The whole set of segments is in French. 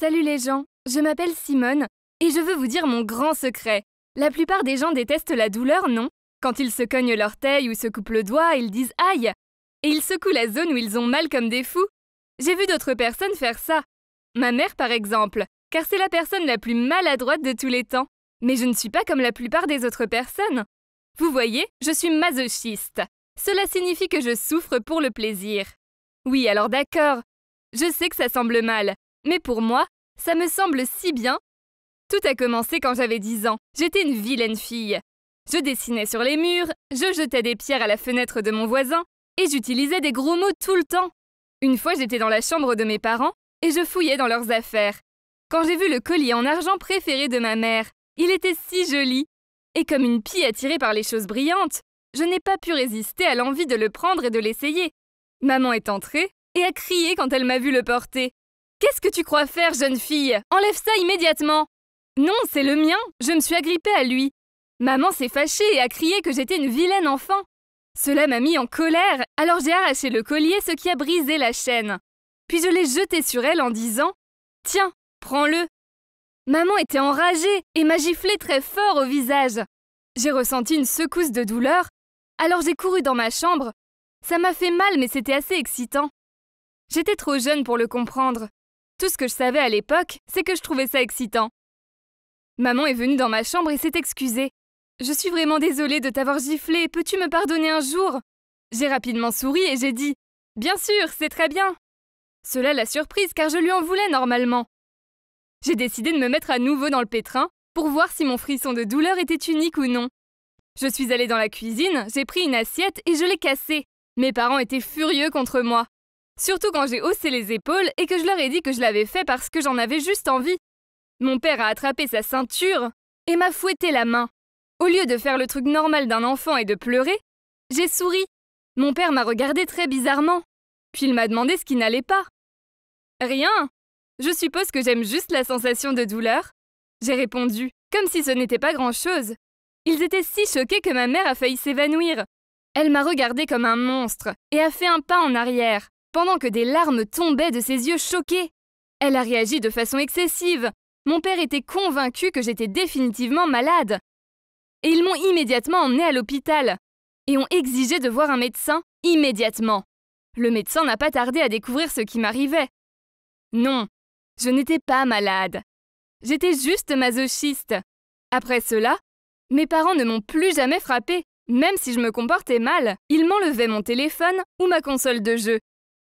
Salut les gens, je m'appelle Simone et je veux vous dire mon grand secret. La plupart des gens détestent la douleur, non? Quand ils se cognent l'orteil ou se coupent le doigt, ils disent « aïe » et ils secouent la zone où ils ont mal comme des fous. J'ai vu d'autres personnes faire ça. Ma mère par exemple, car c'est la personne la plus maladroite de tous les temps. Mais je ne suis pas comme la plupart des autres personnes. Vous voyez, je suis masochiste. Cela signifie que je souffre pour le plaisir. Oui, alors d'accord, je sais que ça semble mal, mais pour moi, ça me semble si bien. Tout a commencé quand j'avais 10 ans. J'étais une vilaine fille. Je dessinais sur les murs, je jetais des pierres à la fenêtre de mon voisin et j'utilisais des gros mots tout le temps. Une fois, j'étais dans la chambre de mes parents et je fouillais dans leurs affaires. Quand j'ai vu le collier en argent préféré de ma mère, il était si joli. Et comme une pie attirée par les choses brillantes, je n'ai pas pu résister à l'envie de le prendre et de l'essayer. Maman est entrée et a crié quand elle m'a vu le porter. « Qu'est-ce que tu crois faire, jeune fille? Enlève ça immédiatement !» Non, c'est le mien, je me suis agrippée à lui. Maman s'est fâchée et a crié que j'étais une vilaine enfant. Cela m'a mis en colère, alors j'ai arraché le collier, ce qui a brisé la chaîne. Puis je l'ai jeté sur elle en disant « Tiens, prends-le !» Maman était enragée et m'a giflé très fort au visage. J'ai ressenti une secousse de douleur, alors j'ai couru dans ma chambre. Ça m'a fait mal, mais c'était assez excitant. J'étais trop jeune pour le comprendre. Tout ce que je savais à l'époque, c'est que je trouvais ça excitant. Maman est venue dans ma chambre et s'est excusée. « Je suis vraiment désolée de t'avoir giflé, peux-tu me pardonner un jour ?» J'ai rapidement souri et j'ai dit « Bien sûr, c'est très bien !» Cela l'a surprise car je lui en voulais normalement. J'ai décidé de me mettre à nouveau dans le pétrin pour voir si mon frisson de douleur était unique ou non. Je suis allée dans la cuisine, j'ai pris une assiette et je l'ai cassée. Mes parents étaient furieux contre moi. Surtout quand j'ai haussé les épaules et que je leur ai dit que je l'avais fait parce que j'en avais juste envie. Mon père a attrapé sa ceinture et m'a fouetté la main. Au lieu de faire le truc normal d'un enfant et de pleurer, j'ai souri. Mon père m'a regardé très bizarrement. Puis il m'a demandé ce qui n'allait pas. Rien. Je suppose que j'aime juste la sensation de douleur. J'ai répondu, comme si ce n'était pas grand-chose. Ils étaient si choqués que ma mère a failli s'évanouir. Elle m'a regardé comme un monstre et a fait un pas en arrière, pendant que des larmes tombaient de ses yeux choqués. Elle a réagi de façon excessive. Mon père était convaincu que j'étais définitivement malade. Et ils m'ont immédiatement emmenée à l'hôpital et ont exigé de voir un médecin immédiatement. Le médecin n'a pas tardé à découvrir ce qui m'arrivait. Non, je n'étais pas malade. J'étais juste masochiste. Après cela, mes parents ne m'ont plus jamais frappée. Même si je me comportais mal, ils m'enlevaient mon téléphone ou ma console de jeu.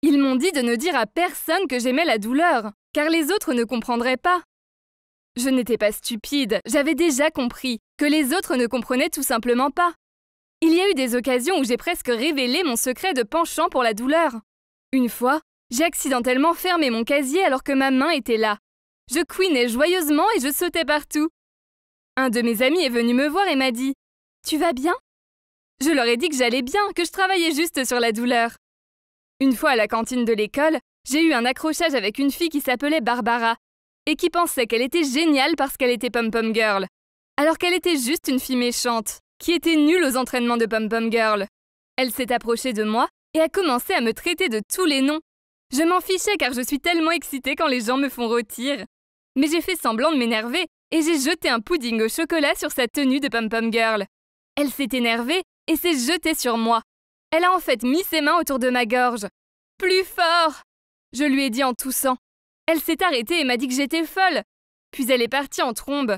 Ils m'ont dit de ne dire à personne que j'aimais la douleur, car les autres ne comprendraient pas. Je n'étais pas stupide, j'avais déjà compris que les autres ne comprenaient tout simplement pas. Il y a eu des occasions où j'ai presque révélé mon secret de penchant pour la douleur. Une fois, j'ai accidentellement fermé mon casier alors que ma main était là. Je couinais joyeusement et je sautais partout. Un de mes amis est venu me voir et m'a dit « Tu vas bien ?» Je leur ai dit que j'allais bien, que je travaillais juste sur la douleur. Une fois à la cantine de l'école, j'ai eu un accrochage avec une fille qui s'appelait Barbara et qui pensait qu'elle était géniale parce qu'elle était pom-pom girl, alors qu'elle était juste une fille méchante, qui était nulle aux entraînements de pom-pom girl. Elle s'est approchée de moi et a commencé à me traiter de tous les noms. Je m'en fichais car je suis tellement excitée quand les gens me font rôtir. Mais j'ai fait semblant de m'énerver et j'ai jeté un pudding au chocolat sur sa tenue de pom-pom girl. Elle s'est énervée et s'est jetée sur moi. Elle a en fait mis ses mains autour de ma gorge. « Plus fort !» Je lui ai dit en toussant. Elle s'est arrêtée et m'a dit que j'étais folle. Puis elle est partie en trombe.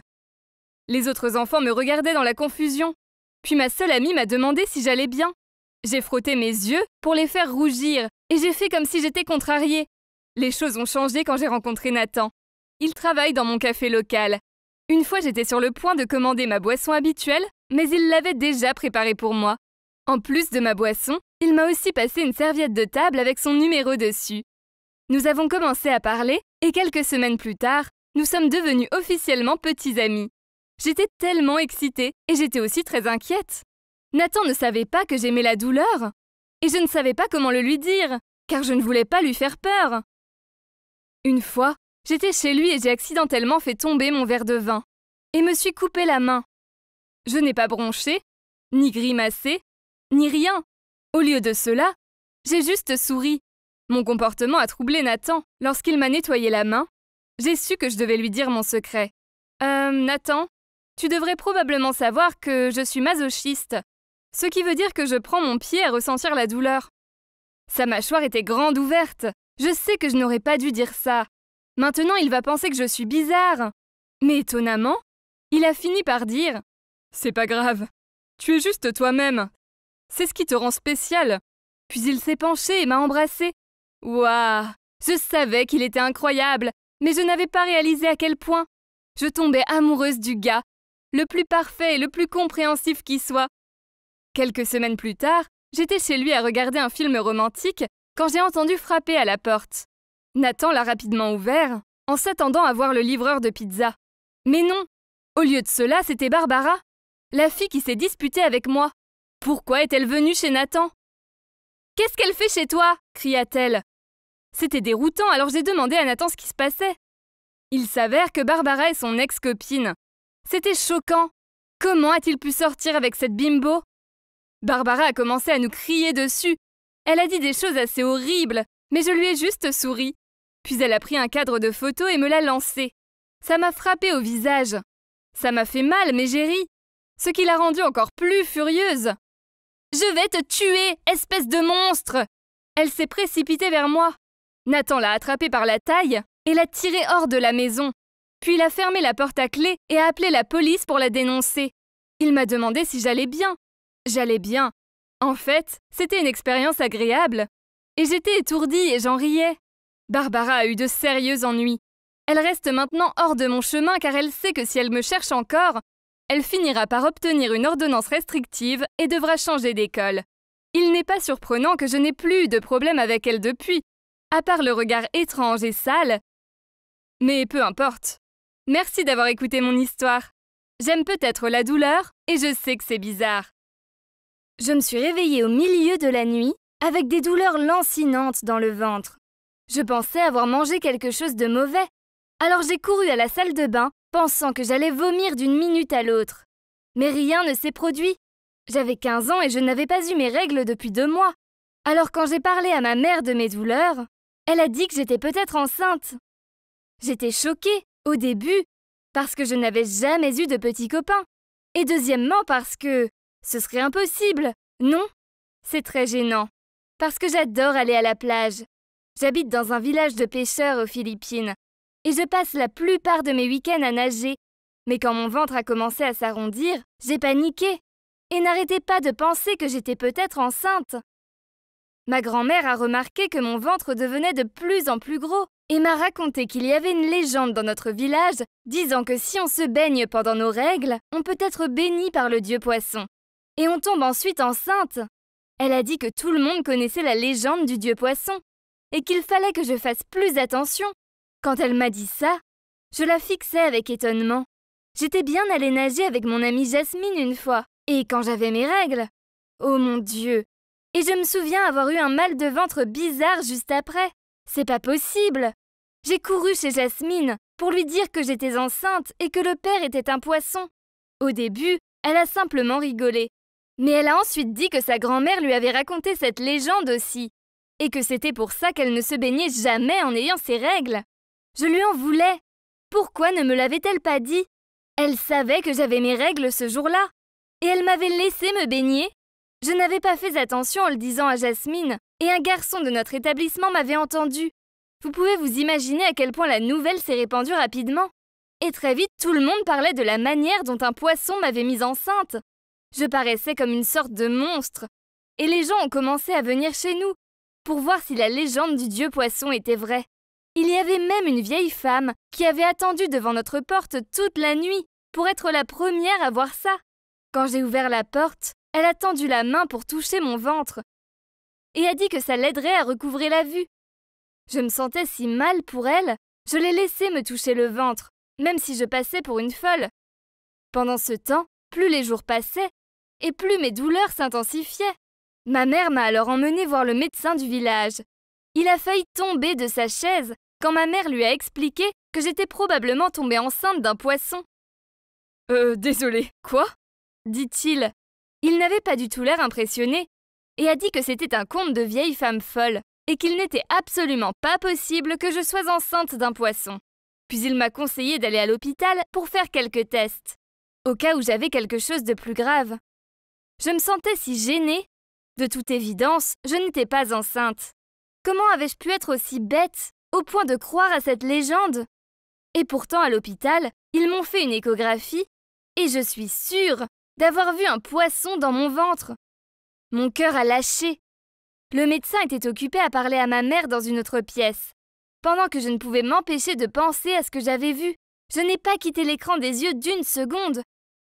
Les autres enfants me regardaient dans la confusion. Puis ma seule amie m'a demandé si j'allais bien. J'ai frotté mes yeux pour les faire rougir et j'ai fait comme si j'étais contrariée. Les choses ont changé quand j'ai rencontré Nathan. Il travaille dans mon café local. Une fois, j'étais sur le point de commander ma boisson habituelle, mais il l'avait déjà préparée pour moi. En plus de ma boisson, il m'a aussi passé une serviette de table avec son numéro dessus. Nous avons commencé à parler et quelques semaines plus tard, nous sommes devenus officiellement petits amis. J'étais tellement excitée et j'étais aussi très inquiète. Nathan ne savait pas que j'aimais la douleur et je ne savais pas comment le lui dire, car je ne voulais pas lui faire peur. Une fois, j'étais chez lui et j'ai accidentellement fait tomber mon verre de vin et me suis coupé la main. Je n'ai pas bronché, ni grimacé, ni rien. Au lieu de cela, j'ai juste souri. Mon comportement a troublé Nathan. Lorsqu'il m'a nettoyé la main, J'ai su que je devais lui dire mon secret. Nathan, tu devrais probablement savoir que je suis masochiste, ce qui veut dire que je prends mon pied à ressentir la douleur. » Sa mâchoire était grande ouverte. Je sais que je n'aurais pas dû dire ça. Maintenant, il va penser que je suis bizarre. Mais étonnamment, il a fini par dire « C'est pas grave, tu es juste toi-même. C'est ce qui te rend spécial. » Puis il s'est penché et m'a embrassée. Waouh! Je savais qu'il était incroyable, mais je n'avais pas réalisé à quel point. Je tombais amoureuse du gars, le plus parfait et le plus compréhensif qui soit. Quelques semaines plus tard, j'étais chez lui à regarder un film romantique quand j'ai entendu frapper à la porte. Nathan l'a rapidement ouvert, en s'attendant à voir le livreur de pizza. Mais non! Au lieu de cela, c'était Barbara, la fille qui s'est disputée avec moi. Pourquoi est-elle venue chez Nathan? « Qu'est-ce qu'elle fait chez toi ?» cria-t-elle. C'était déroutant, alors j'ai demandé à Nathan ce qui se passait. Il s'avère que Barbara est son ex-copine. C'était choquant. Comment a-t-il pu sortir avec cette bimbo? Barbara a commencé à nous crier dessus. Elle a dit des choses assez horribles, mais je lui ai juste souri. Puis elle a pris un cadre de photo et me l'a lancé. Ça m'a frappé au visage. Ça m'a fait mal, mais j'ai ri, ce qui l'a rendue encore plus furieuse. « Je vais te tuer, espèce de monstre !» Elle s'est précipitée vers moi. Nathan l'a attrapée par la taille et l'a tirée hors de la maison. Puis il a fermé la porte à clé et a appelé la police pour la dénoncer. Il m'a demandé si j'allais bien. J'allais bien. En fait, c'était une expérience agréable. Et j'étais étourdie et j'en riais. Barbara a eu de sérieux ennuis. Elle reste maintenant hors de mon chemin car elle sait que si elle me cherche encore, elle finira par obtenir une ordonnance restrictive et devra changer d'école. Il n'est pas surprenant que je n'ai plus eu de problème avec elle depuis, à part le regard étrange et sale. Mais peu importe. Merci d'avoir écouté mon histoire. J'aime peut-être la douleur et je sais que c'est bizarre. Je me suis réveillée au milieu de la nuit avec des douleurs lancinantes dans le ventre. Je pensais avoir mangé quelque chose de mauvais. Alors j'ai couru à la salle de bain, pensant que j'allais vomir d'une minute à l'autre. Mais rien ne s'est produit. J'avais 15 ans et je n'avais pas eu mes règles depuis 2 mois. Alors quand j'ai parlé à ma mère de mes douleurs, elle a dit que j'étais peut-être enceinte. J'étais choquée, au début, parce que je n'avais jamais eu de petits copains. Et deuxièmement parce que ce serait impossible. Non, c'est très gênant. Parce que j'adore aller à la plage. J'habite dans un village de pêcheurs aux Philippines. Et je passe la plupart de mes week-ends à nager. Mais quand mon ventre a commencé à s'arrondir, j'ai paniqué. Et n'arrêtais pas de penser que j'étais peut-être enceinte. Ma grand-mère a remarqué que mon ventre devenait de plus en plus gros et m'a raconté qu'il y avait une légende dans notre village disant que si on se baigne pendant nos règles, on peut être béni par le dieu poisson. Et on tombe ensuite enceinte. Elle a dit que tout le monde connaissait la légende du dieu poisson et qu'il fallait que je fasse plus attention. Quand elle m'a dit ça, je la fixais avec étonnement. J'étais bien allée nager avec mon amie Jasmine une fois, et quand j'avais mes règles. Oh mon Dieu! Et je me souviens avoir eu un mal de ventre bizarre juste après. C'est pas possible! J'ai couru chez Jasmine pour lui dire que j'étais enceinte et que le père était un poisson. Au début, elle a simplement rigolé. Mais elle a ensuite dit que sa grand-mère lui avait raconté cette légende aussi, et que c'était pour ça qu'elle ne se baignait jamais en ayant ses règles. Je lui en voulais. Pourquoi ne me l'avait-elle pas dit? Elle savait que j'avais mes règles ce jour-là, et elle m'avait laissé me baigner. Je n'avais pas fait attention en le disant à Jasmine, et un garçon de notre établissement m'avait entendu. Vous pouvez vous imaginer à quel point la nouvelle s'est répandue rapidement. Et très vite, tout le monde parlait de la manière dont un poisson m'avait mise enceinte. Je paraissais comme une sorte de monstre. Et les gens ont commencé à venir chez nous, pour voir si la légende du dieu poisson était vraie. Il y avait même une vieille femme qui avait attendu devant notre porte toute la nuit pour être la première à voir ça. Quand j'ai ouvert la porte, elle a tendu la main pour toucher mon ventre et a dit que ça l'aiderait à recouvrer la vue. Je me sentais si mal pour elle, je l'ai laissée me toucher le ventre, même si je passais pour une folle. Pendant ce temps, plus les jours passaient et plus mes douleurs s'intensifiaient. Ma mère m'a alors emmenée voir le médecin du village. Il a failli tomber de sa chaise quand ma mère lui a expliqué que j'étais probablement tombée enceinte d'un poisson. Désolé, quoi? Dit-il. Il n'avait pas du tout l'air impressionné et a dit que c'était un conte de vieille femme folle et qu'il n'était absolument pas possible que je sois enceinte d'un poisson. Puis il m'a conseillé d'aller à l'hôpital pour faire quelques tests, au cas où j'avais quelque chose de plus grave. Je me sentais si gênée. De toute évidence, je n'étais pas enceinte. Comment avais-je pu être aussi bête, au point de croire à cette légende? Et pourtant, à l'hôpital, ils m'ont fait une échographie, et je suis sûre d'avoir vu un poisson dans mon ventre. Mon cœur a lâché. Le médecin était occupé à parler à ma mère dans une autre pièce. Pendant que je ne pouvais m'empêcher de penser à ce que j'avais vu, je n'ai pas quitté l'écran des yeux d'une seconde.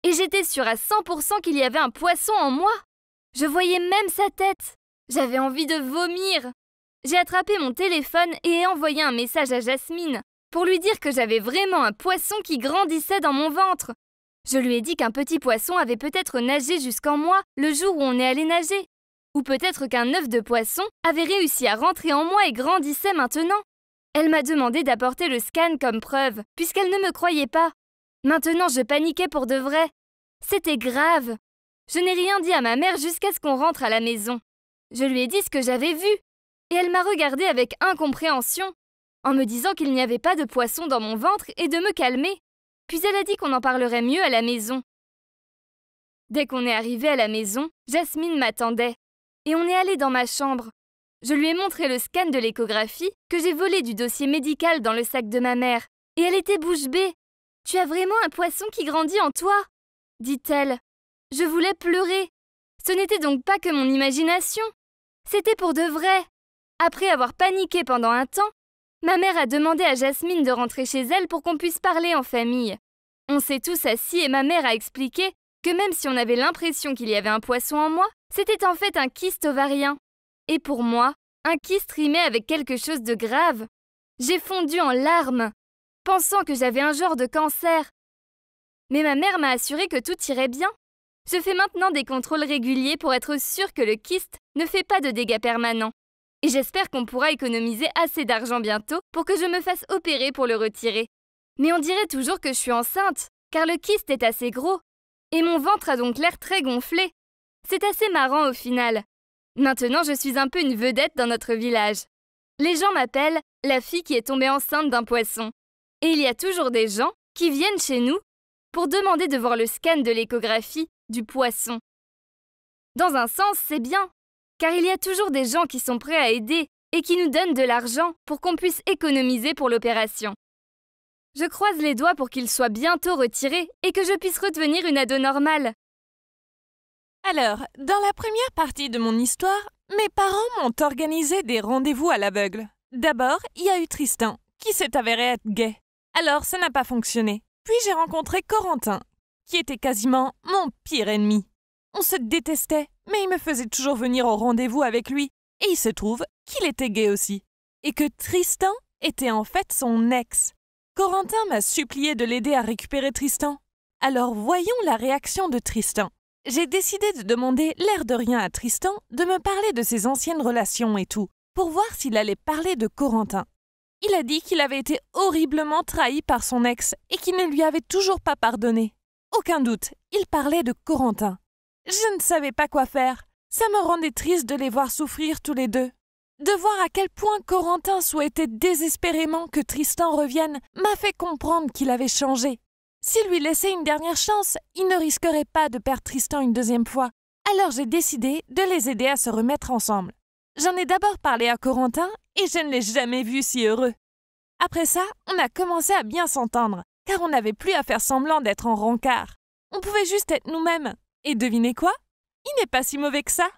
Et j'étais sûre à 100% qu'il y avait un poisson en moi. Je voyais même sa tête. J'avais envie de vomir. J'ai attrapé mon téléphone et ai envoyé un message à Jasmine pour lui dire que j'avais vraiment un poisson qui grandissait dans mon ventre. Je lui ai dit qu'un petit poisson avait peut-être nagé jusqu'en moi le jour où on est allé nager. Ou peut-être qu'un œuf de poisson avait réussi à rentrer en moi et grandissait maintenant. Elle m'a demandé d'apporter le scan comme preuve, puisqu'elle ne me croyait pas. Maintenant, je paniquais pour de vrai. C'était grave. Je n'ai rien dit à ma mère jusqu'à ce qu'on rentre à la maison. Je lui ai dit ce que j'avais vu, et elle m'a regardée avec incompréhension, en me disant qu'il n'y avait pas de poisson dans mon ventre et de me calmer. Puis elle a dit qu'on en parlerait mieux à la maison. Dès qu'on est arrivé à la maison, Jasmine m'attendait, et on est allé dans ma chambre. Je lui ai montré le scan de l'échographie que j'ai volé du dossier médical dans le sac de ma mère, et elle était bouche bée. « Tu as vraiment un poisson qui grandit en toi ?» dit-elle. Je voulais pleurer. Ce n'était donc pas que mon imagination. C'était pour de vrai. Après avoir paniqué pendant un temps, ma mère a demandé à Jasmine de rentrer chez elle pour qu'on puisse parler en famille. On s'est tous assis et ma mère a expliqué que même si on avait l'impression qu'il y avait un poisson en moi, c'était en fait un kyste ovarien. Et pour moi, un kyste rimait avec quelque chose de grave. J'ai fondu en larmes, pensant que j'avais un genre de cancer. Mais ma mère m'a assuré que tout irait bien. Je fais maintenant des contrôles réguliers pour être sûre que le kyste ne fait pas de dégâts permanents. Et j'espère qu'on pourra économiser assez d'argent bientôt pour que je me fasse opérer pour le retirer. Mais on dirait toujours que je suis enceinte, car le kyste est assez gros. Et mon ventre a donc l'air très gonflé. C'est assez marrant au final. Maintenant, je suis un peu une vedette dans notre village. Les gens m'appellent la fille qui est tombée enceinte d'un poisson. Et il y a toujours des gens qui viennent chez nous pour demander de voir le scan de l'échographie du poisson. Dans un sens, c'est bien, car il y a toujours des gens qui sont prêts à aider et qui nous donnent de l'argent pour qu'on puisse économiser pour l'opération. Je croise les doigts pour qu'il soit bientôt retiré et que je puisse redevenir une ado normale. Alors, dans la première partie de mon histoire, mes parents m'ont organisé des rendez-vous à l'aveugle. D'abord, il y a eu Tristan, qui s'est avéré être gay. Alors, ça n'a pas fonctionné. Puis j'ai rencontré Corentin, qui était quasiment mon pire ennemi. On se détestait, mais il me faisait toujours venir au rendez-vous avec lui. Et il se trouve qu'il était gay aussi. Et que Tristan était en fait son ex. Corentin m'a supplié de l'aider à récupérer Tristan. Alors voyons la réaction de Tristan. J'ai décidé de demander l'air de rien à Tristan de me parler de ses anciennes relations et tout, pour voir s'il allait parler de Corentin. Il a dit qu'il avait été horriblement trahi par son ex et qu'il ne lui avait toujours pas pardonné. Aucun doute, il parlait de Corentin. Je ne savais pas quoi faire. Ça me rendait triste de les voir souffrir tous les deux. De voir à quel point Corentin souhaitait désespérément que Tristan revienne m'a fait comprendre qu'il avait changé. S'il lui laissait une dernière chance, il ne risquerait pas de perdre Tristan une deuxième fois. Alors j'ai décidé de les aider à se remettre ensemble. J'en ai d'abord parlé à Corentin et je ne l'ai jamais vu si heureux. Après ça, on a commencé à bien s'entendre, car on n'avait plus à faire semblant d'être en rencard. On pouvait juste être nous-mêmes. Et devinez quoi? Il n'est pas si mauvais que ça.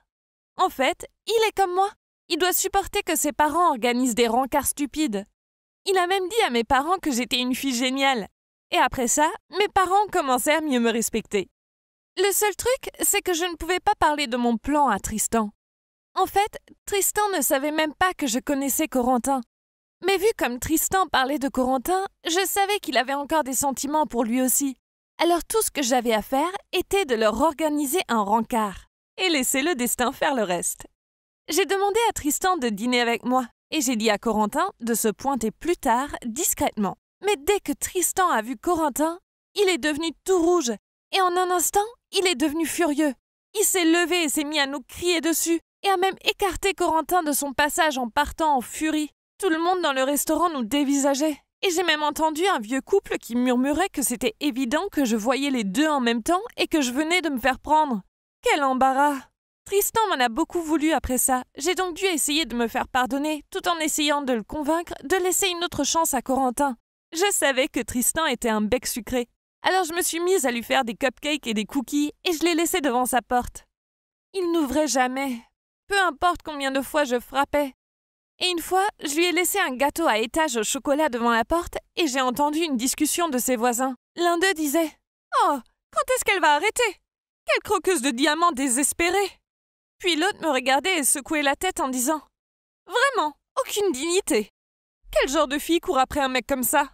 En fait, il est comme moi. Il doit supporter que ses parents organisent des rencarts stupides. Il a même dit à mes parents que j'étais une fille géniale. Et après ça, mes parents commençaient à mieux me respecter. Le seul truc, c'est que je ne pouvais pas parler de mon plan à Tristan. En fait, Tristan ne savait même pas que je connaissais Corentin. Mais vu comme Tristan parlait de Corentin, je savais qu'il avait encore des sentiments pour lui aussi. Alors tout ce que j'avais à faire était de leur organiser un rencard et laisser le destin faire le reste. J'ai demandé à Tristan de dîner avec moi et j'ai dit à Corentin de se pointer plus tard discrètement. Mais dès que Tristan a vu Corentin, il est devenu tout rouge et en un instant, il est devenu furieux. Il s'est levé et s'est mis à nous crier dessus et a même écarté Corentin de son passage en partant en furie. Tout le monde dans le restaurant nous dévisageait Et j'ai même entendu un vieux couple qui murmurait que c'était évident que je voyais les deux en même temps et que je venais de me faire prendre. Quel embarras! Tristan m'en a beaucoup voulu après ça. J'ai donc dû essayer de me faire pardonner, tout en essayant de le convaincre de laisser une autre chance à Corentin. Je savais que Tristan était un bec sucré. Alors je me suis mise à lui faire des cupcakes et des cookies et je l'ai laissé devant sa porte. Il n'ouvrait jamais, peu importe combien de fois je frappais. Et une fois, je lui ai laissé un gâteau à étage au chocolat devant la porte et j'ai entendu une discussion de ses voisins. L'un d'eux disait « Oh, quand est-ce qu'elle va arrêter? Quelle croqueuse de diamants désespérée !» Puis l'autre me regardait et secouait la tête en disant « Vraiment, aucune dignité. Quel genre de fille court après un mec comme ça ?»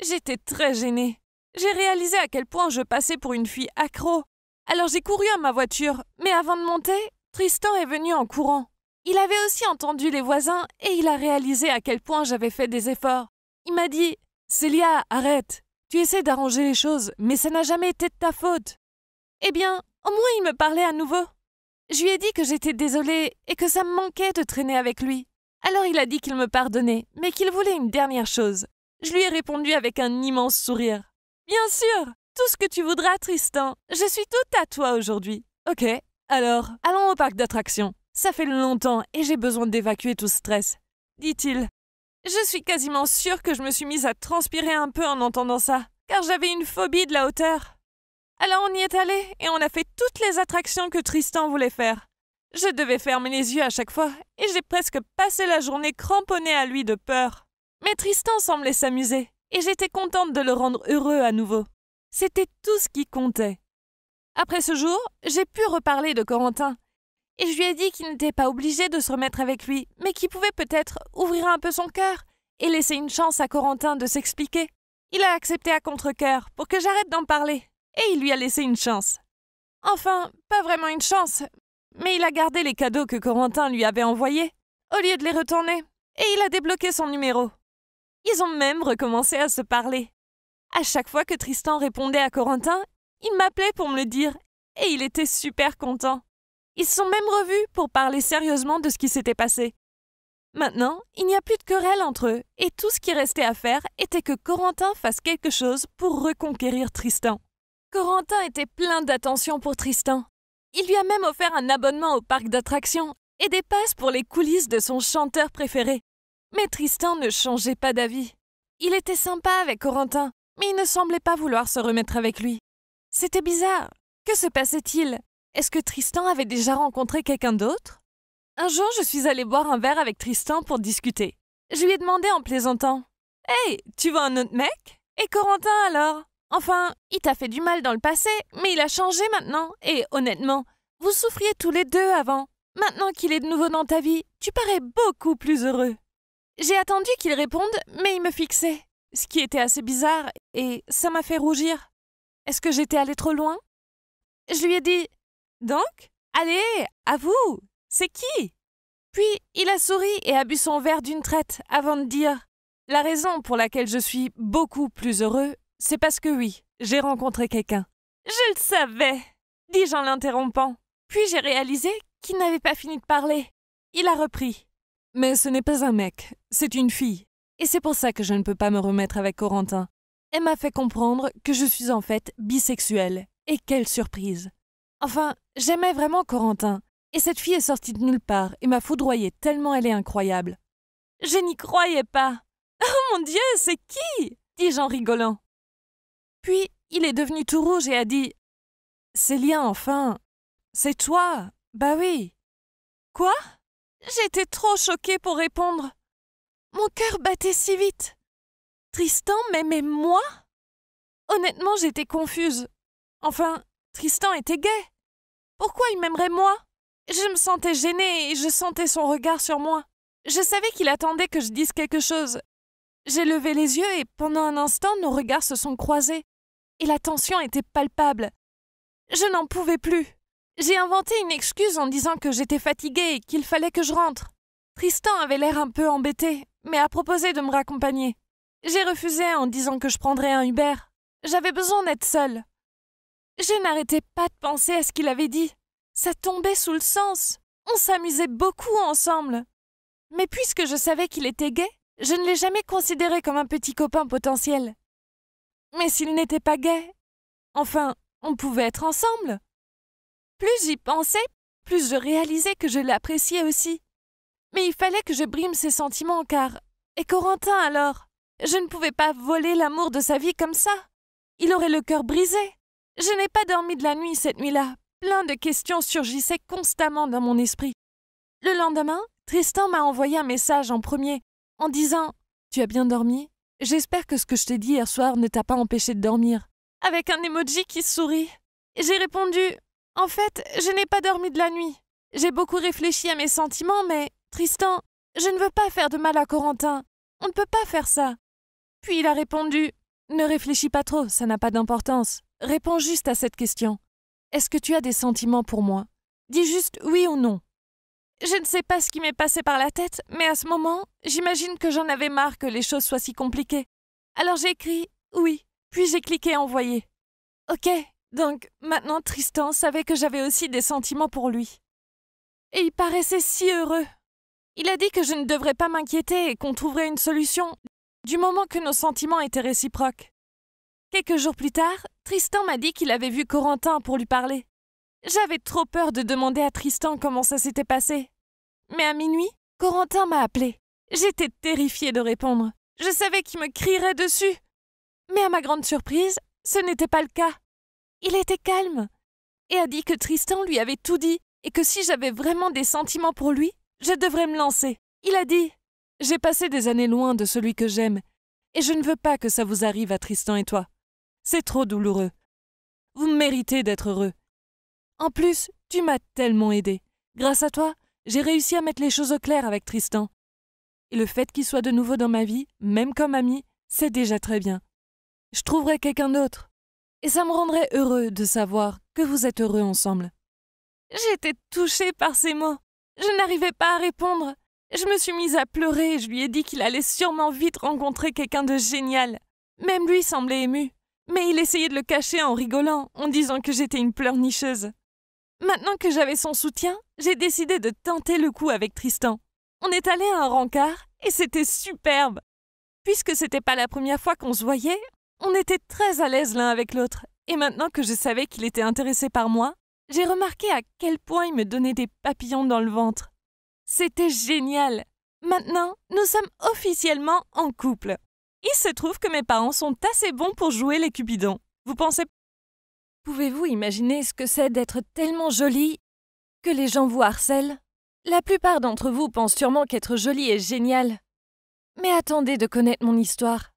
J'étais très gênée. J'ai réalisé à quel point je passais pour une fille accro. Alors j'ai couru à ma voiture, mais avant de monter, Tristan est venu en courant. Il avait aussi entendu les voisins et il a réalisé à quel point j'avais fait des efforts. Il m'a dit « Célia, arrête. Tu essaies d'arranger les choses, mais ça n'a jamais été de ta faute. » Eh bien, au moins il me parlait à nouveau. Je lui ai dit que j'étais désolée et que ça me manquait de traîner avec lui. Alors il a dit qu'il me pardonnait, mais qu'il voulait une dernière chose. Je lui ai répondu avec un immense sourire. « Bien sûr, tout ce que tu voudras, Tristan. Je suis toute à toi aujourd'hui. » Ok, alors, allons au parc d'attractions. Ça fait longtemps et j'ai besoin d'évacuer tout stress, dit-il. Je suis quasiment sûre que je me suis mise à transpirer un peu en entendant ça, car j'avais une phobie de la hauteur. Alors on y est allé et on a fait toutes les attractions que Tristan voulait faire. Je devais fermer les yeux à chaque fois et j'ai presque passé la journée cramponnée à lui de peur. Mais Tristan semblait s'amuser et j'étais contente de le rendre heureux à nouveau. C'était tout ce qui comptait. Après ce jour, j'ai pu reparler de Corentin. Et je lui ai dit qu'il n'était pas obligé de se remettre avec lui, mais qu'il pouvait peut-être ouvrir un peu son cœur et laisser une chance à Corentin de s'expliquer. Il a accepté à contre-cœur pour que j'arrête d'en parler, et il lui a laissé une chance. Enfin, pas vraiment une chance, mais il a gardé les cadeaux que Corentin lui avait envoyés, au lieu de les retourner, et il a débloqué son numéro. Ils ont même recommencé à se parler. À chaque fois que Tristan répondait à Corentin, il m'appelait pour me le dire, et il était super content. Ils se sont même revus pour parler sérieusement de ce qui s'était passé. Maintenant, il n'y a plus de querelle entre eux, et tout ce qui restait à faire était que Corentin fasse quelque chose pour reconquérir Tristan. Corentin était plein d'attention pour Tristan. Il lui a même offert un abonnement au parc d'attractions et des passes pour les coulisses de son chanteur préféré. Mais Tristan ne changeait pas d'avis. Il était sympa avec Corentin, mais il ne semblait pas vouloir se remettre avec lui. C'était bizarre. Que se passait-il ? Est-ce que Tristan avait déjà rencontré quelqu'un d'autre? Un jour, je suis allée boire un verre avec Tristan pour discuter. Je lui ai demandé en plaisantant « Hey, tu vois un autre mec? Et Corentin alors? Enfin, il t'a fait du mal dans le passé, mais il a changé maintenant. Et honnêtement, vous souffriez tous les deux avant. Maintenant qu'il est de nouveau dans ta vie, tu parais beaucoup plus heureux. » J'ai attendu qu'il réponde, mais il me fixait, ce qui était assez bizarre, et ça m'a fait rougir. Est-ce que j'étais allée trop loin? Je lui ai dit « Donc, allez, à vous, c'est qui ?» Puis il a souri et a bu son verre d'une traite avant de dire « La raison pour laquelle je suis beaucoup plus heureux, c'est parce que oui, j'ai rencontré quelqu'un. » Je le savais, dis-je en l'interrompant. Puis j'ai réalisé qu'il n'avait pas fini de parler. Il a repris. « Mais ce n'est pas un mec, c'est une fille. Et c'est pour ça que je ne peux pas me remettre avec Corentin. Elle m'a fait comprendre que je suis en fait bisexuelle. Et quelle surprise! Enfin, j'aimais vraiment Corentin. Et cette fille est sortie de nulle part et m'a foudroyée tellement elle est incroyable. Je n'y croyais pas. « Oh mon Dieu, c'est qui ?» dis-je en rigolant. Puis il est devenu tout rouge et a dit « Célia, enfin, c'est toi, bah oui. » Quoi? J'étais trop choquée pour répondre. Mon cœur battait si vite. Tristan m'aimait moi? Honnêtement, j'étais confuse. Enfin, Tristan était gay. Pourquoi il m'aimerait moi? Je me sentais gênée et je sentais son regard sur moi. Je savais qu'il attendait que je dise quelque chose. J'ai levé les yeux et pendant un instant, nos regards se sont croisés. Et la tension était palpable. Je n'en pouvais plus. J'ai inventé une excuse en disant que j'étais fatiguée et qu'il fallait que je rentre. Tristan avait l'air un peu embêté, mais a proposé de me raccompagner. J'ai refusé en disant que je prendrais un Uber. J'avais besoin d'être seule. Je n'arrêtais pas de penser à ce qu'il avait dit. Ça tombait sous le sens. On s'amusait beaucoup ensemble. Mais puisque je savais qu'il était gay, Je ne l'ai jamais considéré comme un petit copain potentiel. Mais s'il n'était pas gay, enfin, on pouvait être ensemble. Plus j'y pensais, plus je réalisais que je l'appréciais aussi. Mais il fallait que je brime ses sentiments car... Et Corentin alors? Je ne pouvais pas voler l'amour de sa vie comme ça. Il aurait le cœur brisé. Je n'ai pas dormi de la nuit cette nuit-là. Plein de questions surgissaient constamment dans mon esprit. Le lendemain, Tristan m'a envoyé un message en premier, en disant « Tu as bien dormi? J'espère que ce que je t'ai dit hier soir ne t'a pas empêché de dormir. » Avec un emoji qui sourit. J'ai répondu « En fait, je n'ai pas dormi de la nuit. J'ai beaucoup réfléchi à mes sentiments, mais Tristan, je ne veux pas faire de mal à Corentin. On ne peut pas faire ça. » Puis il a répondu « Ne réfléchis pas trop, ça n'a pas d'importance. Réponds juste à cette question. Est-ce que tu as des sentiments pour moi? Dis juste oui ou non. » Je ne sais pas ce qui m'est passé par la tête, mais à ce moment, j'imagine que j'en avais marre que les choses soient si compliquées. Alors j'ai écrit « oui », puis j'ai cliqué « envoyer ». Ok, donc maintenant Tristan savait que j'avais aussi des sentiments pour lui. Et il paraissait si heureux. Il a dit que je ne devrais pas m'inquiéter et qu'on trouverait une solution, du moment que nos sentiments étaient réciproques. Quelques jours plus tard, Tristan m'a dit qu'il avait vu Corentin pour lui parler. J'avais trop peur de demander à Tristan comment ça s'était passé. Mais à minuit, Corentin m'a appelé. J'étais terrifiée de répondre. Je savais qu'il me crierait dessus. Mais à ma grande surprise, ce n'était pas le cas. Il était calme et a dit que Tristan lui avait tout dit et que si j'avais vraiment des sentiments pour lui, je devrais me lancer. Il a dit « J'ai passé des années loin de celui que j'aime et je ne veux pas que ça vous arrive à Tristan et toi. C'est trop douloureux. Vous méritez d'être heureux. En plus, tu m'as tellement aidé. Grâce à toi, j'ai réussi à mettre les choses au clair avec Tristan. Et le fait qu'il soit de nouveau dans ma vie, même comme ami, c'est déjà très bien. Je trouverai quelqu'un d'autre. Et ça me rendrait heureux de savoir que vous êtes heureux ensemble. » J'étais touchée par ces mots. Je n'arrivais pas à répondre. Je me suis mise à pleurer et je lui ai dit qu'il allait sûrement vite rencontrer quelqu'un de génial. Même lui semblait ému. Mais il essayait de le cacher en rigolant, en disant que j'étais une pleurnicheuse. Maintenant que j'avais son soutien, j'ai décidé de tenter le coup avec Tristan. On est allé à un rencard et c'était superbe. Puisque c'était pas la première fois qu'on se voyait, on était très à l'aise l'un avec l'autre. Et maintenant que je savais qu'il était intéressé par moi, j'ai remarqué à quel point il me donnait des papillons dans le ventre. C'était génial. Maintenant, nous sommes officiellement en couple. Il se trouve que mes parents sont assez bons pour jouer les cupidons. Vous pensez... Pouvez-vous imaginer ce que c'est d'être tellement jolie que les gens vous harcèlent? La plupart d'entre vous pensent sûrement qu'être jolie est génial. Mais attendez de connaître mon histoire.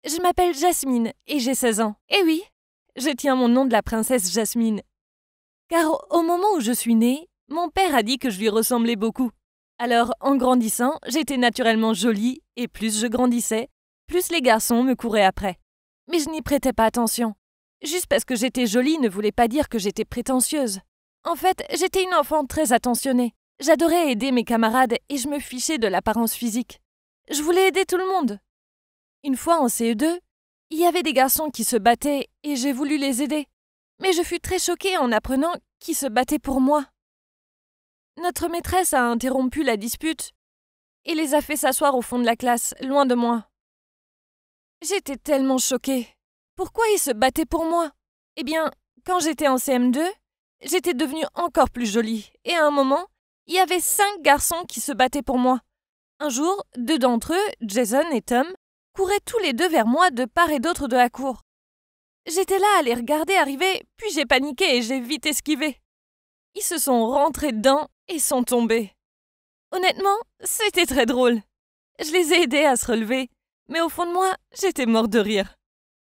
Je m'appelle Jasmine et j'ai 16 ans. Et oui, je tiens mon nom de la princesse Jasmine. Car au moment où je suis née, mon père a dit que je lui ressemblais beaucoup. Alors, en grandissant, j'étais naturellement jolie et plus je grandissais, plus les garçons me couraient après. Mais je n'y prêtais pas attention. Juste parce que j'étais jolie ne voulait pas dire que j'étais prétentieuse. En fait, j'étais une enfant très attentionnée. J'adorais aider mes camarades et je me fichais de l'apparence physique. Je voulais aider tout le monde. Une fois en CE2, il y avait des garçons qui se battaient et j'ai voulu les aider. Mais je fus très choquée en apprenant qu'ils se battaient pour moi. Notre maîtresse a interrompu la dispute et les a fait s'asseoir au fond de la classe, loin de moi. J'étais tellement choquée. Pourquoi ils se battaient pour moi? Eh bien, quand j'étais en CM2, j'étais devenue encore plus jolie. Et à un moment, il y avait 5 garçons qui se battaient pour moi. Un jour, 2 d'entre eux, Jason et Tom, couraient tous les 2 vers moi de part et d'autre de la cour. J'étais là à les regarder arriver, puis j'ai paniqué et j'ai vite esquivé. Ils se sont rentrés dedans et sont tombés. Honnêtement, c'était très drôle. Je les ai aidés à se relever, mais au fond de moi, j'étais morte de rire.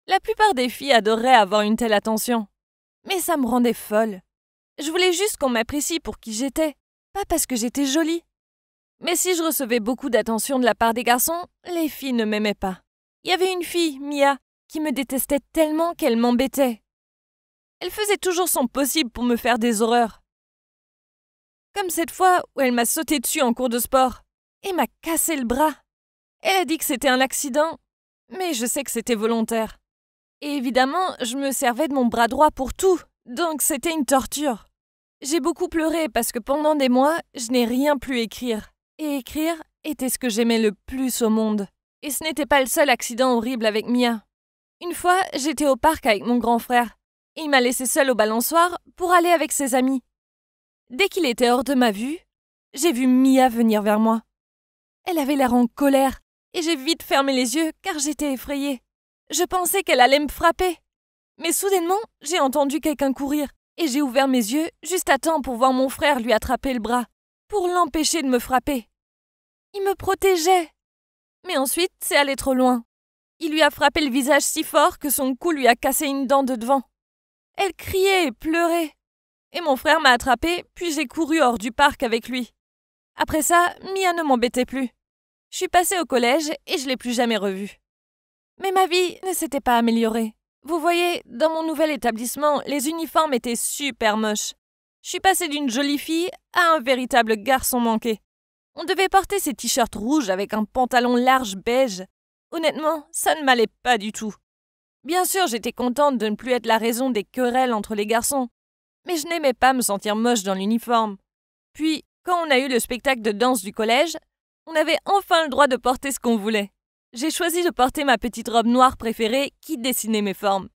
La plupart des filles adoreraient avoir une telle attention. Mais ça me rendait folle. Je voulais juste qu'on m'apprécie pour qui j'étais, pas parce que j'étais jolie. Mais si je recevais beaucoup d'attention de la part des garçons, les filles ne m'aimaient pas. Il y avait une fille, Mia, qui me détestait tellement qu'elle m'embêtait. Elle faisait toujours son possible pour me faire des horreurs. Comme cette fois où elle m'a sauté dessus en cours de sport et m'a cassé le bras. Elle a dit que c'était un accident, mais je sais que c'était volontaire. Et évidemment, je me servais de mon bras droit pour tout, donc c'était une torture. J'ai beaucoup pleuré parce que pendant des mois, je n'ai rien pu écrire. Et écrire était ce que j'aimais le plus au monde. Et ce n'était pas le seul accident horrible avec Mia. Une fois, j'étais au parc avec mon grand frère, et il m'a laissé seule au balançoire pour aller avec ses amis. Dès qu'il était hors de ma vue, j'ai vu Mia venir vers moi. Elle avait l'air en colère, et j'ai vite fermé les yeux car j'étais effrayée. Je pensais qu'elle allait me frapper. Mais soudainement, j'ai entendu quelqu'un courir, et j'ai ouvert mes yeux juste à temps pour voir mon frère lui attraper le bras, pour l'empêcher de me frapper. Il me protégeait. Mais ensuite, c'est allé trop loin. Il lui a frappé le visage si fort que son cou lui a cassé une dent de devant. Elle criait et pleurait. Et mon frère m'a attrapée, puis j'ai couru hors du parc avec lui. Après ça, Mia ne m'embêtait plus. Je suis passée au collège et je l'ai plus jamais revue. Mais ma vie ne s'était pas améliorée. Vous voyez, dans mon nouvel établissement, les uniformes étaient super moches. Je suis passée d'une jolie fille à un véritable garçon manqué. On devait porter ces t-shirts rouges avec un pantalon large beige. Honnêtement, ça ne m'allait pas du tout. Bien sûr, j'étais contente de ne plus être la raison des querelles entre les garçons, mais je n'aimais pas me sentir moche dans l'uniforme. Puis, quand on a eu le spectacle de danse du collège, on avait enfin le droit de porter ce qu'on voulait. J'ai choisi de porter ma petite robe noire préférée qui dessinait mes formes.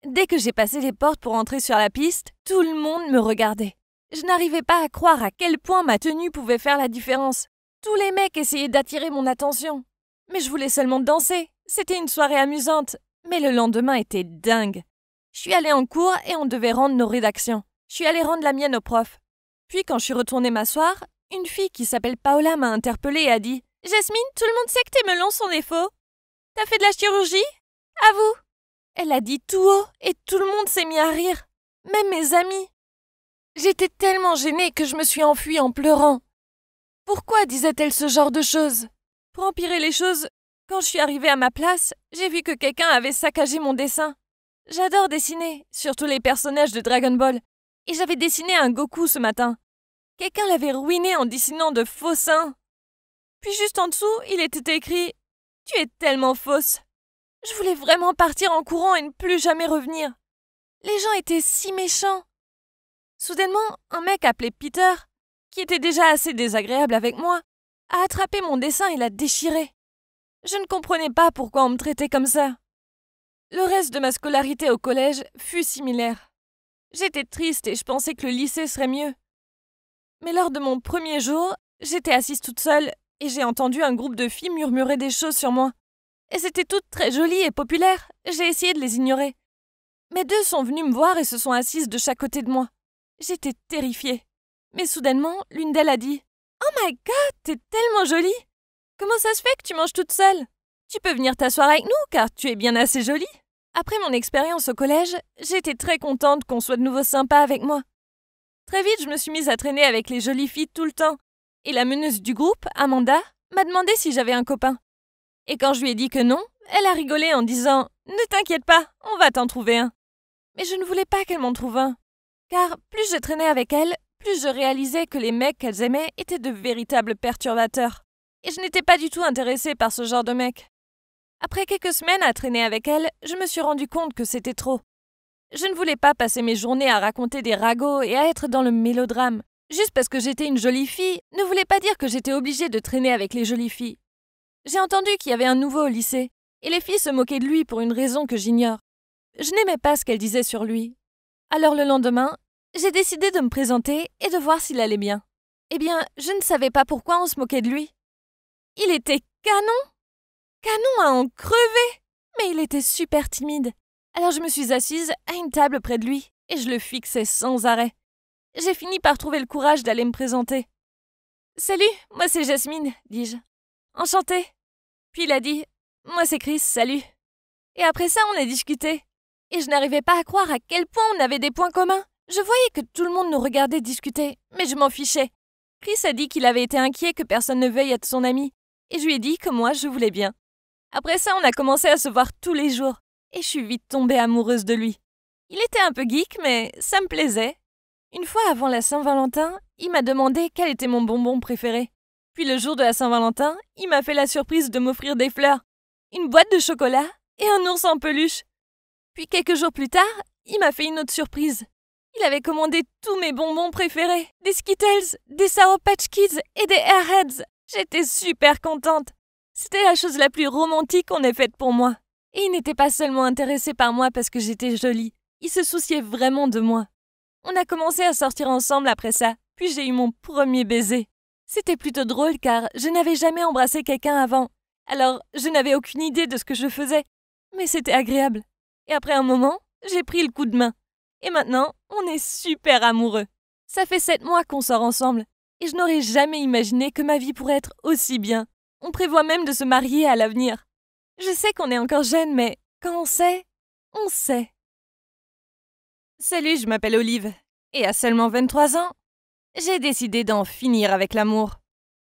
Dès que j'ai passé les portes pour entrer sur la piste, tout le monde me regardait. Je n'arrivais pas à croire à quel point ma tenue pouvait faire la différence. Tous les mecs essayaient d'attirer mon attention. Mais je voulais seulement danser. C'était une soirée amusante. Mais le lendemain était dingue. Je suis allée en cours et on devait rendre nos rédactions. Je suis allée rendre la mienne au prof. Puis quand je suis retournée m'asseoir, une fille qui s'appelle Paola m'a interpellée et a dit « Jasmine, tout le monde sait que tes melons sont des faux. T'as fait de la chirurgie? À vous !» Elle a dit tout haut et tout le monde s'est mis à rire. Même mes amis. J'étais tellement gênée que je me suis enfuie en pleurant. Pourquoi disait-elle ce genre de choses? Pour empirer les choses, quand je suis arrivée à ma place, j'ai vu que quelqu'un avait saccagé mon dessin. J'adore dessiner, surtout les personnages de Dragon Ball. Et j'avais dessiné un Goku ce matin. Quelqu'un l'avait ruiné en dessinant de faux seins. Puis juste en dessous, il était écrit « Tu es tellement fausse ». Je voulais vraiment partir en courant et ne plus jamais revenir. Les gens étaient si méchants. Soudainement, un mec appelé Peter, qui était déjà assez désagréable avec moi, a attrapé mon dessin et l'a déchiré. Je ne comprenais pas pourquoi on me traitait comme ça. Le reste de ma scolarité au collège fut similaire. J'étais triste et je pensais que le lycée serait mieux. Mais lors de mon premier jour, j'étais assise toute seule et j'ai entendu un groupe de filles murmurer des choses sur moi. Elles étaient toutes très jolies et populaires, j'ai essayé de les ignorer. Mais deux sont venues me voir et se sont assises de chaque côté de moi. J'étais terrifiée. Mais soudainement, l'une d'elles a dit « Oh my God, t'es tellement jolie! Comment ça se fait que tu manges toute seule? Tu peux venir t'asseoir avec nous car tu es bien assez jolie. » Après mon expérience au collège, j'étais très contente qu'on soit de nouveau sympa avec moi. Très vite, je me suis mise à traîner avec les jolies filles tout le temps. Et la meneuse du groupe, Amanda, m'a demandé si j'avais un copain. Et quand je lui ai dit que non, elle a rigolé en disant « Ne t'inquiète pas, on va t'en trouver un. » Mais je ne voulais pas qu'elle m'en trouve un. Car plus je traînais avec elle, plus je réalisais que les mecs qu'elles aimaient étaient de véritables perturbateurs. Et je n'étais pas du tout intéressée par ce genre de mecs. Après quelques semaines à traîner avec elle, je me suis rendu compte que c'était trop. Je ne voulais pas passer mes journées à raconter des ragots et à être dans le mélodrame. Juste parce que j'étais une jolie fille ne voulait pas dire que j'étais obligée de traîner avec les jolies filles. J'ai entendu qu'il y avait un nouveau au lycée, et les filles se moquaient de lui pour une raison que j'ignore. Je n'aimais pas ce qu'elles disaient sur lui. Alors le lendemain, j'ai décidé de me présenter et de voir s'il allait bien. Eh bien, je ne savais pas pourquoi on se moquait de lui. Il était canon! Canon à en crever! Mais il était super timide. Alors je me suis assise à une table près de lui et je le fixais sans arrêt. J'ai fini par trouver le courage d'aller me présenter. « Salut, moi c'est Jasmine, dis-je. Enchantée. » Puis il a dit « Moi c'est Chris, salut. » Et après ça, on a discuté. Et je n'arrivais pas à croire à quel point on avait des points communs. Je voyais que tout le monde nous regardait discuter, mais je m'en fichais. Chris a dit qu'il avait été inquiet que personne ne veuille être son ami. Et je lui ai dit que moi, je voulais bien. Après ça, on a commencé à se voir tous les jours. Et je suis vite tombée amoureuse de lui. Il était un peu geek, mais ça me plaisait. Une fois avant la Saint-Valentin, il m'a demandé quel était mon bonbon préféré. Puis le jour de la Saint-Valentin, il m'a fait la surprise de m'offrir des fleurs, une boîte de chocolat et un ours en peluche. Puis quelques jours plus tard, il m'a fait une autre surprise. Il avait commandé tous mes bonbons préférés, des Skittles, des Sour Patch Kids et des Airheads. J'étais super contente. C'était la chose la plus romantique qu'on ait faite pour moi. Et il n'était pas seulement intéressé par moi parce que j'étais jolie. Il se souciait vraiment de moi. On a commencé à sortir ensemble après ça, puis j'ai eu mon premier baiser. C'était plutôt drôle car je n'avais jamais embrassé quelqu'un avant. Alors, je n'avais aucune idée de ce que je faisais. Mais c'était agréable. Et après un moment, j'ai pris le coup de main. Et maintenant, on est super amoureux. Ça fait 7 mois qu'on sort ensemble. Et je n'aurais jamais imaginé que ma vie pourrait être aussi bien. On prévoit même de se marier à l'avenir. Je sais qu'on est encore jeune, mais quand on sait, on sait. Salut, je m'appelle Olive. Et à seulement 23 ans, j'ai décidé d'en finir avec l'amour.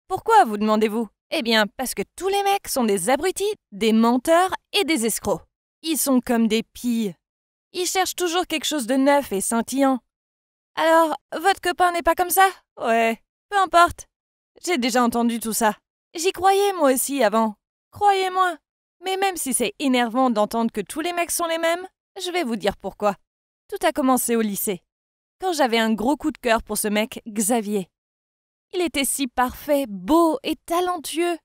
Pourquoi, vous demandez-vous? Eh bien, parce que tous les mecs sont des abrutis, des menteurs et des escrocs. Ils sont comme des pies. Ils cherchent toujours quelque chose de neuf et scintillant. Alors, votre copain n'est pas comme ça? Ouais, peu importe. J'ai déjà entendu tout ça. J'y croyais moi aussi avant. Croyez-moi. Mais même si c'est énervant d'entendre que tous les mecs sont les mêmes, je vais vous dire pourquoi. Tout a commencé au lycée, quand j'avais un gros coup de cœur pour ce mec, Xavier. Il était si parfait, beau et talentueux.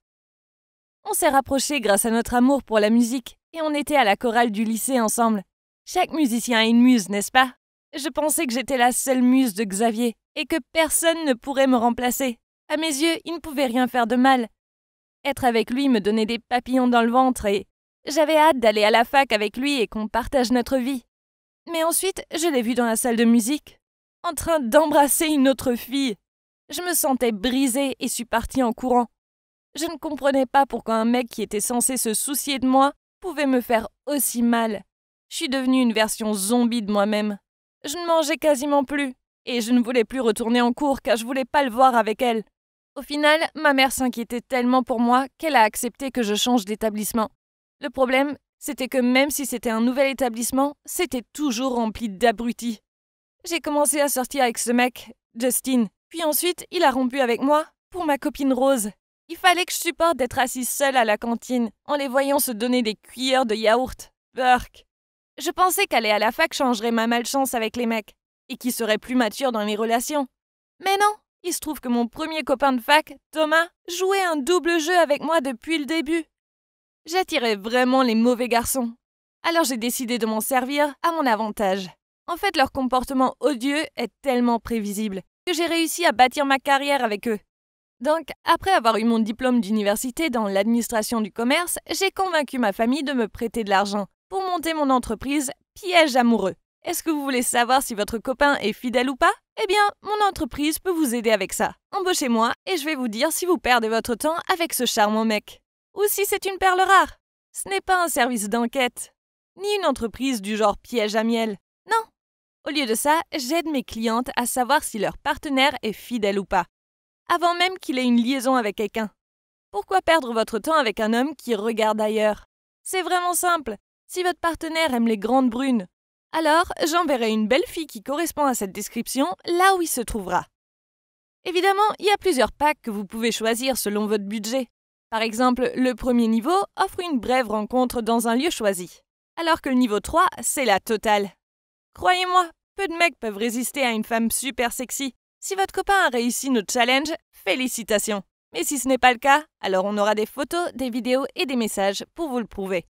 On s'est rapprochés grâce à notre amour pour la musique et on était à la chorale du lycée ensemble. Chaque musicien a une muse, n'est-ce pas? Je pensais que j'étais la seule muse de Xavier et que personne ne pourrait me remplacer. À mes yeux, il ne pouvait rien faire de mal. Être avec lui me donnait des papillons dans le ventre et j'avais hâte d'aller à la fac avec lui et qu'on partage notre vie. Mais ensuite, je l'ai vu dans la salle de musique, en train d'embrasser une autre fille. Je me sentais brisée et suis partie en courant. Je ne comprenais pas pourquoi un mec qui était censé se soucier de moi pouvait me faire aussi mal. Je suis devenue une version zombie de moi-même. Je ne mangeais quasiment plus, et je ne voulais plus retourner en cours car je voulais pas le voir avec elle. Au final, ma mère s'inquiétait tellement pour moi qu'elle a accepté que je change d'établissement. Le problème, c'était que même si c'était un nouvel établissement, c'était toujours rempli d'abrutis. J'ai commencé à sortir avec ce mec, Justin, puis ensuite il a rompu avec moi pour ma copine Rose. Il fallait que je supporte d'être assise seule à la cantine, en les voyant se donner des cuillères de yaourt. Burk. Je pensais qu'aller à la fac changerait ma malchance avec les mecs, et qu'ils seraient plus matures dans les relations. Mais non, il se trouve que mon premier copain de fac, Thomas, jouait un double jeu avec moi depuis le début. J'attirais vraiment les mauvais garçons. Alors j'ai décidé de m'en servir à mon avantage. En fait, leur comportement odieux est tellement prévisible que j'ai réussi à bâtir ma carrière avec eux. Donc, après avoir eu mon diplôme d'université dans l'administration du commerce, j'ai convaincu ma famille de me prêter de l'argent pour monter mon entreprise Piège amoureux. Est-ce que vous voulez savoir si votre copain est fidèle ou pas? Eh bien, mon entreprise peut vous aider avec ça. Embauchez-moi et je vais vous dire si vous perdez votre temps avec ce charmant mec. Ou si c'est une perle rare. Ce n'est pas un service d'enquête, ni une entreprise du genre piège à miel. Non. Au lieu de ça, j'aide mes clientes à savoir si leur partenaire est fidèle ou pas, avant même qu'il ait une liaison avec quelqu'un. Pourquoi perdre votre temps avec un homme qui regarde ailleurs? C'est vraiment simple. Si votre partenaire aime les grandes brunes, alors j'enverrai une belle fille qui correspond à cette description là où il se trouvera. Évidemment, il y a plusieurs packs que vous pouvez choisir selon votre budget. Par exemple, le premier niveau offre une brève rencontre dans un lieu choisi, alors que le niveau 3, c'est la totale. Croyez-moi, peu de mecs peuvent résister à une femme super sexy. Si votre copain a réussi notre challenge, félicitations. Mais si ce n'est pas le cas, alors on aura des photos, des vidéos et des messages pour vous le prouver.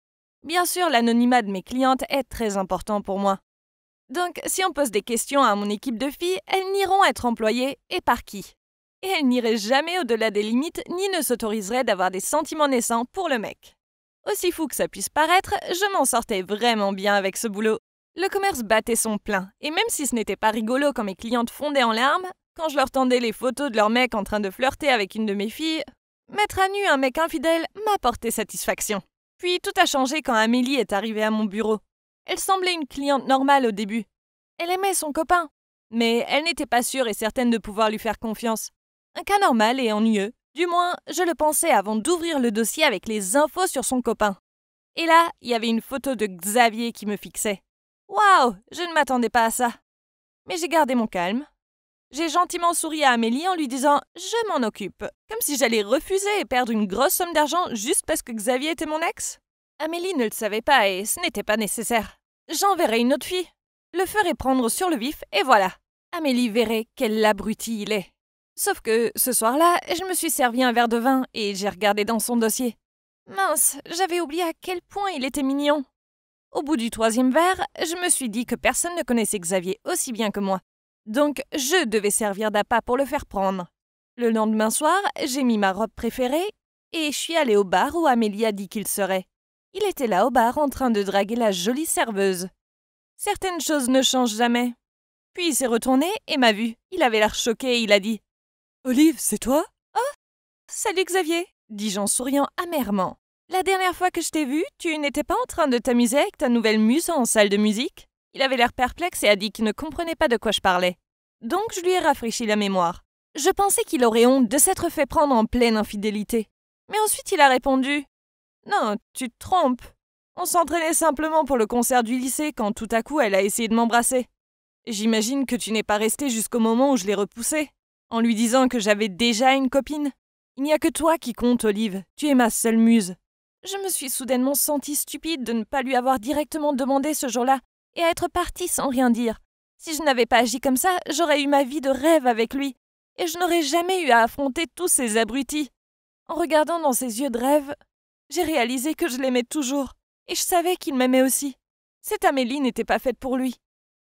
Bien sûr, l'anonymat de mes clientes est très important pour moi. Donc, si on pose des questions à mon équipe de filles, elles n'iront être employées et par qui? Et elles n'iraient jamais au-delà des limites ni ne s'autoriseraient d'avoir des sentiments naissants pour le mec. Aussi fou que ça puisse paraître, je m'en sortais vraiment bien avec ce boulot. Le commerce battait son plein, et même si ce n'était pas rigolo quand mes clientes fondaient en larmes, quand je leur tendais les photos de leur mec en train de flirter avec une de mes filles, mettre à nu un mec infidèle m'apportait satisfaction. Puis tout a changé quand Amélie est arrivée à mon bureau. Elle semblait une cliente normale au début. Elle aimait son copain, mais elle n'était pas sûre et certaine de pouvoir lui faire confiance. Un cas normal et ennuyeux. Du moins, je le pensais avant d'ouvrir le dossier avec les infos sur son copain. Et là, il y avait une photo de Xavier qui me fixait. Waouh, je ne m'attendais pas à ça. Mais j'ai gardé mon calme. J'ai gentiment souri à Amélie en lui disant « Je m'en occupe », comme si j'allais refuser et perdre une grosse somme d'argent juste parce que Xavier était mon ex. Amélie ne le savait pas et ce n'était pas nécessaire. J'enverrai une autre fille, le ferai prendre sur le vif et voilà. Amélie verrait quel abruti il est. Sauf que ce soir-là, je me suis servi un verre de vin et j'ai regardé dans son dossier. Mince, j'avais oublié à quel point il était mignon. Au bout du 3e verre, je me suis dit que personne ne connaissait Xavier aussi bien que moi. Donc, je devais servir d'appât pour le faire prendre. Le lendemain soir, j'ai mis ma robe préférée et je suis allée au bar où Amélie a dit qu'il serait. Il était là au bar en train de draguer la jolie serveuse. Certaines choses ne changent jamais. Puis il s'est retourné et m'a vu. Il avait l'air choqué et il a dit « Olive, c'est toi ?»« Oh, salut Xavier !» dis-je en souriant amèrement. « La dernière fois que je t'ai vu, tu n'étais pas en train de t'amuser avec ta nouvelle muse en salle de musique ?» Il avait l'air perplexe et a dit qu'il ne comprenait pas de quoi je parlais. Donc je lui ai rafraîchi la mémoire. Je pensais qu'il aurait honte de s'être fait prendre en pleine infidélité. Mais ensuite il a répondu « Non, tu te trompes. On s'entraînait simplement pour le concert du lycée quand tout à coup elle a essayé de m'embrasser. J'imagine que tu n'es pas resté jusqu'au moment où je l'ai repoussée, en lui disant que j'avais déjà une copine. Il n'y a que toi qui compte, Olive. Tu es ma seule muse. » Je me suis soudainement sentie stupide de ne pas lui avoir directement demandé ce jour-là et à être partie sans rien dire. Si je n'avais pas agi comme ça, j'aurais eu ma vie de rêve avec lui et je n'aurais jamais eu à affronter tous ces abrutis. En regardant dans ses yeux de rêve, j'ai réalisé que je l'aimais toujours et je savais qu'il m'aimait aussi. Cette Amélie n'était pas faite pour lui.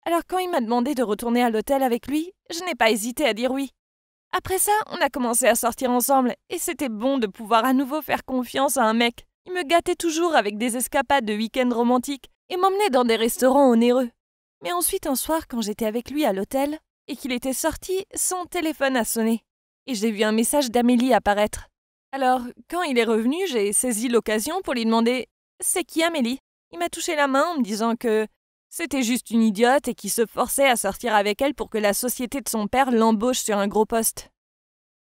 Alors quand il m'a demandé de retourner à l'hôtel avec lui, je n'ai pas hésité à dire oui. Après ça, on a commencé à sortir ensemble et c'était bon de pouvoir à nouveau faire confiance à un mec. Il me gâtait toujours avec des escapades de week-end romantiques et m'emmenait dans des restaurants onéreux. Mais ensuite, un soir, quand j'étais avec lui à l'hôtel et qu'il était sorti, son téléphone a sonné et j'ai vu un message d'Amélie apparaître. Alors, quand il est revenu, j'ai saisi l'occasion pour lui demander « C'est qui Amélie ?» Il m'a touché la main en me disant que c'était juste une idiote et qui se forçait à sortir avec elle pour que la société de son père l'embauche sur un gros poste.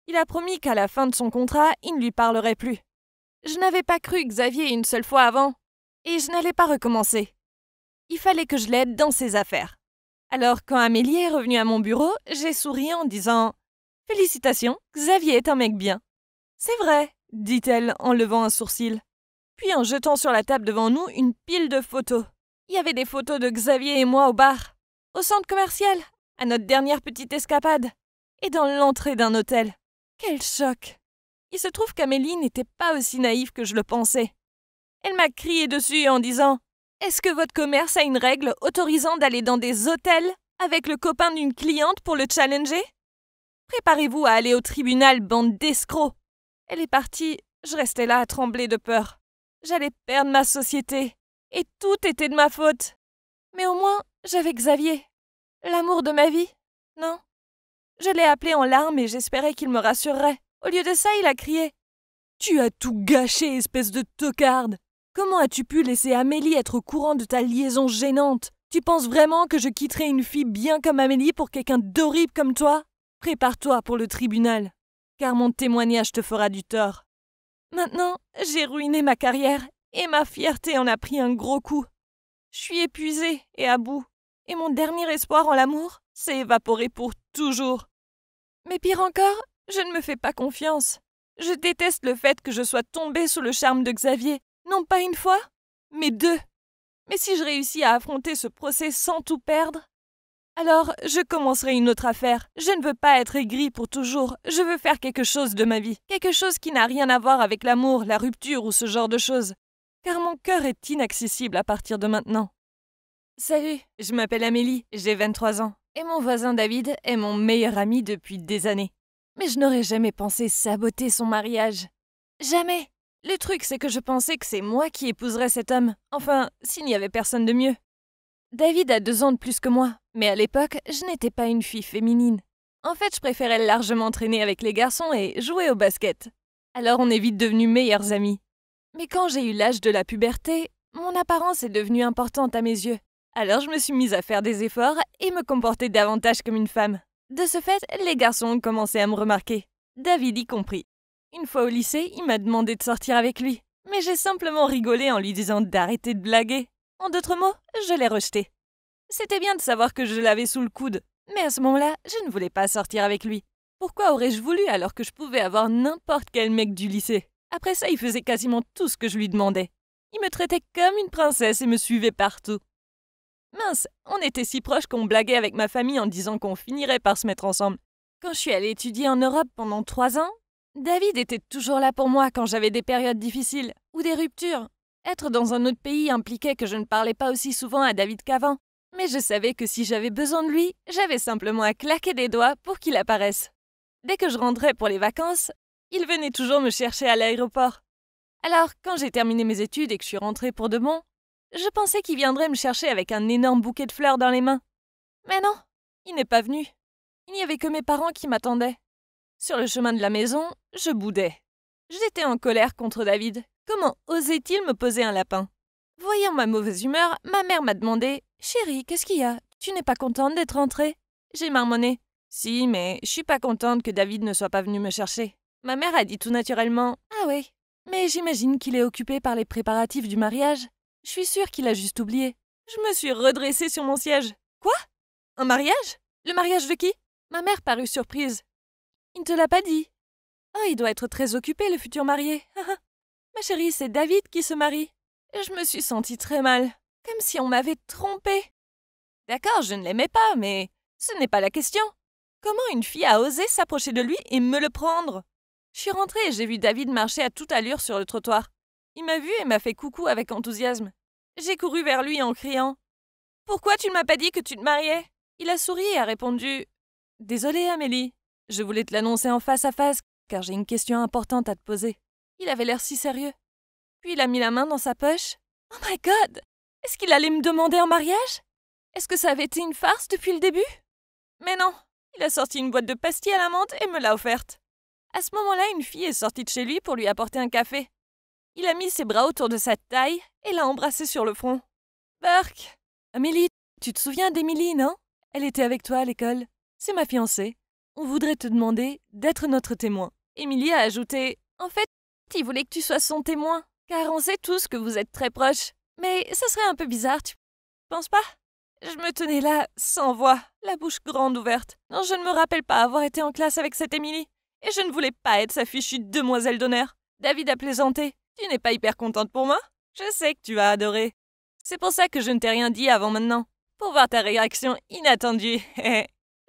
Il a promis qu'à la fin de son contrat, il ne lui parlerait plus. Je n'avais pas cru Xavier une seule fois avant, et je n'allais pas recommencer. Il fallait que je l'aide dans ses affaires. Alors quand Amélie est revenue à mon bureau, j'ai souri en disant « Félicitations, Xavier est un mec bien. »« C'est vrai, » dit-elle en levant un sourcil, puis en jetant sur la table devant nous une pile de photos. Il y avait des photos de Xavier et moi au bar, au centre commercial, à notre dernière petite escapade, et dans l'entrée d'un hôtel. Quel choc! Il se trouve qu'Amélie n'était pas aussi naïve que je le pensais. Elle m'a crié dessus en disant « Est-ce que votre commerce a une règle autorisant d'aller dans des hôtels avec le copain d'une cliente pour le challenger? Préparez-vous à aller au tribunal, bande d'escrocs !» Elle est partie, je restais là à trembler de peur. J'allais perdre ma société. Et tout était de ma faute. Mais au moins, j'avais Xavier. L'amour de ma vie. Non. Je l'ai appelé en larmes et j'espérais qu'il me rassurerait. Au lieu de ça, il a crié « Tu as tout gâché, espèce de tocarde! Comment as-tu pu laisser Amélie être au courant de ta liaison gênante? Tu penses vraiment que je quitterai une fille bien comme Amélie pour quelqu'un d'horrible comme toi? Prépare-toi pour le tribunal, car mon témoignage te fera du tort. Maintenant, j'ai ruiné ma carrière et ma fierté en a pris un gros coup. Je suis épuisée et à bout, et mon dernier espoir en l'amour s'est évaporé pour toujours. Mais pire encore, je ne me fais pas confiance. Je déteste le fait que je sois tombée sous le charme de Xavier, non pas une fois, mais 2. Mais si je réussis à affronter ce procès sans tout perdre, alors je commencerai une autre affaire. Je ne veux pas être aigrie pour toujours, je veux faire quelque chose de ma vie. Quelque chose qui n'a rien à voir avec l'amour, la rupture ou ce genre de choses. Car mon cœur est inaccessible à partir de maintenant. Salut, je m'appelle Amélie, j'ai 23 ans, et mon voisin David est mon meilleur ami depuis des années. Mais je n'aurais jamais pensé saboter son mariage. Jamais. Le truc, c'est que je pensais que c'est moi qui épouserais cet homme. Enfin, s'il n'y avait personne de mieux. David a 2 ans de plus que moi, mais à l'époque, je n'étais pas une fille féminine. En fait, je préférais largement traîner avec les garçons et jouer au basket. Alors on est vite devenus meilleurs amis. Mais quand j'ai eu l'âge de la puberté, mon apparence est devenue importante à mes yeux. Alors je me suis mise à faire des efforts et me comporter davantage comme une femme. De ce fait, les garçons ont commencé à me remarquer. David y compris. Une fois au lycée, il m'a demandé de sortir avec lui. Mais j'ai simplement rigolé en lui disant d'arrêter de blaguer. En d'autres mots, je l'ai rejeté. C'était bien de savoir que je l'avais sous le coude. Mais à ce moment-là, je ne voulais pas sortir avec lui. Pourquoi aurais-je voulu alors que je pouvais avoir n'importe quel mec du lycée? Après ça, il faisait quasiment tout ce que je lui demandais. Il me traitait comme une princesse et me suivait partout. Mince, on était si proches qu'on blaguait avec ma famille en disant qu'on finirait par se mettre ensemble. Quand je suis allée étudier en Europe pendant 3 ans, David était toujours là pour moi quand j'avais des périodes difficiles ou des ruptures. Être dans un autre pays impliquait que je ne parlais pas aussi souvent à David qu'avant, mais je savais que si j'avais besoin de lui, j'avais simplement à claquer des doigts pour qu'il apparaisse. Dès que je rentrais pour les vacances, il venait toujours me chercher à l'aéroport. Alors, quand j'ai terminé mes études et que je suis rentrée pour de bon, je pensais qu'il viendrait me chercher avec un énorme bouquet de fleurs dans les mains. Mais non, il n'est pas venu. Il n'y avait que mes parents qui m'attendaient. Sur le chemin de la maison, je boudais. J'étais en colère contre David. Comment osait-il me poser un lapin? Voyant ma mauvaise humeur, ma mère m'a demandé « Chérie, qu'est-ce qu'il y a? Tu n'es pas contente d'être rentrée ?» J'ai marmonné. « Si, mais je suis pas contente que David ne soit pas venu me chercher. » Ma mère a dit tout naturellement « Ah oui, mais j'imagine qu'il est occupé par les préparatifs du mariage. Je suis sûre qu'il a juste oublié. » Je me suis redressée sur mon siège. « Quoi? Un mariage? Le mariage de qui ?» Ma mère parut surprise. « Il ne te l'a pas dit? Oh, il doit être très occupé, le futur marié. Ma chérie, c'est David qui se marie. » Et je me suis sentie très mal, comme si on m'avait trompée. D'accord, je ne l'aimais pas, mais ce n'est pas la question. Comment une fille a osé s'approcher de lui et me le prendre? Je suis rentrée et j'ai vu David marcher à toute allure sur le trottoir. Il m'a vue et m'a fait coucou avec enthousiasme. J'ai couru vers lui en criant « Pourquoi tu ne m'as pas dit que tu te mariais ?» Il a souri et a répondu « Désolée, Amélie. Je voulais te l'annoncer en face à face, car j'ai une question importante à te poser. » Il avait l'air si sérieux. Puis il a mis la main dans sa poche. « Oh my God! Est-ce qu'il allait me demander en mariage? Est-ce que ça avait été une farce depuis le début? » Mais non, il a sorti une boîte de pastilles à la menthe et me l'a offerte. À ce moment-là, une fille est sortie de chez lui pour lui apporter un café. Il a mis ses bras autour de sa taille et l'a embrassée sur le front. « Burke! Amélie, tu te souviens d'Émilie, non? Elle était avec toi à l'école. C'est ma fiancée. On voudrait te demander d'être notre témoin. » Émilie a ajouté « En fait, il voulait que tu sois son témoin, car on sait tous que vous êtes très proches. Mais ça serait un peu bizarre, tu penses pas ?» Je me tenais là, sans voix, la bouche grande ouverte. Non, je ne me rappelle pas avoir été en classe avec cette Émilie. Et je ne voulais pas être sa fichue demoiselle d'honneur. David a plaisanté. « Tu n'es pas hyper contente pour moi? Je sais que tu vas adorer. C'est pour ça que je ne t'ai rien dit avant maintenant. Pour voir ta réaction inattendue. »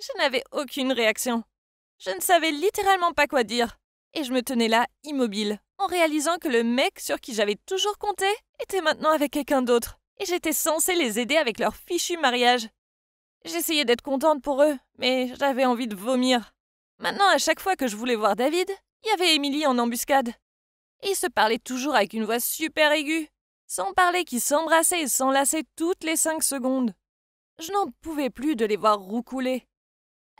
Je n'avais aucune réaction. Je ne savais littéralement pas quoi dire. Et je me tenais là, immobile, en réalisant que le mec sur qui j'avais toujours compté était maintenant avec quelqu'un d'autre. Et j'étais censée les aider avec leur fichu mariage. J'essayais d'être contente pour eux, mais j'avais envie de vomir. Maintenant, à chaque fois que je voulais voir David, il y avait Émilie en embuscade. Et ils se parlaient toujours avec une voix super aiguë, sans parler qu'ils s'embrassaient et s'enlaçaient toutes les 5 secondes. Je n'en pouvais plus de les voir roucouler.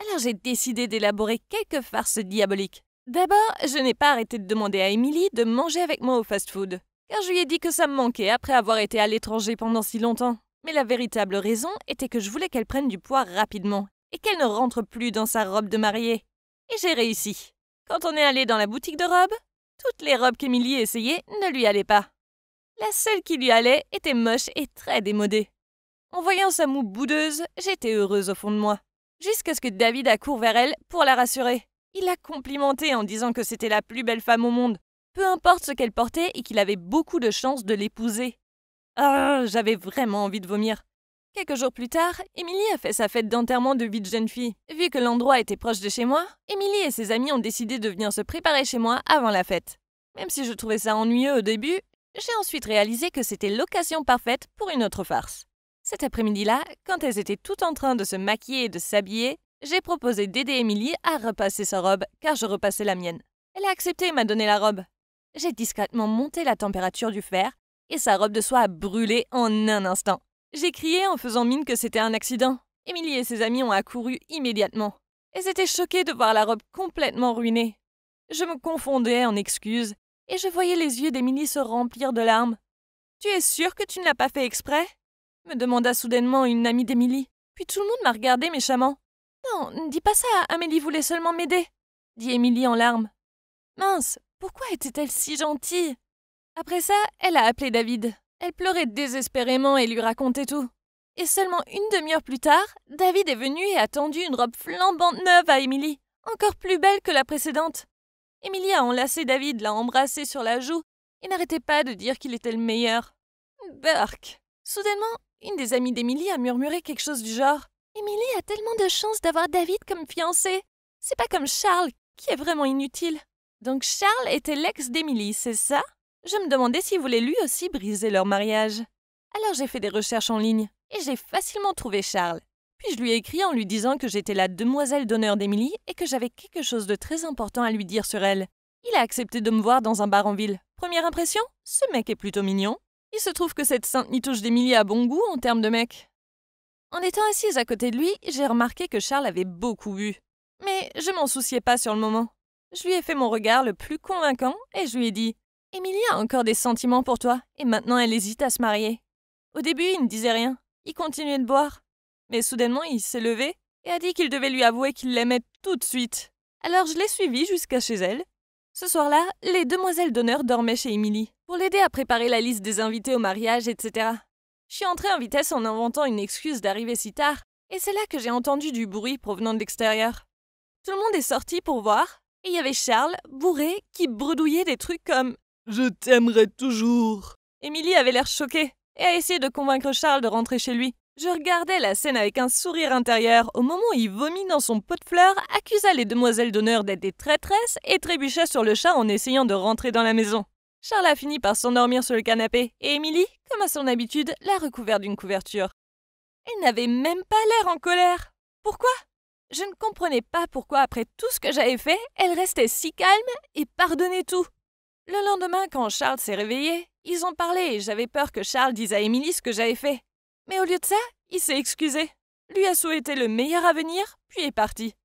Alors j'ai décidé d'élaborer quelques farces diaboliques. D'abord, je n'ai pas arrêté de demander à Émilie de manger avec moi au fast-food, car je lui ai dit que ça me manquait après avoir été à l'étranger pendant si longtemps. Mais la véritable raison était que je voulais qu'elle prenne du poids rapidement et qu'elle ne rentre plus dans sa robe de mariée. Et j'ai réussi. Quand on est allé dans la boutique de robes, toutes les robes qu'Émilie essayait ne lui allaient pas. La seule qui lui allait était moche et très démodée. En voyant sa moue boudeuse, j'étais heureuse au fond de moi. Jusqu'à ce que David accourt vers elle pour la rassurer. Il l'a complimentée en disant que c'était la plus belle femme au monde, peu importe ce qu'elle portait et qu'il avait beaucoup de chances de l'épouser. Ah, j'avais vraiment envie de vomir. Quelques jours plus tard, Émilie a fait sa fête d'enterrement de vie de jeune fille. Vu que l'endroit était proche de chez moi, Émilie et ses amis ont décidé de venir se préparer chez moi avant la fête. Même si je trouvais ça ennuyeux au début, j'ai ensuite réalisé que c'était l'occasion parfaite pour une autre farce. Cet après-midi-là, quand elles étaient toutes en train de se maquiller et de s'habiller, j'ai proposé d'aider Émilie à repasser sa robe, car je repassais la mienne. Elle a accepté et m'a donné la robe. J'ai discrètement monté la température du fer, et sa robe de soie a brûlé en un instant. J'ai crié en faisant mine que c'était un accident. Émilie et ses amis ont accouru immédiatement. Elles étaient choquées de voir la robe complètement ruinée. Je me confondais en excuses, et je voyais les yeux d'Émilie se remplir de larmes. « Tu es sûre que tu ne l'as pas fait exprès ?» me demanda soudainement une amie d'Émilie. Puis tout le monde m'a regardé méchamment. « Non, ne dis pas ça, Amélie voulait seulement m'aider », dit Émilie en larmes. Mince, pourquoi était-elle si gentille? Après ça, elle a appelé David. Elle pleurait désespérément et lui racontait tout. Et seulement une demi-heure plus tard, David est venu et a tendu une robe flambante neuve à Émilie, encore plus belle que la précédente. Émilie a enlacé David, l'a embrassé sur la joue et n'arrêtait pas de dire qu'il était le meilleur. Burke. Soudainement, une des amies d'Émilie a murmuré quelque chose du genre « Émilie a tellement de chance d'avoir David comme fiancé. C'est pas comme Charles, qui est vraiment inutile. Donc Charles était l'ex d'Émilie, c'est ça? Je me demandais s'il voulait lui aussi briser leur mariage. Alors j'ai fait des recherches en ligne, et j'ai facilement trouvé Charles. Puis je lui ai écrit en lui disant que j'étais la demoiselle d'honneur d'Émilie et que j'avais quelque chose de très important à lui dire sur elle. Il a accepté de me voir dans un bar en ville. Première impression, ce mec est plutôt mignon. Il se trouve que cette sainte nitouche d'Émilie a bon goût en termes de mec. En étant assise à côté de lui, j'ai remarqué que Charles avait beaucoup bu. Mais je m'en souciais pas sur le moment. Je lui ai fait mon regard le plus convaincant et je lui ai dit « Émilie a encore des sentiments pour toi et maintenant elle hésite à se marier. » Au début, il ne disait rien. Il continuait de boire. Mais soudainement, il s'est levé et a dit qu'il devait lui avouer qu'il l'aimait tout de suite. Alors je l'ai suivi jusqu'à chez elle. Ce soir-là, les demoiselles d'honneur dormaient chez Émilie pour l'aider à préparer la liste des invités au mariage, etc. Je suis entrée en vitesse en inventant une excuse d'arriver si tard, et c'est là que j'ai entendu du bruit provenant de l'extérieur. Tout le monde est sorti pour voir, et il y avait Charles, bourré, qui bredouillait des trucs comme « Je t'aimerai toujours ». Émilie avait l'air choquée, et a essayé de convaincre Charles de rentrer chez lui. Je regardais la scène avec un sourire intérieur au moment où il vomit dans son pot de fleurs, accusa les demoiselles d'honneur d'être des traîtresses et trébucha sur le chat en essayant de rentrer dans la maison. Charles a fini par s'endormir sur le canapé et Émilie, comme à son habitude, l'a recouvert d'une couverture. Elle n'avait même pas l'air en colère. Pourquoi? Je ne comprenais pas pourquoi, après tout ce que j'avais fait, elle restait si calme et pardonnait tout. Le lendemain, quand Charles s'est réveillé, ils ont parlé et j'avais peur que Charles dise à Émilie ce que j'avais fait. Mais au lieu de ça, il s'est excusé, lui a souhaité le meilleur avenir, puis est parti.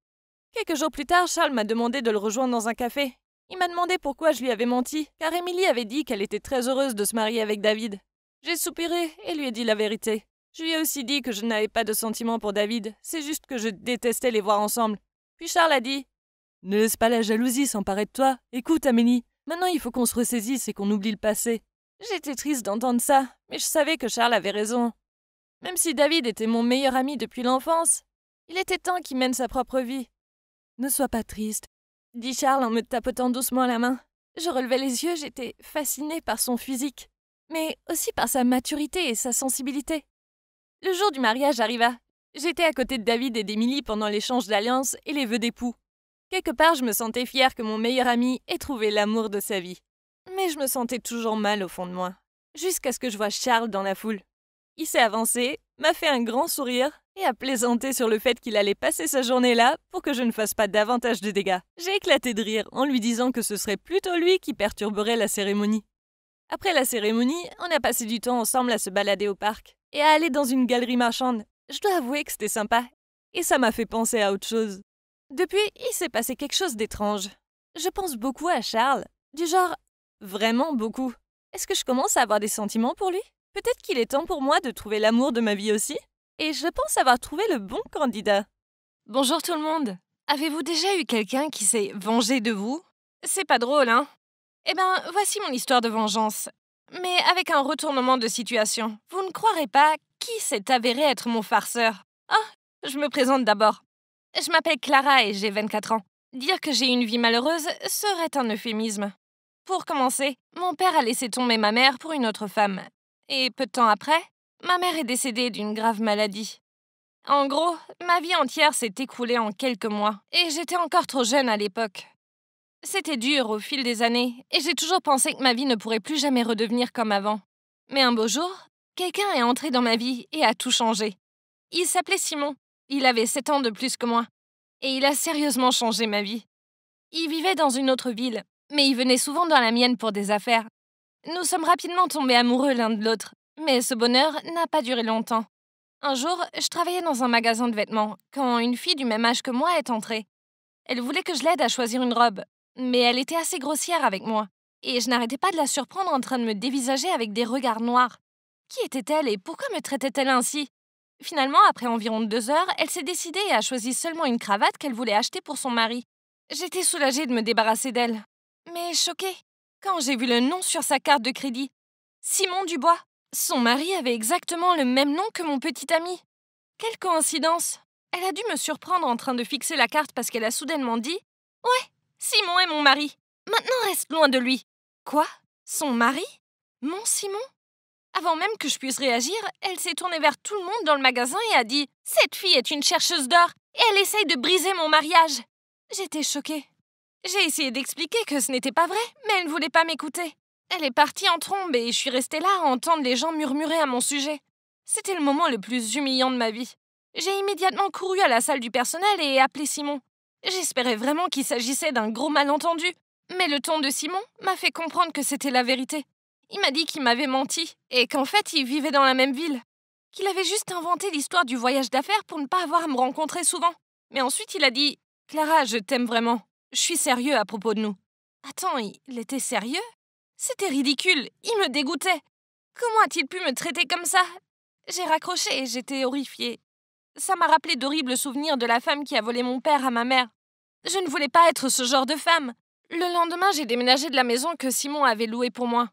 Quelques jours plus tard, Charles m'a demandé de le rejoindre dans un café. Il m'a demandé pourquoi je lui avais menti, car Émilie avait dit qu'elle était très heureuse de se marier avec David. J'ai soupiré et lui ai dit la vérité. Je lui ai aussi dit que je n'avais pas de sentiments pour David, c'est juste que je détestais les voir ensemble. Puis Charles a dit « Ne laisse pas la jalousie s'emparer de toi. Écoute, Amélie, maintenant il faut qu'on se ressaisisse et qu'on oublie le passé. » J'étais triste d'entendre ça, mais je savais que Charles avait raison. Même si David était mon meilleur ami depuis l'enfance, il était temps qu'il mène sa propre vie. « Ne sois pas triste, » dit Charles en me tapotant doucement la main. Je relevais les yeux, j'étais fascinée par son physique, mais aussi par sa maturité et sa sensibilité. Le jour du mariage arriva. J'étais à côté de David et d'Émilie pendant l'échange d'alliances et les vœux d'époux. Quelque part, je me sentais fière que mon meilleur ami ait trouvé l'amour de sa vie. Mais je me sentais toujours mal au fond de moi, jusqu'à ce que je voie Charles dans la foule. Il s'est avancé, m'a fait un grand sourire et a plaisanté sur le fait qu'il allait passer sa journée là pour que je ne fasse pas davantage de dégâts. J'ai éclaté de rire en lui disant que ce serait plutôt lui qui perturberait la cérémonie. Après la cérémonie, on a passé du temps ensemble à se balader au parc et à aller dans une galerie marchande. Je dois avouer que c'était sympa et ça m'a fait penser à autre chose. Depuis, il s'est passé quelque chose d'étrange. Je pense beaucoup à Charles, du genre vraiment beaucoup. Est-ce que je commence à avoir des sentiments pour lui? Peut-être qu'il est temps pour moi de trouver l'amour de ma vie aussi. Et je pense avoir trouvé le bon candidat. Bonjour tout le monde. Avez-vous déjà eu quelqu'un qui s'est vengé de vous? C'est pas drôle, hein? Eh ben, voici mon histoire de vengeance. Mais avec un retournement de situation. Vous ne croirez pas qui s'est avéré être mon farceur. Ah, je me présente d'abord. Je m'appelle Clara et j'ai 24 ans. Dire que j'ai une vie malheureuse serait un euphémisme. Pour commencer, mon père a laissé tomber ma mère pour une autre femme. Et peu de temps après, ma mère est décédée d'une grave maladie. En gros, ma vie entière s'est écoulée en quelques mois, et j'étais encore trop jeune à l'époque. C'était dur au fil des années, et j'ai toujours pensé que ma vie ne pourrait plus jamais redevenir comme avant. Mais un beau jour, quelqu'un est entré dans ma vie et a tout changé. Il s'appelait Simon, il avait 7 ans de plus que moi, et il a sérieusement changé ma vie. Il vivait dans une autre ville, mais il venait souvent dans la mienne pour des affaires. Nous sommes rapidement tombés amoureux l'un de l'autre, mais ce bonheur n'a pas duré longtemps. Un jour, je travaillais dans un magasin de vêtements, quand une fille du même âge que moi est entrée. Elle voulait que je l'aide à choisir une robe, mais elle était assez grossière avec moi, et je n'arrêtais pas de la surprendre en train de me dévisager avec des regards noirs. Qui était-elle et pourquoi me traitait-elle ainsi? Finalement, après environ 2 heures, elle s'est décidée et a choisi seulement une cravate qu'elle voulait acheter pour son mari. J'étais soulagée de me débarrasser d'elle, mais choquée quand j'ai vu le nom sur sa carte de crédit. Simon Dubois. Son mari avait exactement le même nom que mon petit ami. Quelle coïncidence! Elle a dû me surprendre en train de fixer la carte parce qu'elle a soudainement dit « Ouais, Simon est mon mari. Maintenant reste loin de lui. » Quoi? Son mari? Mon Simon? Avant même que je puisse réagir, elle s'est tournée vers tout le monde dans le magasin et a dit « Cette fille est une chercheuse d'or et elle essaye de briser mon mariage. » J'étais choquée. J'ai essayé d'expliquer que ce n'était pas vrai, mais elle ne voulait pas m'écouter. Elle est partie en trombe et je suis restée là à entendre les gens murmurer à mon sujet. C'était le moment le plus humiliant de ma vie. J'ai immédiatement couru à la salle du personnel et appelé Simon. J'espérais vraiment qu'il s'agissait d'un gros malentendu, mais le ton de Simon m'a fait comprendre que c'était la vérité. Il m'a dit qu'il m'avait menti et qu'en fait il vivait dans la même ville. Qu'il avait juste inventé l'histoire du voyage d'affaires pour ne pas avoir à me rencontrer souvent. Mais ensuite il a dit « Clara, je t'aime vraiment. Je suis sérieux à propos de nous. » Attends, il était sérieux? C'était ridicule, il me dégoûtait. Comment a-t-il pu me traiter comme ça? J'ai raccroché et j'étais horrifiée. Ça m'a rappelé d'horribles souvenirs de la femme qui a volé mon père à ma mère. Je ne voulais pas être ce genre de femme. Le lendemain, j'ai déménagé de la maison que Simon avait louée pour moi.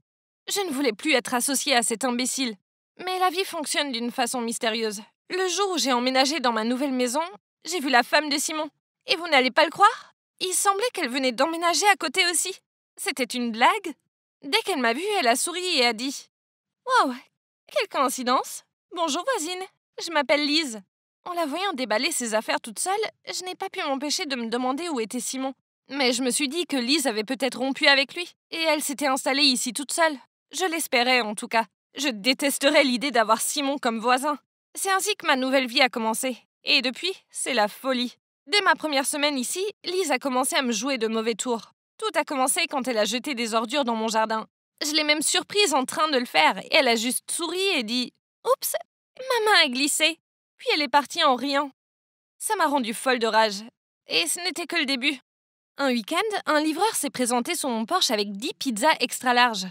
Je ne voulais plus être associée à cet imbécile. Mais la vie fonctionne d'une façon mystérieuse. Le jour où j'ai emménagé dans ma nouvelle maison, j'ai vu la femme de Simon. Et vous n'allez pas le croire? Il semblait qu'elle venait d'emménager à côté aussi. C'était une blague? Dès qu'elle m'a vue, elle a souri et a dit « Wow, quelle coïncidence! Bonjour voisine, je m'appelle Lise. » En la voyant déballer ses affaires toute seule, je n'ai pas pu m'empêcher de me demander où était Simon. Mais je me suis dit que Lise avait peut-être rompu avec lui, et elle s'était installée ici toute seule. Je l'espérais en tout cas. Je détesterais l'idée d'avoir Simon comme voisin. C'est ainsi que ma nouvelle vie a commencé. Et depuis, c'est la folie. Dès ma première semaine ici, Lise a commencé à me jouer de mauvais tours. Tout a commencé quand elle a jeté des ordures dans mon jardin. Je l'ai même surprise en train de le faire, et elle a juste souri et dit « Oups, ma main a glissé !» Puis elle est partie en riant. Ça m'a rendue folle de rage. Et ce n'était que le début. Un week-end, un livreur s'est présenté sur mon porche avec 10 pizzas extra larges.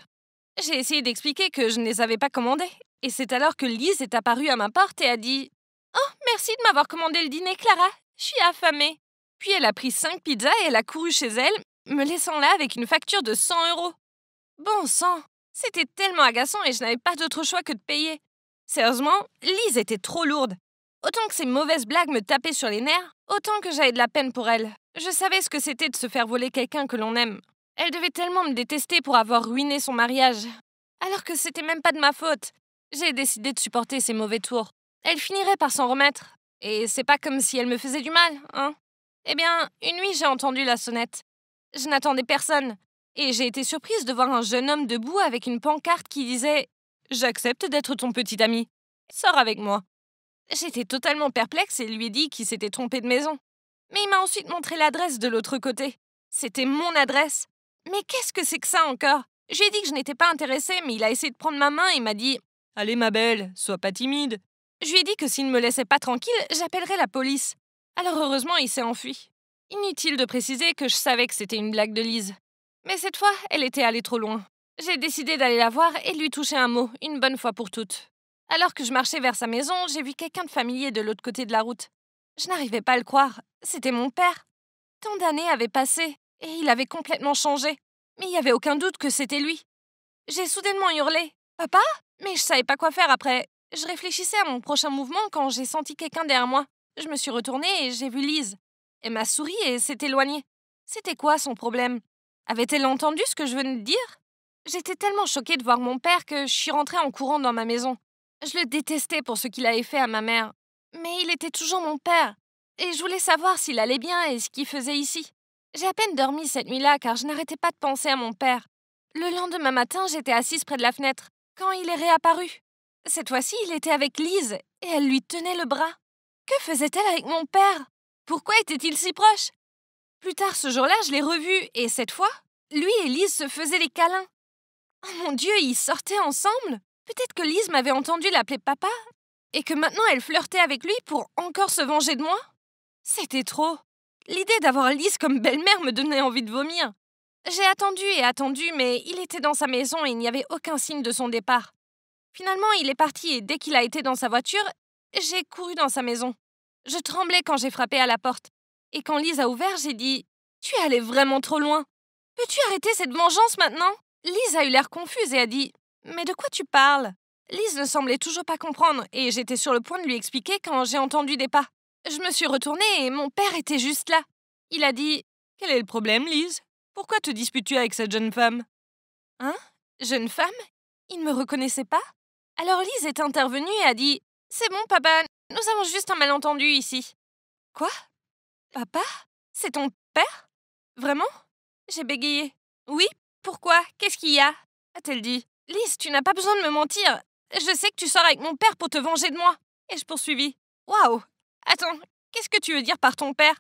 J'ai essayé d'expliquer que je ne les avais pas commandées. Et c'est alors que Lise est apparue à ma porte et a dit « Oh, merci de m'avoir commandé le dîner, Clara. Je suis affamée. » Puis elle a pris 5 pizzas et elle a couru chez elle, me laissant là avec une facture de 100 €. Bon sang, c'était tellement agaçant et je n'avais pas d'autre choix que de payer. Sérieusement, Lise était trop lourde. Autant que ces mauvaises blagues me tapaient sur les nerfs, autant que j'avais de la peine pour elle. Je savais ce que c'était de se faire voler quelqu'un que l'on aime. Elle devait tellement me détester pour avoir ruiné son mariage. Alors que c'était même pas de ma faute. J'ai décidé de supporter ses mauvais tours. Elle finirait par s'en remettre. Et c'est pas comme si elle me faisait du mal, hein? Eh bien, une nuit, j'ai entendu la sonnette. Je n'attendais personne. Et j'ai été surprise de voir un jeune homme debout avec une pancarte qui disait « J'accepte d'être ton petit ami. Sors avec moi. » J'étais totalement perplexe et lui ai dit qu'il s'était trompé de maison. Mais il m'a ensuite montré l'adresse de l'autre côté. C'était mon adresse. Mais qu'est-ce que c'est que ça encore? Je lui ai dit que je n'étais pas intéressée, mais il a essayé de prendre ma main et m'a dit « Allez ma belle, sois pas timide. » Je lui ai dit que s'il ne me laissait pas tranquille, j'appellerais la police. Alors heureusement, il s'est enfui. Inutile de préciser que je savais que c'était une blague de Lise. Mais cette fois, elle était allée trop loin. J'ai décidé d'aller la voir et de lui toucher un mot, une bonne fois pour toutes. Alors que je marchais vers sa maison, j'ai vu quelqu'un de familier de l'autre côté de la route. Je n'arrivais pas à le croire. C'était mon père. Tant d'années avaient passé et il avait complètement changé. Mais il n'y avait aucun doute que c'était lui. J'ai soudainement hurlé « Papa ?» Mais je savais pas quoi faire après. Je réfléchissais à mon prochain mouvement quand j'ai senti quelqu'un derrière moi. Je me suis retournée et j'ai vu Lise. Elle m'a souri et s'est éloignée. C'était quoi son problème? Avait-elle entendu ce que je venais de dire? J'étais tellement choquée de voir mon père que je suis rentrée en courant dans ma maison. Je le détestais pour ce qu'il avait fait à ma mère. Mais il était toujours mon père. Et je voulais savoir s'il allait bien et ce qu'il faisait ici. J'ai à peine dormi cette nuit-là car je n'arrêtais pas de penser à mon père. Le lendemain matin, j'étais assise près de la fenêtre, quand il est réapparu. Cette fois-ci, il était avec Lise et elle lui tenait le bras. Que faisait-elle avec mon père? Pourquoi était-il si proche? Plus tard ce jour-là, je l'ai revu et cette fois, lui et Lise se faisaient les câlins. Oh mon Dieu, ils sortaient ensemble? Peut-être que Lise m'avait entendu l'appeler papa et que maintenant elle flirtait avec lui pour encore se venger de moi? C'était trop. L'idée d'avoir Lise comme belle-mère me donnait envie de vomir. J'ai attendu et attendu, mais il était dans sa maison et il n'y avait aucun signe de son départ. Finalement, il est parti et dès qu'il a été dans sa voiture, j'ai couru dans sa maison. Je tremblais quand j'ai frappé à la porte. Et quand Lise a ouvert, j'ai dit « Tu es allée vraiment trop loin. Peux-tu arrêter cette vengeance maintenant ?» Lise a eu l'air confuse et a dit « Mais de quoi tu parles ?» Lise ne semblait toujours pas comprendre et j'étais sur le point de lui expliquer quand j'ai entendu des pas. Je me suis retournée et mon père était juste là. Il a dit « Quel est le problème, Lise? Pourquoi te disputes-tu avec cette jeune femme ?»« Hein? Jeune femme? Il ne me reconnaissait pas ?» Alors Lise est intervenue et a dit « C'est bon, papa, nous avons juste un malentendu ici. » Quoi? Papa? C'est ton Père? Vraiment? J'ai bégayé. Oui? Pourquoi? Qu'est-ce qu'il y a? A-t-elle dit. Lise, tu n'as pas besoin de me mentir. Je sais que tu sors avec mon père pour te venger de moi. Ai-je poursuivi. Waouh! Attends, qu'est-ce que tu veux dire par ton père?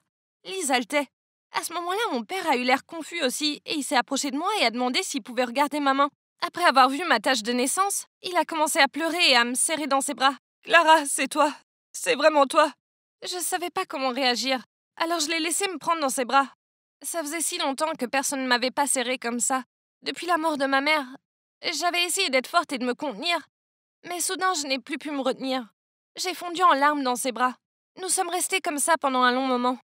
Lise haletait. À ce moment-là, mon père a eu l'air confus aussi, et il s'est approché de moi et a demandé s'il pouvait regarder ma main. Après avoir vu ma tache de naissance, il a commencé à pleurer et à me serrer dans ses bras. Clara, c'est toi. C'est vraiment toi. Je ne savais pas comment réagir, alors je l'ai laissé me prendre dans ses bras. Ça faisait si longtemps que personne ne m'avait pas serré comme ça. Depuis la mort de ma mère, j'avais essayé d'être forte et de me contenir, mais soudain je n'ai plus pu me retenir. J'ai fondu en larmes dans ses bras. Nous sommes restés comme ça pendant un long moment.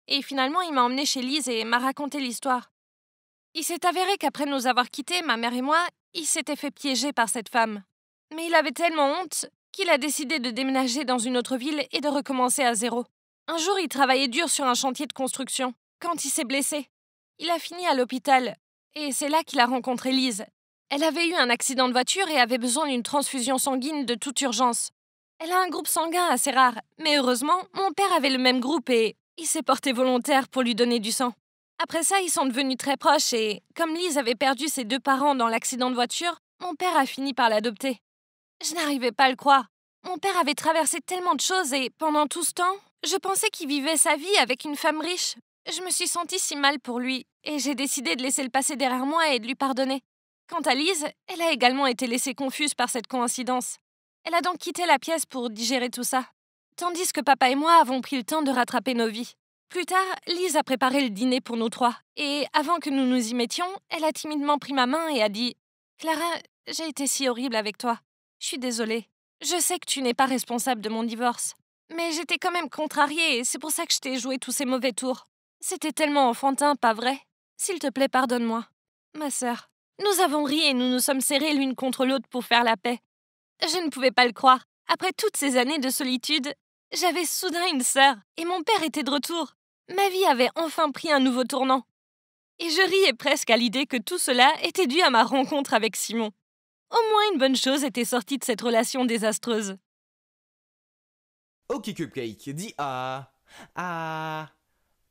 Et finalement, il m'a emmenée chez Lise et m'a raconté l'histoire. Il s'est avéré qu'après nous avoir quittés, ma mère et moi, il s'était fait piéger par cette femme. Mais il avait tellement honte qu'il a décidé de déménager dans une autre ville et de recommencer à zéro. Un jour, il travaillait dur sur un chantier de construction, quand il s'est blessé. Il a fini à l'hôpital, et c'est là qu'il a rencontré Lise. Elle avait eu un accident de voiture et avait besoin d'une transfusion sanguine de toute urgence. Elle a un groupe sanguin assez rare, mais heureusement, mon père avait le même groupe et il s'est porté volontaire pour lui donner du sang. Après ça, ils sont devenus très proches et, comme Lise avait perdu ses 2 parents dans l'accident de voiture, mon père a fini par l'adopter. Je n'arrivais pas à le croire. Mon père avait traversé tellement de choses et, pendant tout ce temps, je pensais qu'il vivait sa vie avec une femme riche. Je me suis sentie si mal pour lui et j'ai décidé de laisser le passé derrière moi et de lui pardonner. Quant à Lise, elle a également été laissée confuse par cette coïncidence. Elle a donc quitté la pièce pour digérer tout ça. Tandis que papa et moi avons pris le temps de rattraper nos vies. Plus tard, Lise a préparé le dîner pour nous 3. Et avant que nous nous y mettions, elle a timidement pris ma main et a dit « Clara, j'ai été si horrible avec toi. Je suis désolée. Je sais que tu n'es pas responsable de mon divorce. Mais j'étais quand même contrariée et c'est pour ça que je t'ai joué tous ces mauvais tours. C'était tellement enfantin, pas vrai? S'il te plaît, pardonne-moi. Ma sœur. » Nous avons ri et nous nous sommes serrés l'une contre l'autre pour faire la paix. Je ne pouvais pas le croire. Après toutes ces années de solitude, j'avais soudain une sœur et mon père était de retour. Ma vie avait enfin pris un nouveau tournant. Et je riais presque à l'idée que tout cela était dû à ma rencontre avec Simon. Au moins une bonne chose était sortie de cette relation désastreuse. Ok Cupcake, dis ah. Ah.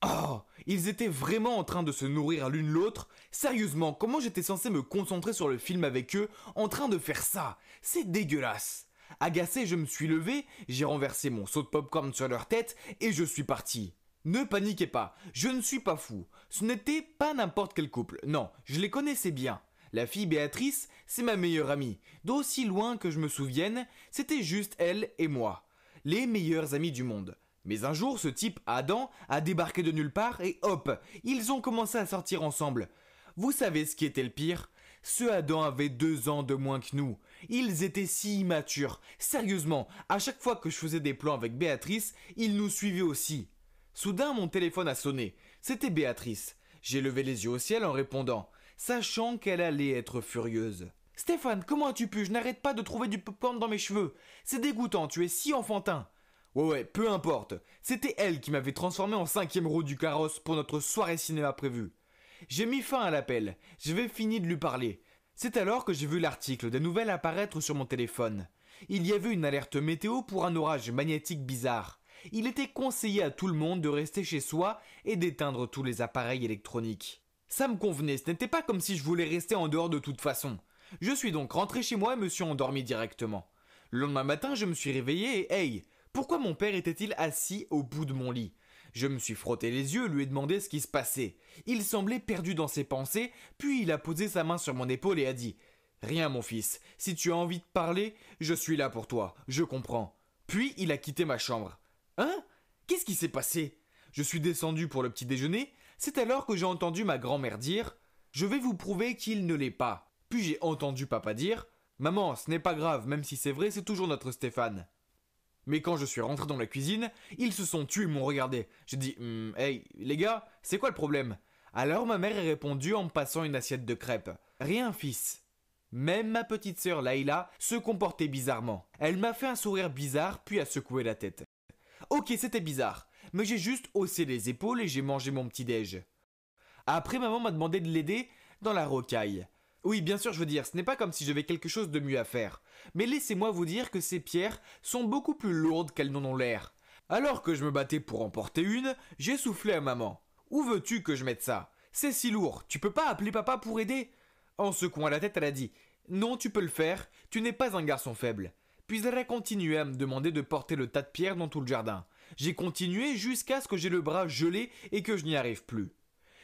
Oh, ils étaient vraiment en train de se nourrir l'une l'autre. Sérieusement, comment j'étais censé me concentrer sur le film avec eux en train de faire ça? C'est dégueulasse. Agacé, je me suis levé, j'ai renversé mon seau de popcorn sur leur tête et je suis parti. Ne paniquez pas, je ne suis pas fou. Ce n'était pas n'importe quel couple, non, je les connaissais bien. La fille Béatrice, c'est ma meilleure amie. D'aussi loin que je me souvienne, c'était juste elle et moi. Les meilleurs amis du monde. Mais un jour, ce type, Adam, a débarqué de nulle part et hop, ils ont commencé à sortir ensemble. Vous savez ce qui était le pire? Ce Adam avait 2 ans de moins que nous. Ils étaient si immatures. Sérieusement, à chaque fois que je faisais des plans avec Béatrice, ils nous suivaient aussi. Soudain, mon téléphone a sonné. C'était Béatrice. J'ai levé les yeux au ciel en répondant, sachant qu'elle allait être furieuse. « Stéphane, comment as-tu pu? Je n'arrête pas de trouver du popcorn dans mes cheveux. C'est dégoûtant, tu es si enfantin. » Ouais, peu importe. C'était elle qui m'avait transformé en 5e roue du carrosse pour notre soirée cinéma prévue. J'ai mis fin à l'appel. J'avais fini de lui parler. C'est alors que j'ai vu l'article des nouvelles apparaître sur mon téléphone. Il y avait une alerte météo pour un orage magnétique bizarre. Il était conseillé à tout le monde de rester chez soi et d'éteindre tous les appareils électroniques. Ça me convenait, ce n'était pas comme si je voulais rester en dehors de toute façon. Je suis donc rentré chez moi et me suis endormi directement. Le lendemain matin, je me suis réveillé et hey, pourquoi mon père était-il assis au bout de mon lit? Je me suis frotté les yeux et lui ai demandé ce qui se passait. Il semblait perdu dans ses pensées, puis il a posé sa main sur mon épaule et a dit « Rien mon fils, si tu as envie de parler, je suis là pour toi, je comprends. » Puis il a quitté ma chambre. Hein? Qu'est-ce qui s'est passé? Je suis descendu pour le petit déjeuner, c'est alors que j'ai entendu ma grand-mère dire « Je vais vous prouver qu'il ne l'est pas. » Puis j'ai entendu papa dire « Maman, ce n'est pas grave, même si c'est vrai, c'est toujours notre Stéphane. » Mais quand je suis rentré dans la cuisine, ils se sont tués et m'ont regardé. J'ai dit « Hey, les gars, c'est quoi le problème ?» Alors ma mère a répondu en me passant une assiette de crêpes. « Rien, fils. » Même ma petite sœur Laïla se comportait bizarrement. Elle m'a fait un sourire bizarre puis a secoué la tête. Ok, c'était bizarre, mais j'ai juste haussé les épaules et j'ai mangé mon petit-déj. Après, maman m'a demandé de l'aider dans la rocaille. Oui, bien sûr, je veux dire, ce n'est pas comme si j'avais quelque chose de mieux à faire. Mais laissez-moi vous dire que ces pierres sont beaucoup plus lourdes qu'elles n'en ont l'air. Alors que je me battais pour en porter une, j'ai soufflé à maman. Où veux-tu que je mette ça? C'est si lourd, tu peux pas appeler papa pour aider? En secouant la tête, elle a dit « Non, tu peux le faire, tu n'es pas un garçon faible. » Puis elle a continué à me demander de porter le tas de pierres dans tout le jardin. J'ai continué jusqu'à ce que j'ai le bras gelé et que je n'y arrive plus.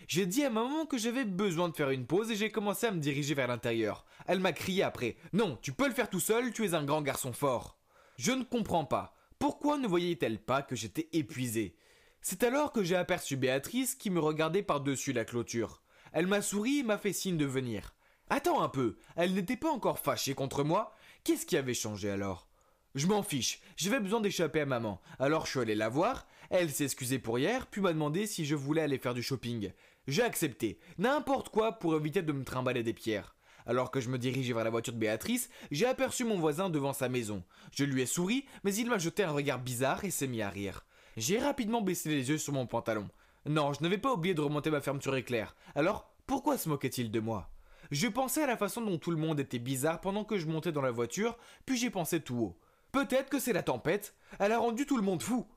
J'ai dit à maman que j'avais besoin de faire une pause et j'ai commencé à me diriger vers l'intérieur. Elle m'a crié après « Non, tu peux le faire tout seul, tu es un grand garçon fort. » Je ne comprends pas. Pourquoi ne voyait-elle pas que j'étais épuisé? C'est alors que j'ai aperçu Béatrice qui me regardait par-dessus la clôture. Elle m'a souri et m'a fait signe de venir. Attends un peu, elle n'était pas encore fâchée contre moi? Qu'est-ce qui avait changé alors? Je m'en fiche, j'avais besoin d'échapper à maman. Alors je suis allé la voir, elle s'est excusée pour hier, puis m'a demandé si je voulais aller faire du shopping. J'ai accepté, n'importe quoi pour éviter de me trimballer des pierres. Alors que je me dirigeais vers la voiture de Béatrice, j'ai aperçu mon voisin devant sa maison. Je lui ai souri, mais il m'a jeté un regard bizarre et s'est mis à rire. J'ai rapidement baissé les yeux sur mon pantalon. Non, je n'avais pas oublié de remonter ma fermeture éclair. Alors, pourquoi se moquait-il de moi? Je pensais à la façon dont tout le monde était bizarre pendant que je montais dans la voiture, puis j'ai pensé tout haut. Peut-être que c'est la tempête, elle a rendu tout le monde fou.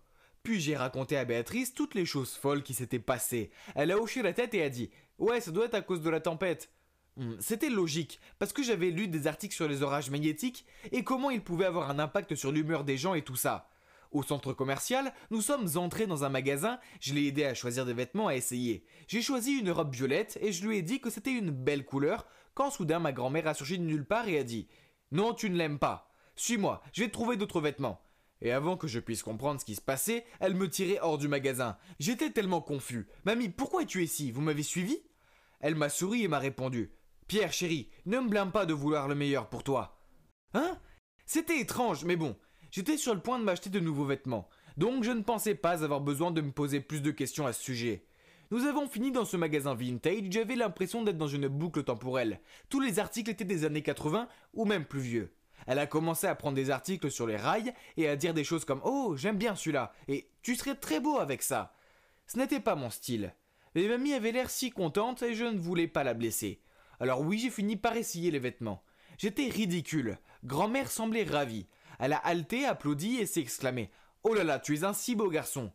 Puis j'ai raconté à Béatrice toutes les choses folles qui s'étaient passées. Elle a hoché la tête et a dit « Ouais, ça doit être à cause de la tempête. » C'était logique, parce que j'avais lu des articles sur les orages magnétiques et comment ils pouvaient avoir un impact sur l'humeur des gens et tout ça. Au centre commercial, nous sommes entrés dans un magasin, je l'ai aidé à choisir des vêtements à essayer. J'ai choisi une robe violette et je lui ai dit que c'était une belle couleur quand soudain ma grand-mère a surgi de nulle part et a dit « Non, tu ne l'aimes pas. Suis-moi, je vais te trouver d'autres vêtements. » Et avant que je puisse comprendre ce qui se passait, elle me tirait hors du magasin. J'étais tellement confus. « Mamie, pourquoi es-tu ici? Vous m'avez suivi ?» Elle m'a souri et m'a répondu « Pierre, chéri, ne me blâme pas de vouloir le meilleur pour toi. » Hein? C'était étrange, mais bon. J'étais sur le point de m'acheter de nouveaux vêtements, donc je ne pensais pas avoir besoin de me poser plus de questions à ce sujet. Nous avons fini dans ce magasin vintage, j'avais l'impression d'être dans une boucle temporelle. Tous les articles étaient des années 80 ou même plus vieux. Elle a commencé à prendre des articles sur les rails et à dire des choses comme « Oh, j'aime bien celui-là » et « Tu serais très beau avec ça ». Ce n'était pas mon style. Mais mamie avait l'air si contente et je ne voulais pas la blesser. Alors oui, j'ai fini par essayer les vêtements. J'étais ridicule. Grand-mère semblait ravie. Elle a haleté, applaudi et s'est exclamée « Oh là là, tu es un si beau garçon !»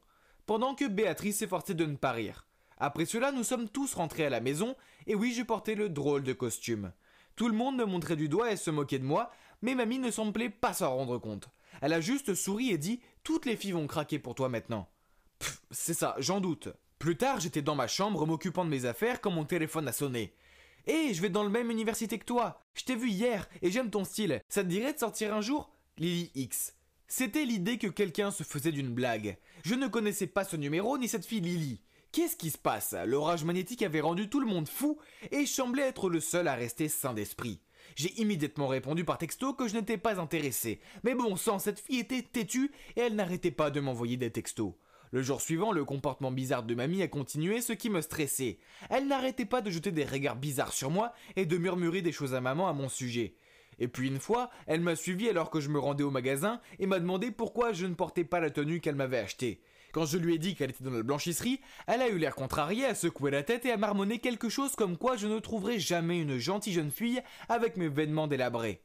Pendant que Béatrice s'efforçait de ne pas rire. Après cela, nous sommes tous rentrés à la maison, et oui, je portais le drôle de costume. Tout le monde me montrait du doigt et se moquait de moi, mais mamie ne semblait pas s'en rendre compte. Elle a juste souri et dit « Toutes les filles vont craquer pour toi maintenant. » Pff, c'est ça, j'en doute. Plus tard, j'étais dans ma chambre m'occupant de mes affaires quand mon téléphone a sonné. « Hé, je vais dans la même université que toi. Je t'ai vu hier et j'aime ton style. Ça te dirait de sortir un jour ?» Lily X. C'était l'idée que quelqu'un se faisait d'une blague. Je ne connaissais pas ce numéro ni cette fille Lily. Qu'est-ce qui se passe? L'orage magnétique avait rendu tout le monde fou et je semblais être le seul à rester sain d'esprit. J'ai immédiatement répondu par texto que je n'étais pas intéressé. Mais bon sang, cette fille était têtue et elle n'arrêtait pas de m'envoyer des textos. Le jour suivant, le comportement bizarre de mamie a continué, ce qui me stressait. Elle n'arrêtait pas de jeter des regards bizarres sur moi et de murmurer des choses à maman à mon sujet. Et puis une fois, elle m'a suivi alors que je me rendais au magasin et m'a demandé pourquoi je ne portais pas la tenue qu'elle m'avait achetée. Quand je lui ai dit qu'elle était dans la blanchisserie, elle a eu l'air contrariée, à secouer la tête et à marmonner quelque chose comme quoi je ne trouverais jamais une gentille jeune fille avec mes vêtements délabrés.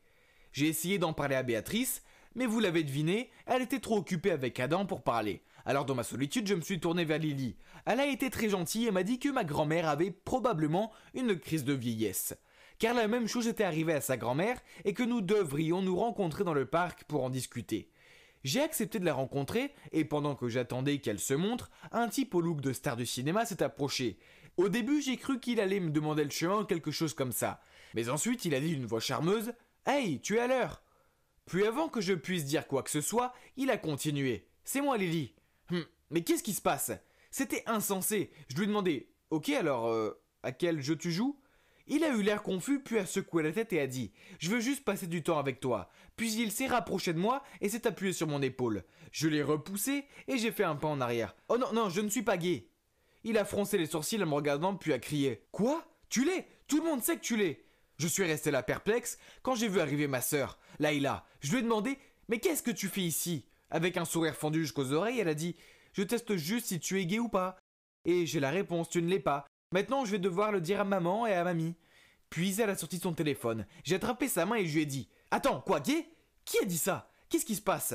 J'ai essayé d'en parler à Béatrice, mais vous l'avez deviné, elle était trop occupée avec Adam pour parler. Alors dans ma solitude, je me suis tourné vers Lily. Elle a été très gentille et m'a dit que ma grand-mère avait probablement une crise de vieillesse. Car la même chose était arrivée à sa grand-mère et que nous devrions nous rencontrer dans le parc pour en discuter. J'ai accepté de la rencontrer et pendant que j'attendais qu'elle se montre, un type au look de star du cinéma s'est approché. Au début, j'ai cru qu'il allait me demander le chemin ou quelque chose comme ça. Mais ensuite, il a dit d'une voix charmeuse « Hey, tu es à l'heure !» Puis avant que je puisse dire quoi que ce soit, il a continué. « C'est moi, Lily. » Mais qu'est-ce qui se passe? C'était insensé. Je lui ai demandé « Ok, alors, à quel jeu tu joues ?» Il a eu l'air confus puis a secoué la tête et a dit « Je veux juste passer du temps avec toi ». Puis il s'est rapproché de moi et s'est appuyé sur mon épaule. Je l'ai repoussé et j'ai fait un pas en arrière. « Oh non, non, je ne suis pas gay !» Il a froncé les sourcils en me regardant puis a crié « Quoi? Tu l'es? Tout le monde sait que tu l'es !» Je suis resté là perplexe quand j'ai vu arriver ma sœur, Laïla. Je lui ai demandé « Mais qu'est-ce que tu fais ici ?» Avec un sourire fendu jusqu'aux oreilles, elle a dit « Je teste juste si tu es gay ou pas. » Et j'ai la réponse « Tu ne l'es pas. » Maintenant, je vais devoir le dire à maman et à mamie. Puis elle a sorti son téléphone. J'ai attrapé sa main et je lui ai dit « Attends, quoi, gay? Qui a dit ça? Qu'est-ce qui se passe ?»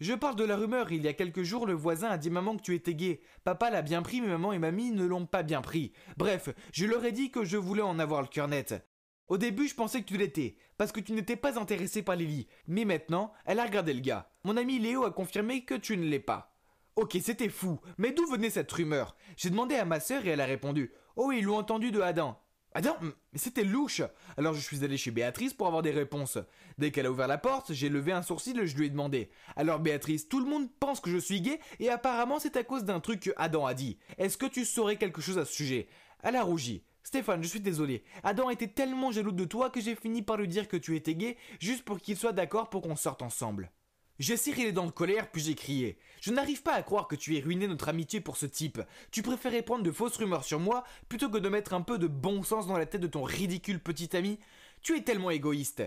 Je parle de la rumeur, il y a quelques jours, le voisin a dit à maman que tu étais gay. Papa l'a bien pris, mais maman et mamie ne l'ont pas bien pris. Bref, je leur ai dit que je voulais en avoir le cœur net. Au début, je pensais que tu l'étais, parce que tu n'étais pas intéressé par Lily. Mais maintenant, elle a regardé le gars. Mon ami Léo a confirmé que tu ne l'es pas. Ok, c'était fou, mais d'où venait cette rumeur? J'ai demandé à ma sœur et elle a répondu. Oh, ils l'ont entendu de Adam. Adam, mais c'était louche. Alors je suis allé chez Béatrice pour avoir des réponses. Dès qu'elle a ouvert la porte, j'ai levé un sourcil et je lui ai demandé. Alors Béatrice, tout le monde pense que je suis gay et apparemment c'est à cause d'un truc que Adam a dit. Est-ce que tu saurais quelque chose à ce sujet? Elle a rougi. Stéphane, je suis désolé. Adam était tellement jaloux de toi que j'ai fini par lui dire que tu étais gay juste pour qu'il soit d'accord pour qu'on sorte ensemble. J'ai serré les dents de colère puis j'ai crié. Je n'arrive pas à croire que tu aies ruiné notre amitié pour ce type. Tu préférais prendre de fausses rumeurs sur moi plutôt que de mettre un peu de bon sens dans la tête de ton ridicule petit ami. Tu es tellement égoïste.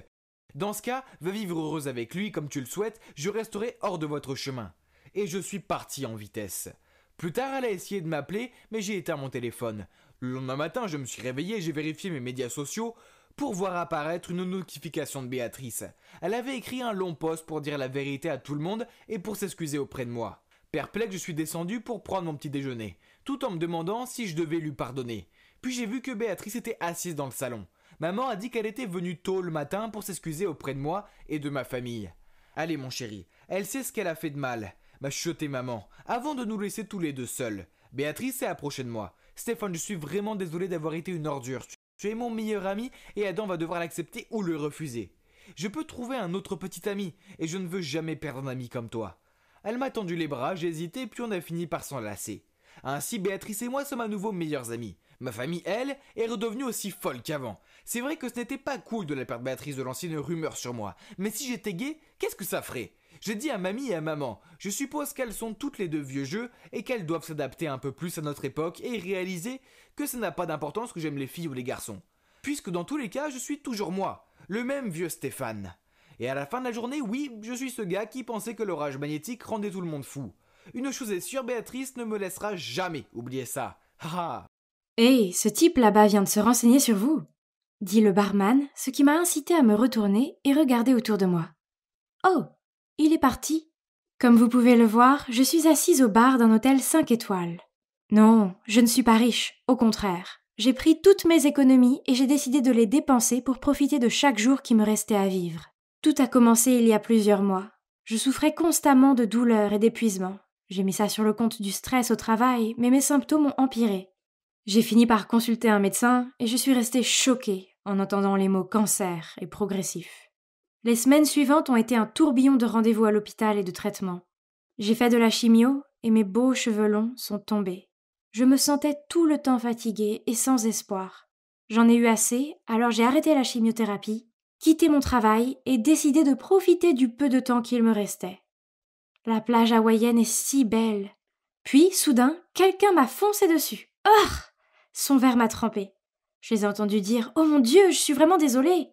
Dans ce cas, va vivre heureuse avec lui comme tu le souhaites, je resterai hors de votre chemin. Et je suis parti en vitesse. Plus tard, elle a essayé de m'appeler, mais j'ai éteint mon téléphone. Le lendemain matin, je me suis réveillé et j'ai vérifié mes médias sociaux pour voir apparaître une notification de Béatrice. Elle avait écrit un long post pour dire la vérité à tout le monde et pour s'excuser auprès de moi. Perplexe, je suis descendu pour prendre mon petit déjeuner, tout en me demandant si je devais lui pardonner. Puis j'ai vu que Béatrice était assise dans le salon. Maman a dit qu'elle était venue tôt le matin pour s'excuser auprès de moi et de ma famille. Allez mon chéri, elle sait ce qu'elle a fait de mal, m'a chuchoté maman, avant de nous laisser tous les deux seuls. Béatrice s'est approchée de moi. Stéphane, je suis vraiment désolé d'avoir été une ordure. Tu es mon meilleur ami et Adam va devoir l'accepter ou le refuser. Je peux trouver un autre petit ami et je ne veux jamais perdre un ami comme toi. Elle m'a tendu les bras, j'ai hésité puis on a fini par s'enlacer. Ainsi Béatrice et moi sommes à nouveau meilleurs amis. Ma famille, elle, est redevenue aussi folle qu'avant. C'est vrai que ce n'était pas cool de la part de Béatrice de lancer une rumeur sur moi, mais si j'étais gay, qu'est-ce que ça ferait? J'ai dit à mamie et à maman, je suppose qu'elles sont toutes les deux vieux jeux et qu'elles doivent s'adapter un peu plus à notre époque et réaliser que ça n'a pas d'importance que j'aime les filles ou les garçons. Puisque dans tous les cas, je suis toujours moi, le même vieux Stéphane. Et à la fin de la journée, oui, je suis ce gars qui pensait que l'orage magnétique rendait tout le monde fou. Une chose est sûre, Béatrice ne me laissera jamais oublier ça. Haha. Hé, ce type là-bas vient de se renseigner sur vous, dit le barman, ce qui m'a incité à me retourner et regarder autour de moi. Oh, il est parti. Comme vous pouvez le voir, je suis assise au bar d'un hôtel 5 étoiles. Non, je ne suis pas riche, au contraire. J'ai pris toutes mes économies et j'ai décidé de les dépenser pour profiter de chaque jour qui me restait à vivre. Tout a commencé il y a plusieurs mois. Je souffrais constamment de douleurs et d'épuisement. J'ai mis ça sur le compte du stress au travail, mais mes symptômes ont empiré. J'ai fini par consulter un médecin et je suis restée choquée en entendant les mots cancer et progressif. Les semaines suivantes ont été un tourbillon de rendez-vous à l'hôpital et de traitements. J'ai fait de la chimio et mes beaux cheveux longs sont tombés. Je me sentais tout le temps fatiguée et sans espoir. J'en ai eu assez, alors j'ai arrêté la chimiothérapie, quitté mon travail et décidé de profiter du peu de temps qu'il me restait. La plage hawaïenne est si belle. Puis, soudain, quelqu'un m'a foncé dessus. Ah! Son verre m'a trempé. Je les ai entendus dire « Oh mon Dieu, je suis vraiment désolée !»«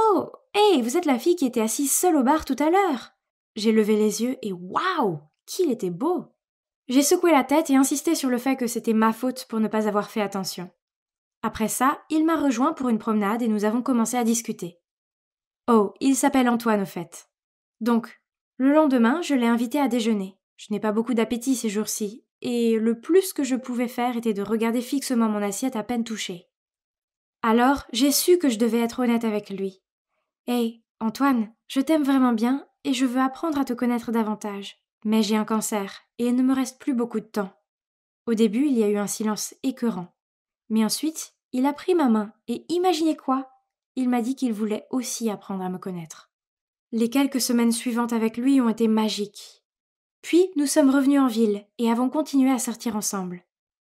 Oh, hé, vous êtes la fille qui était assise seule au bar tout à l'heure !» J'ai levé les yeux et waouh, qu'il était beau! J'ai secoué la tête et insisté sur le fait que c'était ma faute pour ne pas avoir fait attention. Après ça, il m'a rejoint pour une promenade et nous avons commencé à discuter. Oh, il s'appelle Antoine au fait. Donc, le lendemain, je l'ai invité à déjeuner. Je n'ai pas beaucoup d'appétit ces jours-ci, et le plus que je pouvais faire était de regarder fixement mon assiette à peine touchée. Alors, j'ai su que je devais être honnête avec lui. « Hey, Antoine, je t'aime vraiment bien et je veux apprendre à te connaître davantage. Mais j'ai un cancer et il ne me reste plus beaucoup de temps. » Au début, il y a eu un silence écœurant. Mais ensuite, il a pris ma main et imaginez quoi? Il m'a dit qu'il voulait aussi apprendre à me connaître. Les quelques semaines suivantes avec lui ont été magiques. Puis, nous sommes revenus en ville et avons continué à sortir ensemble.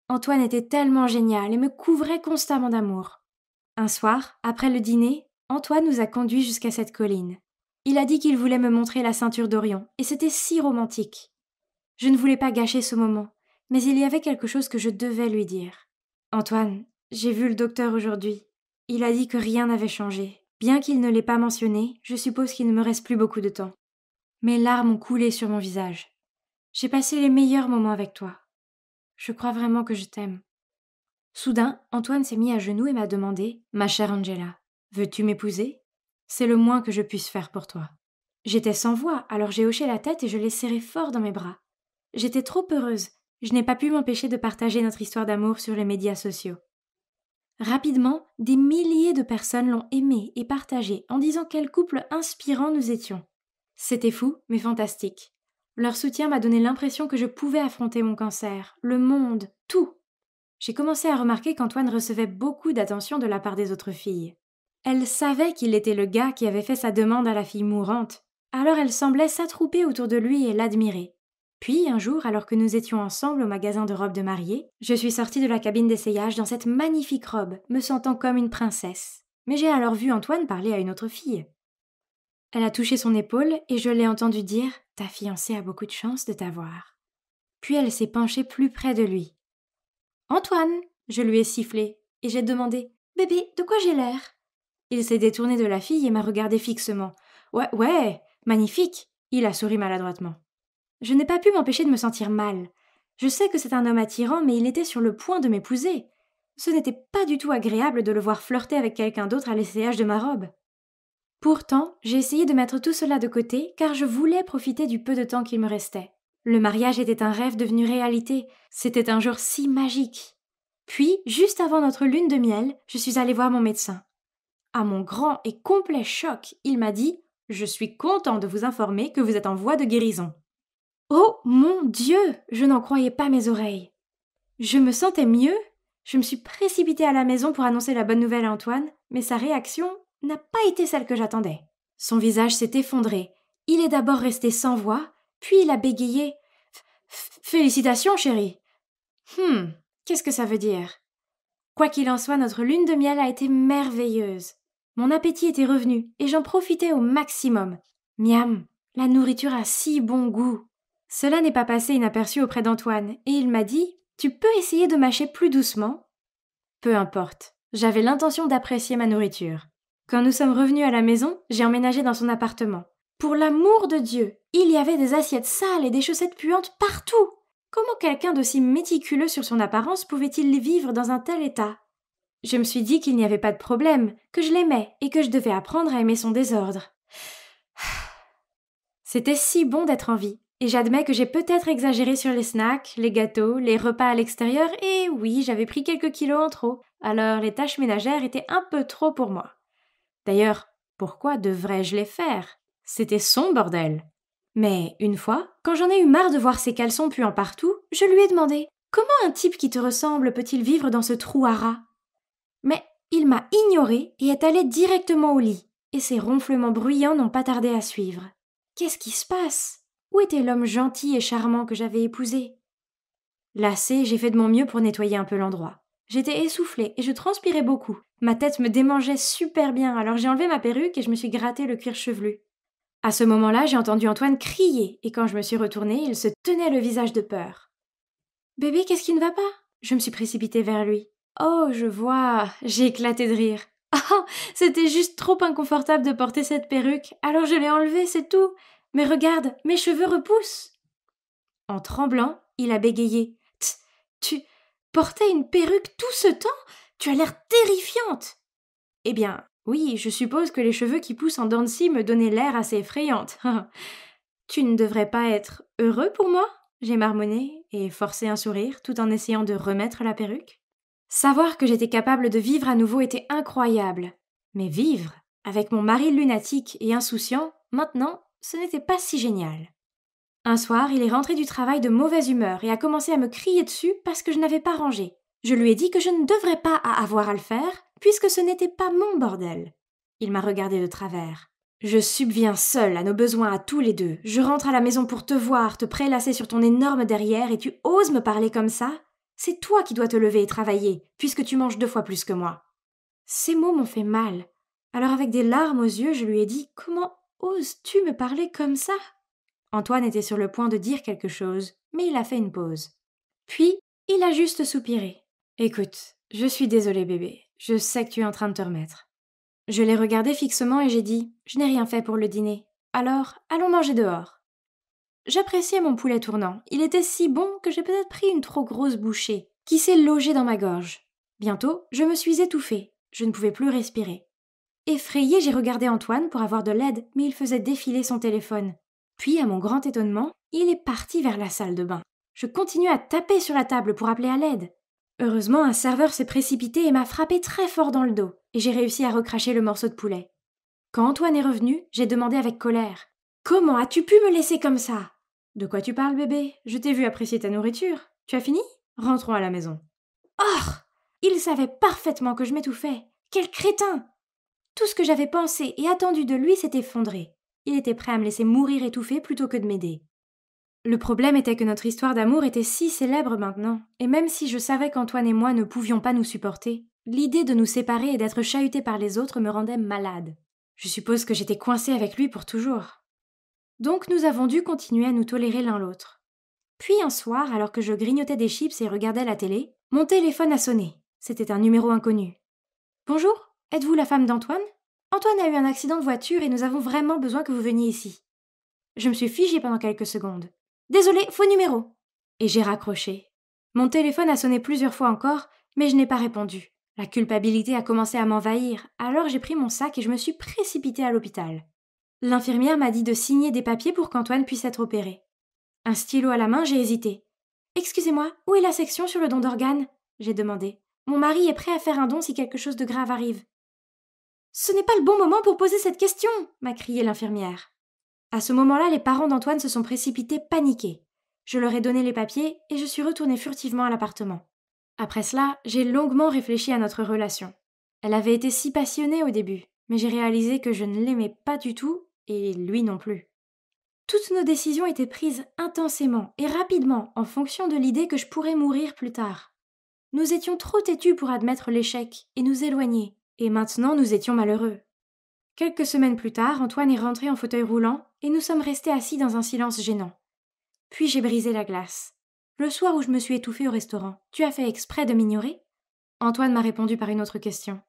Antoine était tellement génial et me couvrait constamment d'amour. Un soir, après le dîner, Antoine nous a conduits jusqu'à cette colline. Il a dit qu'il voulait me montrer la ceinture d'Orion, et c'était si romantique. Je ne voulais pas gâcher ce moment, mais il y avait quelque chose que je devais lui dire. « Antoine, j'ai vu le docteur aujourd'hui. Il a dit que rien n'avait changé. Bien qu'il ne l'ait pas mentionné, je suppose qu'il ne me reste plus beaucoup de temps. » Mes larmes ont coulé sur mon visage. J'ai passé les meilleurs moments avec toi. Je crois vraiment que je t'aime. Soudain, Antoine s'est mis à genoux et m'a demandé « Ma chère Angela, veux-tu m'épouser ? C'est le moins que je puisse faire pour toi. » J'étais sans voix, alors j'ai hoché la tête et je l'ai serré fort dans mes bras. J'étais trop heureuse. Je n'ai pas pu m'empêcher de partager notre histoire d'amour sur les médias sociaux. Rapidement, des milliers de personnes l'ont aimé et partagé en disant quel couple inspirant nous étions. C'était fou, mais fantastique. Leur soutien m'a donné l'impression que je pouvais affronter mon cancer, le monde, tout. J'ai commencé à remarquer qu'Antoine recevait beaucoup d'attention de la part des autres filles. Elle savait qu'il était le gars qui avait fait sa demande à la fille mourante, alors elle semblait s'attrouper autour de lui et l'admirer. Puis, un jour, alors que nous étions ensemble au magasin de robes de mariée, je suis sortie de la cabine d'essayage dans cette magnifique robe, me sentant comme une princesse. Mais j'ai alors vu Antoine parler à une autre fille. Elle a touché son épaule et je l'ai entendu dire « Ta fiancée a beaucoup de chance de t'avoir ». Puis elle s'est penchée plus près de lui. « Antoine !» je lui ai sifflé et j'ai demandé « Bébé, de quoi j'ai l'air ?» Il s'est détourné de la fille et m'a regardé fixement. « Ouais, magnifique !» Il a souri maladroitement. Je n'ai pas pu m'empêcher de me sentir mal. Je sais que c'est un homme attirant, mais il était sur le point de m'épouser. Ce n'était pas du tout agréable de le voir flirter avec quelqu'un d'autre à l'essayage de ma robe. Pourtant, j'ai essayé de mettre tout cela de côté, car je voulais profiter du peu de temps qu'il me restait. Le mariage était un rêve devenu réalité. C'était un jour si magique. Puis, juste avant notre lune de miel, je suis allée voir mon médecin. À mon grand et complet choc, il m'a dit « Je suis content de vous informer que vous êtes en voie de guérison. » Oh mon Dieu, je n'en croyais pas mes oreilles. Je me sentais mieux. Je me suis précipitée à la maison pour annoncer la bonne nouvelle à Antoine, mais sa réaction n'a pas été celle que j'attendais. Son visage s'est effondré. Il est d'abord resté sans voix, puis il a bégayé. « Félicitations, chérie. » Qu'est-ce que ça veut dire ? Quoi qu'il en soit, notre lune de miel a été merveilleuse. Mon appétit était revenu et j'en profitais au maximum. Miam, la nourriture a si bon goût. Cela n'est pas passé inaperçu auprès d'Antoine, et il m'a dit « Tu peux essayer de mâcher plus doucement ?» Peu importe, j'avais l'intention d'apprécier ma nourriture. Quand nous sommes revenus à la maison, j'ai emménagé dans son appartement. Pour l'amour de Dieu, il y avait des assiettes sales et des chaussettes puantes partout. Comment quelqu'un d'aussi méticuleux sur son apparence pouvait-il vivre dans un tel état ? Je me suis dit qu'il n'y avait pas de problème, que je l'aimais et que je devais apprendre à aimer son désordre. C'était si bon d'être en vie. Et j'admets que j'ai peut-être exagéré sur les snacks, les gâteaux, les repas à l'extérieur, et oui, j'avais pris quelques kilos en trop, alors les tâches ménagères étaient un peu trop pour moi. D'ailleurs, pourquoi devrais-je les faire ? C'était son bordel. Mais une fois, quand j'en ai eu marre de voir ses caleçons puant partout, je lui ai demandé « Comment un type qui te ressemble peut-il vivre dans ce trou à rats ?» Mais il m'a ignoré et est allé directement au lit, et ses ronflements bruyants n'ont pas tardé à suivre. Qu'est-ce qui se passe ? Où était l'homme gentil et charmant que j'avais épousé ? Lassée, j'ai fait de mon mieux pour nettoyer un peu l'endroit. J'étais essoufflée et je transpirais beaucoup. Ma tête me démangeait super bien, alors j'ai enlevé ma perruque et je me suis gratté le cuir chevelu. À ce moment-là, j'ai entendu Antoine crier et quand je me suis retournée, il se tenait le visage de peur. « Bébé, qu'est-ce qui ne va pas ?» Je me suis précipitée vers lui. « Oh, je vois !» J'ai éclaté de rire. « Oh, c'était juste trop inconfortable de porter cette perruque, alors je l'ai enlevée, c'est tout !» « Mais regarde, mes cheveux repoussent !» En tremblant, il a bégayé. « Tu portais une perruque tout ce temps ? Tu as l'air terrifiante !» « Eh bien, oui, je suppose que les cheveux qui poussent en dents de scie me donnaient l'air assez effrayante. »« Tu ne devrais pas être heureux pour moi ?» J'ai marmonné et forcé un sourire tout en essayant de remettre la perruque. Savoir que j'étais capable de vivre à nouveau était incroyable. Mais vivre, avec mon mari lunatique et insouciant, maintenant, ce n'était pas si génial. Un soir, il est rentré du travail de mauvaise humeur et a commencé à me crier dessus parce que je n'avais pas rangé. Je lui ai dit que je ne devrais pas avoir à le faire, puisque ce n'était pas mon bordel. Il m'a regardé de travers. « Je subviens seule à nos besoins à tous les deux. Je rentre à la maison pour te voir, te prélasser sur ton énorme derrière, et tu oses me parler comme ça ? C'est toi qui dois te lever et travailler, puisque tu manges 2 fois plus que moi. » Ces mots m'ont fait mal. Alors avec des larmes aux yeux, je lui ai dit « Comment oses-tu me parler comme ça ?» Antoine était sur le point de dire quelque chose, mais il a fait une pause. Puis, il a juste soupiré. « Écoute, je suis désolée bébé, je sais que tu es en train de te remettre. » Je l'ai regardé fixement et j'ai dit « Je n'ai rien fait pour le dîner, alors allons manger dehors. » J'appréciais mon poulet tournant, il était si bon que j'ai peut-être pris une trop grosse bouchée, qui s'est logée dans ma gorge. Bientôt, je me suis étouffée, je ne pouvais plus respirer. Effrayée, j'ai regardé Antoine pour avoir de l'aide, mais il faisait défiler son téléphone. Puis, à mon grand étonnement, il est parti vers la salle de bain. Je continue à taper sur la table pour appeler à l'aide. Heureusement, un serveur s'est précipité et m'a frappé très fort dans le dos, et j'ai réussi à recracher le morceau de poulet. Quand Antoine est revenu, j'ai demandé avec colère. « Comment as-tu pu me laisser comme ça ?»« De quoi tu parles, bébé ? Je t'ai vu apprécier ta nourriture. Tu as fini ? Rentrons à la maison. » Oh ! Il savait parfaitement que je m'étouffais. Quel crétin ! Tout ce que j'avais pensé et attendu de lui s'est effondré. Il était prêt à me laisser mourir étouffé plutôt que de m'aider. Le problème était que notre histoire d'amour était si célèbre maintenant, et même si je savais qu'Antoine et moi ne pouvions pas nous supporter, l'idée de nous séparer et d'être chahutés par les autres me rendait malade. Je suppose que j'étais coincée avec lui pour toujours. Donc nous avons dû continuer à nous tolérer l'un l'autre. Puis un soir, alors que je grignotais des chips et regardais la télé, mon téléphone a sonné. C'était un numéro inconnu. « Bonjour, êtes-vous la femme d'Antoine ? Antoine a eu un accident de voiture et nous avons vraiment besoin que vous veniez ici. » Je me suis figée pendant quelques secondes. « Désolée, faux numéro !» Et j'ai raccroché. Mon téléphone a sonné plusieurs fois encore, mais je n'ai pas répondu. La culpabilité a commencé à m'envahir, alors j'ai pris mon sac et je me suis précipitée à l'hôpital. L'infirmière m'a dit de signer des papiers pour qu'Antoine puisse être opéré. Un stylo à la main, j'ai hésité. « Excusez-moi, où est la section sur le don d'organes ?» j'ai demandé. « Mon mari est prêt à faire un don si quelque chose de grave arrive. »« Ce n'est pas le bon moment pour poser cette question !» m'a crié l'infirmière. À ce moment-là, les parents d'Antoine se sont précipités paniqués. Je leur ai donné les papiers et je suis retournée furtivement à l'appartement. Après cela, j'ai longuement réfléchi à notre relation. Elle avait été si passionnée au début, mais j'ai réalisé que je ne l'aimais pas du tout et lui non plus. Toutes nos décisions étaient prises intensément et rapidement en fonction de l'idée que je pourrais mourir plus tard. Nous étions trop têtus pour admettre l'échec et nous éloigner, et maintenant nous étions malheureux. Quelques semaines plus tard, Antoine est rentré en fauteuil roulant et nous sommes restés assis dans un silence gênant. Puis j'ai brisé la glace. Le soir où je me suis étouffée au restaurant, tu as fait exprès de m'ignorer ? Antoine m'a répondu par une autre question.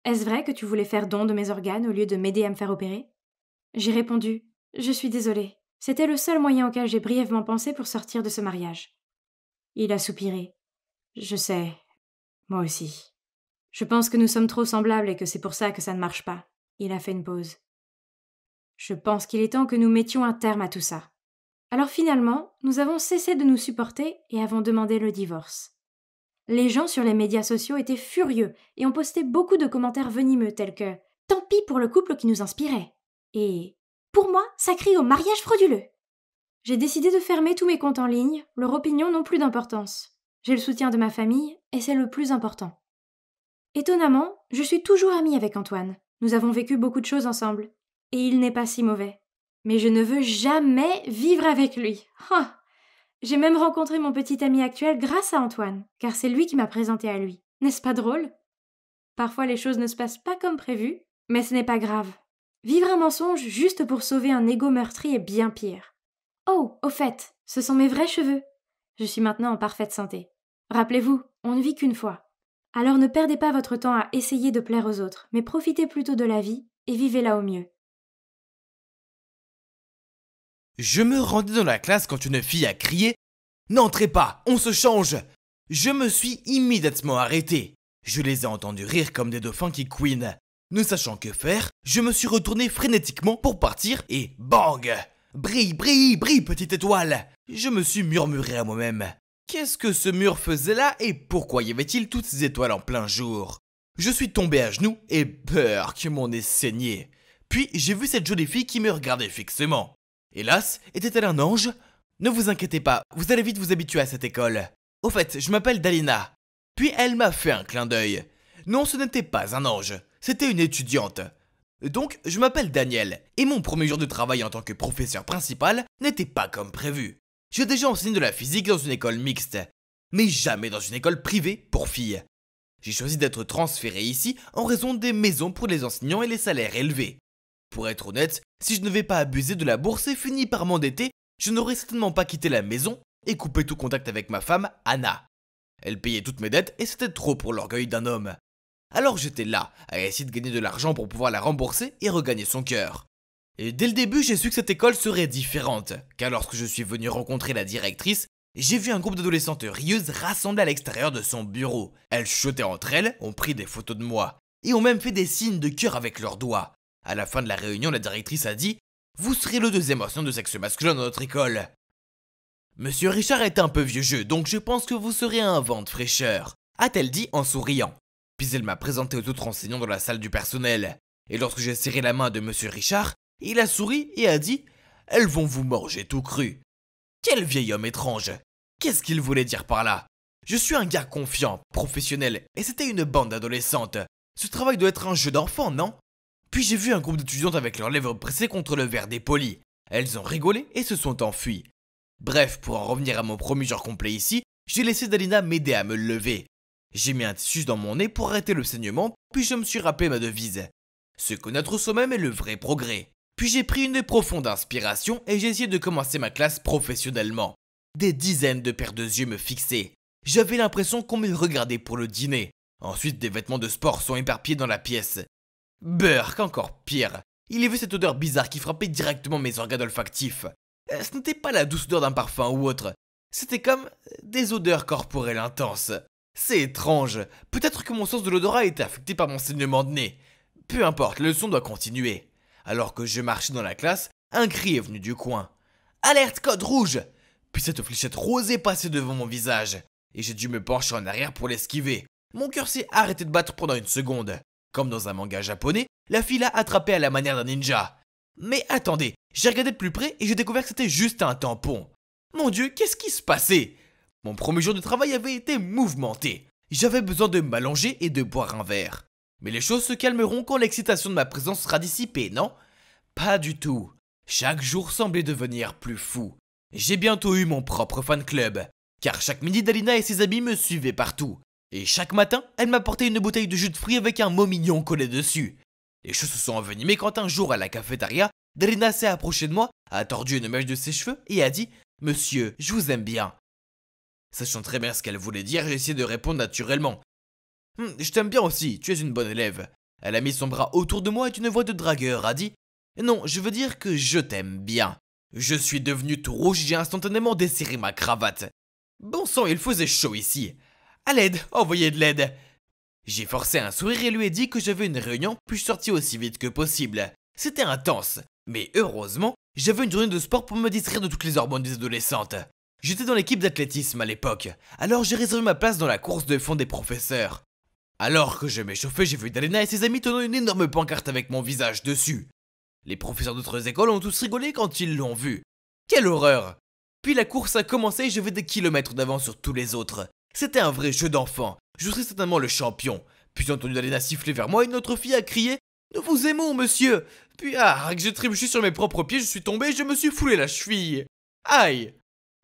Est-ce vrai que tu voulais faire don de mes organes au lieu de m'aider à me faire opérer ? J'ai répondu. Je suis désolée. C'était le seul moyen auquel j'ai brièvement pensé pour sortir de ce mariage. Il a soupiré. Je sais. Moi aussi. Je pense que nous sommes trop semblables et que c'est pour ça que ça ne marche pas. Il a fait une pause. Je pense qu'il est temps que nous mettions un terme à tout ça. Alors finalement, nous avons cessé de nous supporter et avons demandé le divorce. Les gens sur les médias sociaux étaient furieux et ont posté beaucoup de commentaires venimeux tels que « Tant pis pour le couple qui nous inspirait » et « Pour moi, ça crie au mariage frauduleux ». J'ai décidé de fermer tous mes comptes en ligne, leur opinion n'ont plus d'importance. J'ai le soutien de ma famille et c'est le plus important. Étonnamment, je suis toujours amie avec Antoine. Nous avons vécu beaucoup de choses ensemble. Et il n'est pas si mauvais. Mais je ne veux jamais vivre avec lui. Ah ! J'ai même rencontré mon petit ami actuel grâce à Antoine, car c'est lui qui m'a présenté à lui. N'est-ce pas drôle ? Parfois les choses ne se passent pas comme prévu, mais ce n'est pas grave. Vivre un mensonge juste pour sauver un ego meurtri est bien pire. Oh, au fait, ce sont mes vrais cheveux. Je suis maintenant en parfaite santé. Rappelez-vous, on ne vit qu'une fois. Alors ne perdez pas votre temps à essayer de plaire aux autres, mais profitez plutôt de la vie et vivez-la au mieux. Je me rendais dans la classe quand une fille a crié « N'entrez pas, on se change !» Je me suis immédiatement arrêté. Je les ai entendus rire comme des dauphins qui couinent. Ne sachant que faire, je me suis retourné frénétiquement pour partir et bang ! Brille, brille, brille, petite étoile ! Je me suis murmuré à moi-même. Qu'est-ce que ce mur faisait là et pourquoi y avait-il toutes ces étoiles en plein jour ? Je suis tombé à genoux et peur que mon nez saignait. Puis j'ai vu cette jolie fille qui me regardait fixement. Hélas, était-elle un ange ? Ne vous inquiétez pas, vous allez vite vous habituer à cette école. Au fait, je m'appelle Dalina. Puis elle m'a fait un clin d'œil. Non, ce n'était pas un ange, c'était une étudiante. Donc, je m'appelle Daniel, et mon premier jour de travail en tant que professeur principal n'était pas comme prévu. J'ai déjà enseigné de la physique dans une école mixte, mais jamais dans une école privée pour filles. J'ai choisi d'être transféré ici en raison des maisons pour les enseignants et les salaires élevés. Pour être honnête, si je ne vais pas abuser de la bourse et finir par m'endetter, je n'aurais certainement pas quitté la maison et coupé tout contact avec ma femme, Anna. Elle payait toutes mes dettes et c'était trop pour l'orgueil d'un homme. Alors j'étais là, à essayer de gagner de l'argent pour pouvoir la rembourser et regagner son cœur. Et dès le début, j'ai su que cette école serait différente, car lorsque je suis venu rencontrer la directrice, j'ai vu un groupe d'adolescentes rieuses rassemblées à l'extérieur de son bureau. Elles chuchotaient entre elles, ont pris des photos de moi. et ont même fait des signes de cœur avec leurs doigts. À la fin de la réunion, la directrice a dit « Vous serez le deuxième enseignant de sexe masculin dans notre école. » Monsieur Richard est un peu vieux jeu, donc je pense que vous serez un vent de fraîcheur, a-t-elle dit en souriant. Puis elle m'a présenté aux autres enseignants dans la salle du personnel. Et lorsque j'ai serré la main de Monsieur Richard, il a souri et a dit « Elles vont vous manger tout cru. » Quel vieil homme étrange. Qu'est-ce qu'il voulait dire par là? Je suis un gars confiant, professionnel, et c'était une bande d'adolescentes. Ce travail doit être un jeu d'enfant, non? Puis j'ai vu un groupe d'étudiantes avec leurs lèvres pressées contre le verre dépoli. Elles ont rigolé et se sont enfuies. Bref, pour en revenir à mon premier jour complet ici, j'ai laissé Dalina m'aider à me lever. J'ai mis un tissu dans mon nez pour arrêter le saignement, puis je me suis rappelé ma devise. Se connaître soi-même est le vrai progrès. Puis j'ai pris une profonde inspiration et j'ai essayé de commencer ma classe professionnellement. Des dizaines de paires de yeux me fixaient. J'avais l'impression qu'on me regardait pour le dîner. Ensuite, des vêtements de sport sont éparpillés dans la pièce. Burk, encore pire. Il y avait cette odeur bizarre qui frappait directement mes organes olfactifs. Ce n'était pas la douce odeur d'un parfum ou autre. C'était comme des odeurs corporelles intenses. C'est étrange. Peut-être que mon sens de l'odorat a été affecté par mon saignement de nez. Peu importe, la leçon doit continuer. Alors que je marchais dans la classe, un cri est venu du coin. « Alerte code rouge !» Puis cette fléchette rose est passée devant mon visage. Et j'ai dû me pencher en arrière pour l'esquiver. Mon cœur s'est arrêté de battre pendant une seconde. Comme dans un manga japonais, la fille l'a attrapé à la manière d'un ninja. Mais attendez, j'ai regardé de plus près et j'ai découvert que c'était juste un tampon. Mon Dieu, qu'est-ce qui se passait? Mon premier jour de travail avait été mouvementé. J'avais besoin de m'allonger et de boire un verre. Mais les choses se calmeront quand l'excitation de ma présence sera dissipée, non? Pas du tout. Chaque jour semblait devenir plus fou. J'ai bientôt eu mon propre fan club. Car chaque midi, Dalina et ses amis me suivaient partout. Et chaque matin, elle m'apportait une bouteille de jus de fruits avec un mot mignon collé dessus. Les choses se sont envenimées quand un jour à la cafétéria, Dalina s'est approchée de moi, a tordu une mèche de ses cheveux et a dit « Monsieur, je vous aime bien ». Sachant très bien ce qu'elle voulait dire, j'ai essayé de répondre naturellement. « Je t'aime bien aussi, tu es une bonne élève ». Elle a mis son bras autour de moi et d'une voix de dragueur a dit « Non, je veux dire que je t'aime bien ». Je suis devenu tout rouge et j'ai instantanément desserré ma cravate. Bon sang, il faisait chaud ici. À l'aide, envoyez de l'aide. J'ai forcé un sourire et lui ai dit que j'avais une réunion, puis je suis sorti aussi vite que possible. C'était intense, mais heureusement, j'avais une journée de sport pour me distraire de toutes les hormones des adolescentes. J'étais dans l'équipe d'athlétisme à l'époque, alors j'ai réservé ma place dans la course de fond des professeurs. Alors que je m'échauffais, j'ai vu Dalina et ses amis tenant une énorme pancarte avec mon visage dessus. Les professeurs d'autres écoles ont tous rigolé quand ils l'ont vu. Quelle horreur! Puis la course a commencé et j'avais des kilomètres d'avance sur tous les autres. C'était un vrai jeu d'enfant. Je serais certainement le champion. Puis j'ai entendu Dalina siffler vers moi et une autre fille a crié « Nous vous aimons, monsieur !» Puis que j'ai trébuché sur mes propres pieds, je suis tombé et je me suis foulé la cheville. Aïe!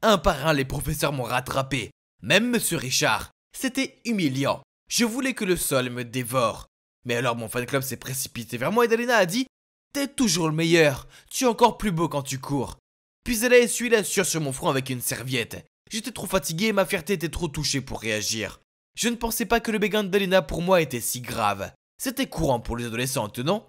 Un par un, les professeurs m'ont rattrapé. Même monsieur Richard. C'était humiliant. Je voulais que le sol me dévore. Mais alors mon fan club s'est précipité vers moi et Dalina a dit « T'es toujours le meilleur. Tu es encore plus beau quand tu cours. » Puis elle a essuyé la sueur sur mon front avec une serviette. J'étais trop fatigué et ma fierté était trop touchée pour réagir. Je ne pensais pas que le béguin de Dalina pour moi était si grave. C'était courant pour les adolescentes, non?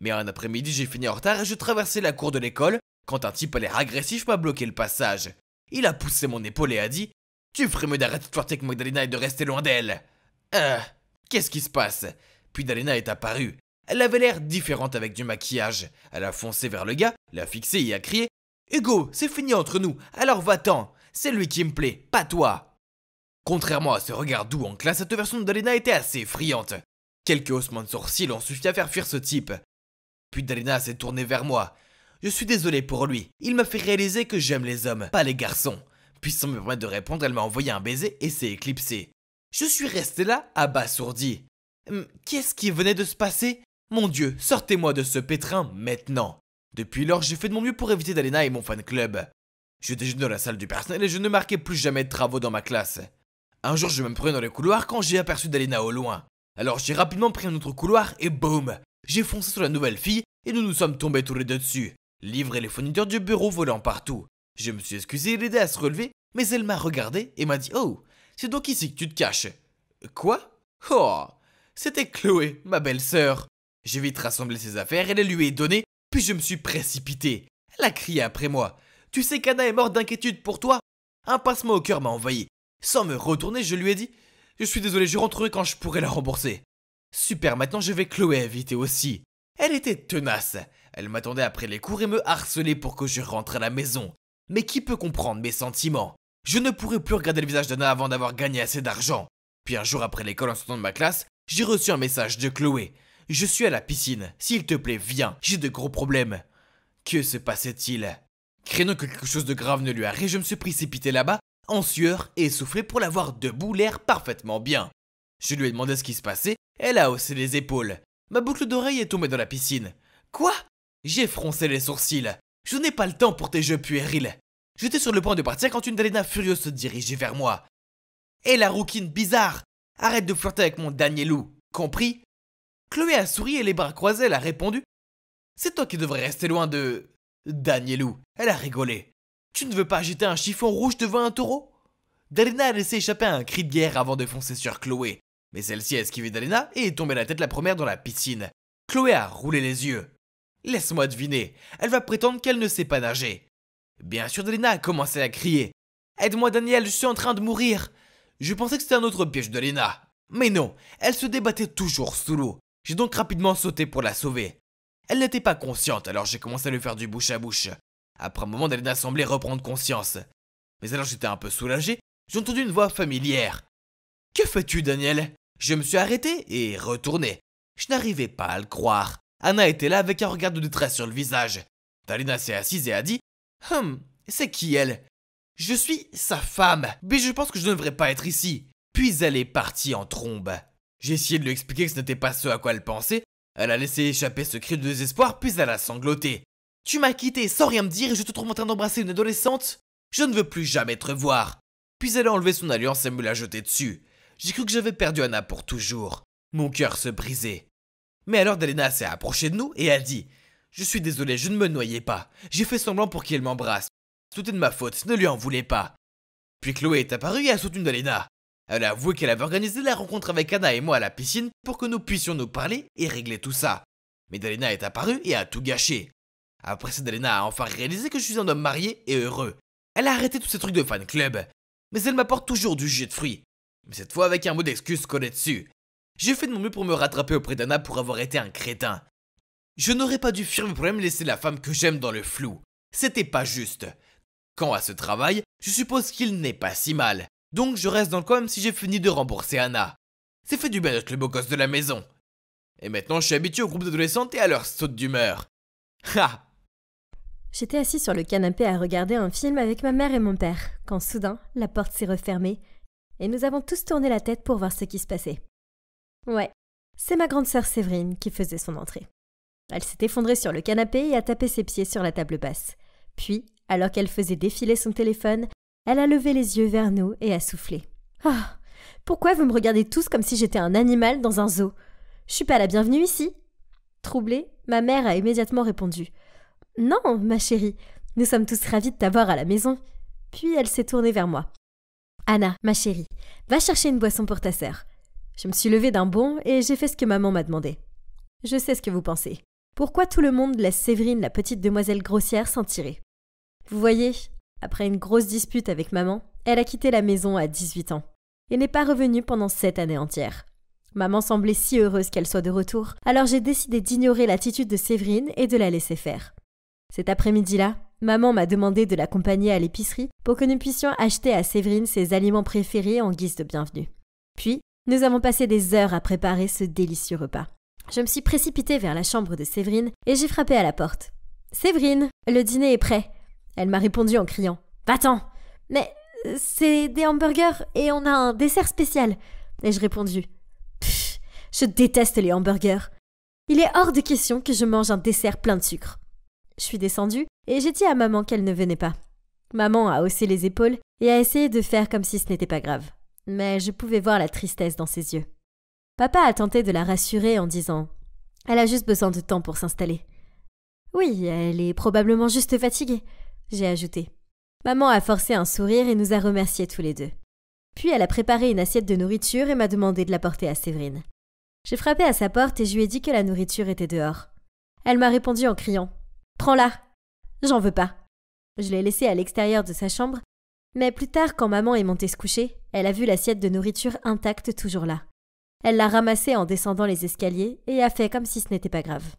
Mais un après-midi, j'ai fini en retard et je traversais la cour de l'école quand un type à l'air agressif m'a bloqué le passage. Il a poussé mon épaule et a dit « Tu ferais mieux d'arrêter de flirter avec Magdalena et de rester loin d'elle. » Qu'est-ce qui se passe? Puis Dalina est apparue. Elle avait l'air différente avec du maquillage. Elle a foncé vers le gars, l'a fixé et a crié « Hugo, c'est fini entre nous, alors va-t'en. C'est lui qui me plaît, pas toi. » Contrairement à ce regard doux en classe, cette version de Dalina était assez effrayante. Quelques haussements de sourcils ont suffi à faire fuir ce type. Puis Dalina s'est tournée vers moi. Je suis désolé pour lui. Il m'a fait réaliser que j'aime les hommes, pas les garçons. Puis sans me permettre de répondre, elle m'a envoyé un baiser et s'est éclipsée. Je suis resté là, abasourdi. Qu'est-ce qui venait de se passer? Mon Dieu, sortez-moi de ce pétrin maintenant. Depuis lors, j'ai fait de mon mieux pour éviter Dalina et mon fan club. Je déjeunais dans la salle du personnel et je ne marquais plus jamais de travaux dans ma classe. Un jour, je me promenais dans les couloirs quand j'ai aperçu Dalina au loin. Alors j'ai rapidement pris un autre couloir et boum! J'ai foncé sur la nouvelle fille et nous nous sommes tombés tous les deux dessus. Livres et les fournitures du bureau volant partout. Je me suis excusé et l'aidé à se relever, mais elle m'a regardé et m'a dit « Oh, c'est donc ici que tu te caches. » Quoi? Oh, c'était Chloé, ma belle-sœur. J'ai vite rassemblé ses affaires et les lui ai données, puis je me suis précipité. Elle a crié après moi. « Tu sais qu'Anna est morte d'inquiétude pour toi ?» Un pincement au cœur m'a envahi. Sans me retourner, je lui ai dit « Je suis désolé, je rentrerai quand je pourrai la rembourser. » Super, maintenant je vais Chloé inviter aussi. Elle était tenace. Elle m'attendait après les cours et me harcelait pour que je rentre à la maison. Mais qui peut comprendre mes sentiments? Je ne pourrais plus regarder le visage d'Anna avant d'avoir gagné assez d'argent. Puis un jour après l'école, en sortant de ma classe, j'ai reçu un message de Chloé. Je suis à la piscine. S'il te plaît, viens. J'ai de gros problèmes. Que se passait-il? Craignant que quelque chose de grave ne lui arrive, je me suis précipité là-bas, en sueur et essoufflé pour la voir debout, l'air parfaitement bien. Je lui ai demandé ce qui se passait, elle a haussé les épaules. Ma boucle d'oreille est tombée dans la piscine. Quoi? J'ai froncé les sourcils. Je n'ai pas le temps pour tes jeux puérils. J'étais sur le point de partir quand une Dalina furieuse se dirigeait vers moi. Hé la rouquine bizarre! Arrête de flirter avec mon Danielou, compris? Chloé a souri et les bras croisés, elle a répondu. C'est toi qui devrais rester loin de... Danielou. Elle a rigolé. Tu ne veux pas agiter un chiffon rouge devant un taureau? Dalina a laissé échapper un cri de guerre avant de foncer sur Chloé. Mais celle-ci a esquivé Dalina et est tombée la tête la première dans la piscine. Chloé a roulé les yeux. Laisse-moi deviner, elle va prétendre qu'elle ne sait pas nager. Bien sûr, Dalina a commencé à crier. Aide-moi Daniel, je suis en train de mourir. Je pensais que c'était un autre piège de Dalina. Mais non, elle se débattait toujours sous l'eau. J'ai donc rapidement sauté pour la sauver. Elle n'était pas consciente, alors j'ai commencé à lui faire du bouche à bouche. Après un moment, Dalina semblait reprendre conscience. Mais alors j'étais un peu soulagé, j'ai entendu une voix familière. Que fais-tu, Daniel? Je me suis arrêté et retourné. Je n'arrivais pas à le croire. Anna était là avec un regard de détresse sur le visage. Dalina s'est assise et a dit « c'est qui elle? Je suis sa femme, mais je pense que je ne devrais pas être ici. » Puis elle est partie en trombe. J'ai essayé de lui expliquer que ce n'était pas ce à quoi elle pensait. Elle a laissé échapper ce cri de désespoir, puis elle a sangloté. « Tu m'as quitté sans rien me dire et je te trouve en train d'embrasser une adolescente? Je ne veux plus jamais te revoir. » Puis elle a enlevé son alliance et me l'a jetée dessus. J'ai cru que j'avais perdu Anna pour toujours. Mon cœur se brisait. Mais alors Dalina s'est approchée de nous et a dit « Je suis désolé, je ne me noyais pas. J'ai fait semblant pour qu'elle m'embrasse. Tout est de ma faute, ne lui en voulez pas. » Puis Chloé est apparue et a soutenu Dalina. Elle a avoué qu'elle avait organisé la rencontre avec Anna et moi à la piscine pour que nous puissions nous parler et régler tout ça. Mais Dalina est apparue et a tout gâché. Après ça, Dalina a enfin réalisé que je suis un homme marié et heureux. Elle a arrêté tous ces trucs de fan club. Mais elle m'apporte toujours du jus de fruits. Mais cette fois avec un mot d'excuse collé dessus. J'ai fait de mon mieux pour me rattraper auprès d'Anna pour avoir été un crétin. Je n'aurais pas dû fuir mes problèmes et laisser la femme que j'aime dans le flou. C'était pas juste. Quant à ce travail, je suppose qu'il n'est pas si mal. Donc je reste dans le coin même si j'ai fini de rembourser Anna. C'est fait du bien d'être le beau gosse de la maison. Et maintenant je suis habitué au groupe d'adolescentes et à leur saute d'humeur. Ha! J'étais assis sur le canapé à regarder un film avec ma mère et mon père, quand soudain, la porte s'est refermée, et nous avons tous tourné la tête pour voir ce qui se passait. Ouais, c'est ma grande sœur Séverine qui faisait son entrée. Elle s'est effondrée sur le canapé et a tapé ses pieds sur la table basse. Puis, alors qu'elle faisait défiler son téléphone, elle a levé les yeux vers nous et a soufflé. « Ah, pourquoi vous me regardez tous comme si j'étais un animal dans un zoo? Je suis pas la bienvenue ici ?» Troublée, ma mère a immédiatement répondu. « Non, ma chérie, nous sommes tous ravis de t'avoir à la maison. » Puis elle s'est tournée vers moi. « Anna, ma chérie, va chercher une boisson pour ta sœur. » Je me suis levée d'un bond et j'ai fait ce que maman m'a demandé. Je sais ce que vous pensez. Pourquoi tout le monde laisse Séverine, la petite demoiselle grossière, s'en tirer? Vous voyez, après une grosse dispute avec maman, elle a quitté la maison à 18 ans et n'est pas revenue pendant 7 années entières. Maman semblait si heureuse qu'elle soit de retour, alors j'ai décidé d'ignorer l'attitude de Séverine et de la laisser faire. Cet après-midi-là, maman m'a demandé de l'accompagner à l'épicerie pour que nous puissions acheter à Séverine ses aliments préférés en guise de bienvenue. Puis, nous avons passé des heures à préparer ce délicieux repas. Je me suis précipitée vers la chambre de Séverine et j'ai frappé à la porte. « Séverine, le dîner est prêt !» Elle m'a répondu en criant « Va-t'en !»« Mais c'est des hamburgers et on a un dessert spécial !» Ai-je répondu. « Pfff, je déteste les hamburgers. Il est hors de question que je mange un dessert plein de sucre. » Je suis descendue et j'ai dit à maman qu'elle ne venait pas. Maman a haussé les épaules et a essayé de faire comme si ce n'était pas grave. Mais je pouvais voir la tristesse dans ses yeux. Papa a tenté de la rassurer en disant « Elle a juste besoin de temps pour s'installer. » « Oui, elle est probablement juste fatiguée, » j'ai ajouté. Maman a forcé un sourire et nous a remerciés tous les deux. Puis elle a préparé une assiette de nourriture et m'a demandé de la porter à Séverine. J'ai frappé à sa porte et je lui ai dit que la nourriture était dehors. Elle m'a répondu en criant « Prends-la !» J'en veux pas. Je l'ai laissée à l'extérieur de sa chambre, mais plus tard, quand maman est montée se coucher, elle a vu l'assiette de nourriture intacte toujours là. Elle l'a ramassé en descendant les escaliers et a fait comme si ce n'était pas grave.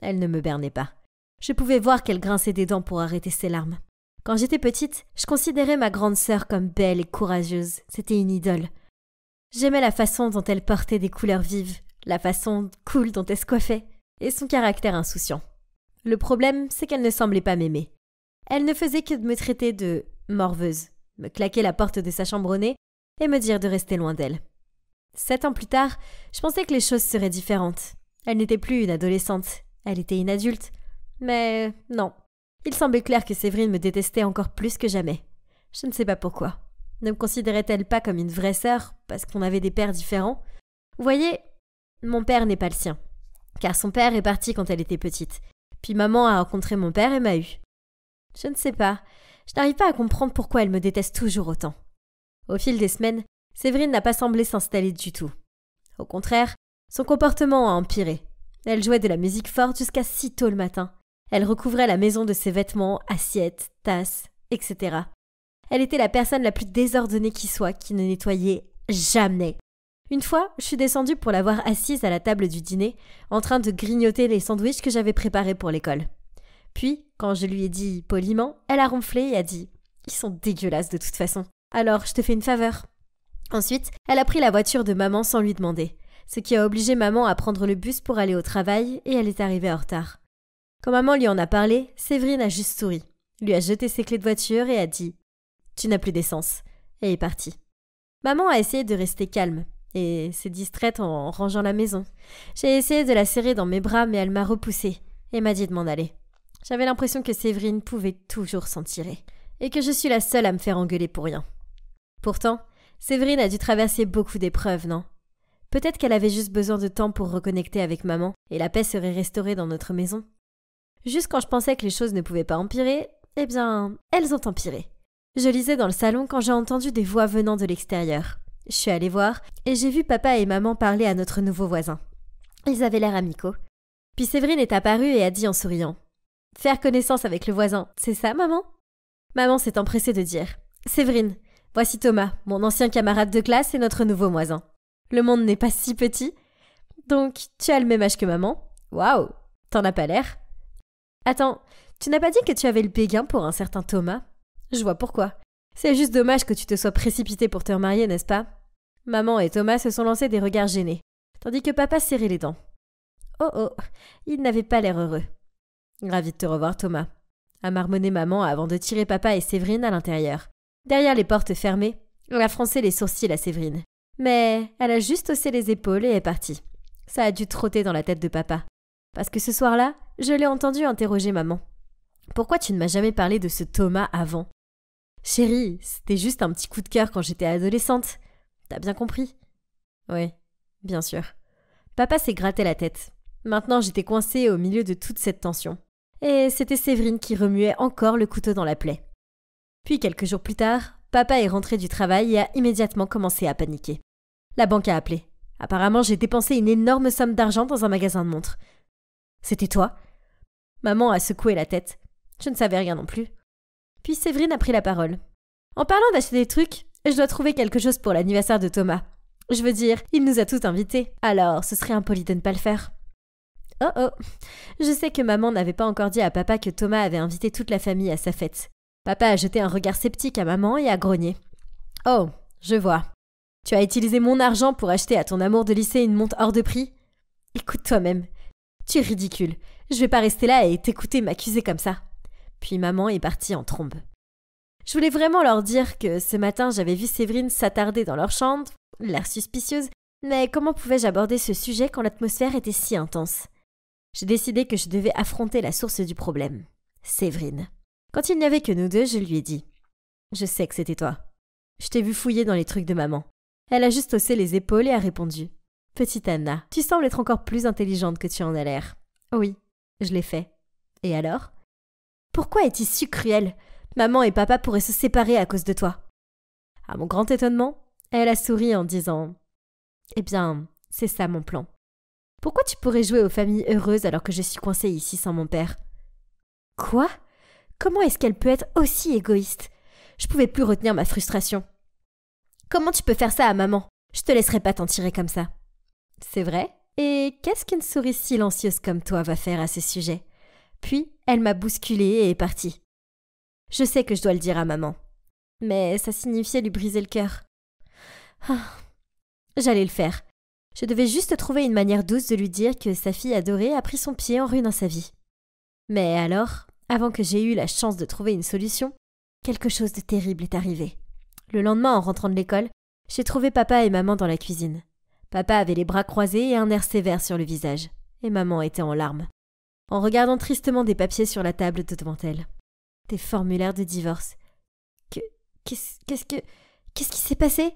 Elle ne me bernait pas. Je pouvais voir qu'elle grinçait des dents pour arrêter ses larmes. Quand j'étais petite, je considérais ma grande sœur comme belle et courageuse. C'était une idole. J'aimais la façon dont elle portait des couleurs vives, la façon cool dont elle se coiffait, et son caractère insouciant. Le problème, c'est qu'elle ne semblait pas m'aimer. Elle ne faisait que de me traiter de morveuse, me claquer la porte de sa chambre au nez et me dire de rester loin d'elle. 7 ans plus tard, je pensais que les choses seraient différentes. Elle n'était plus une adolescente, elle était une adulte. Mais non. Il semblait clair que Séverine me détestait encore plus que jamais. Je ne sais pas pourquoi. Ne me considérait-elle pas comme une vraie sœur, parce qu'on avait des pères différents? Vous voyez, mon père n'est pas le sien, car son père est parti quand elle était petite. Puis maman a rencontré mon père et m'a eu. Je ne sais pas, je n'arrive pas à comprendre pourquoi elle me déteste toujours autant. Au fil des semaines, Séverine n'a pas semblé s'installer du tout. Au contraire, son comportement a empiré. Elle jouait de la musique forte jusqu'à si tôt le matin. Elle recouvrait la maison de ses vêtements, assiettes, tasses, etc. Elle était la personne la plus désordonnée qui soit, qui ne nettoyait jamais. Une fois, je suis descendue pour la voir assise à la table du dîner, en train de grignoter les sandwichs que j'avais préparés pour l'école. Puis, quand je lui ai dit poliment, elle a ronflé et a dit « Ils sont dégueulasses de toute façon. Alors, je te fais une faveur. » Ensuite, elle a pris la voiture de maman sans lui demander, ce qui a obligé maman à prendre le bus pour aller au travail et elle est arrivée en retard. Quand maman lui en a parlé, Séverine a juste souri, lui a jeté ses clés de voiture et a dit « Tu n'as plus d'essence » et est partie. Maman a essayé de rester calme et s'est distraite en rangeant la maison. J'ai essayé de la serrer dans mes bras mais elle m'a repoussée et m'a dit de m'en aller. J'avais l'impression que Séverine pouvait toujours s'en tirer et que je suis la seule à me faire engueuler pour rien. Pourtant, Séverine a dû traverser beaucoup d'épreuves, non? Peut-être qu'elle avait juste besoin de temps pour reconnecter avec maman et la paix serait restaurée dans notre maison. Juste quand je pensais que les choses ne pouvaient pas empirer, eh bien, elles ont empiré. Je lisais dans le salon quand j'ai entendu des voix venant de l'extérieur. Je suis allée voir et j'ai vu papa et maman parler à notre nouveau voisin. Ils avaient l'air amicaux. Puis Séverine est apparue et a dit en souriant « Faire connaissance avec le voisin, c'est ça, maman ?» Maman s'est empressée de dire « Séverine, voici Thomas, mon ancien camarade de classe et notre nouveau voisin. Le monde n'est pas si petit. Donc, tu as le même âge que maman. Waouh, t'en as pas l'air. Attends, tu n'as pas dit que tu avais le béguin pour un certain Thomas? Je vois pourquoi. C'est juste dommage que tu te sois précipité pour te remarier, n'est-ce pas? Maman et Thomas se sont lancés des regards gênés, tandis que papa serrait les dents. Oh oh, il n'avait pas l'air heureux. Ravi de te revoir, Thomas, a marmonné maman avant de tirer papa et Séverine à l'intérieur. Derrière les portes fermées, elle a froncé les sourcils à Séverine. Mais elle a juste haussé les épaules et est partie. Ça a dû trotter dans la tête de papa. Parce que ce soir-là, je l'ai entendu interroger maman. « Pourquoi tu ne m'as jamais parlé de ce Thomas avant ?»« Chérie, c'était juste un petit coup de cœur quand j'étais adolescente. T'as bien compris ?»« Oui, bien sûr. » Papa s'est gratté la tête. Maintenant, j'étais coincée au milieu de toute cette tension. Et c'était Séverine qui remuait encore le couteau dans la plaie. Puis, quelques jours plus tard, papa est rentré du travail et a immédiatement commencé à paniquer. La banque a appelé. Apparemment, j'ai dépensé une énorme somme d'argent dans un magasin de montres. C'était toi? Maman a secoué la tête. Je ne savais rien non plus. Puis Séverine a pris la parole. En parlant d'acheter des trucs, je dois trouver quelque chose pour l'anniversaire de Thomas. Je veux dire, il nous a tous invités, alors ce serait impoli de ne pas le faire. Oh oh, je sais que maman n'avait pas encore dit à papa que Thomas avait invité toute la famille à sa fête. Papa a jeté un regard sceptique à maman et a grogné. Oh, je vois. Tu as utilisé mon argent pour acheter à ton amour de lycée une montre hors de prix? Écoute toi-même. Tu es ridicule. Je vais pas rester là et t'écouter m'accuser comme ça. Puis maman est partie en trombe. Je voulais vraiment leur dire que ce matin j'avais vu Séverine s'attarder dans leur chambre, l'air suspicieuse, mais comment pouvais-je aborder ce sujet quand l'atmosphère était si intense? J'ai décidé que je devais affronter la source du problème. Séverine. Quand il n'y avait que nous deux, je lui ai dit « Je sais que c'était toi. Je t'ai vu fouiller dans les trucs de maman. » Elle a juste haussé les épaules et a répondu « Petite Anna, tu sembles être encore plus intelligente que tu en as l'air. » Oui, je l'ai fait. Et alors? Pourquoi es-tu si cruelle? Maman et papa pourraient se séparer à cause de toi. À mon grand étonnement, elle a souri en disant « Eh bien, c'est ça mon plan. Pourquoi tu pourrais jouer aux familles heureuses alors que je suis coincée ici sans mon père? » Quoi? Comment est-ce qu'elle peut être aussi égoïste? Je pouvais plus retenir ma frustration. Comment tu peux faire ça à maman? Je te laisserai pas t'en tirer comme ça. C'est vrai? Et qu'est-ce qu'une souris silencieuse comme toi va faire à ce sujet? Puis, elle m'a bousculée et est partie. Je sais que je dois le dire à maman. Mais ça signifiait lui briser le cœur. J'allais le faire. Je devais juste trouver une manière douce de lui dire que sa fille adorée a pris son pied en ruinant sa vie. Mais alors, avant que j'aie eu la chance de trouver une solution, quelque chose de terrible est arrivé. Le lendemain, en rentrant de l'école, j'ai trouvé papa et maman dans la cuisine. Papa avait les bras croisés et un air sévère sur le visage, et maman était en larmes, en regardant tristement des papiers sur la table devant elle. Des formulaires de divorce. Qu'est-ce qui s'est passé?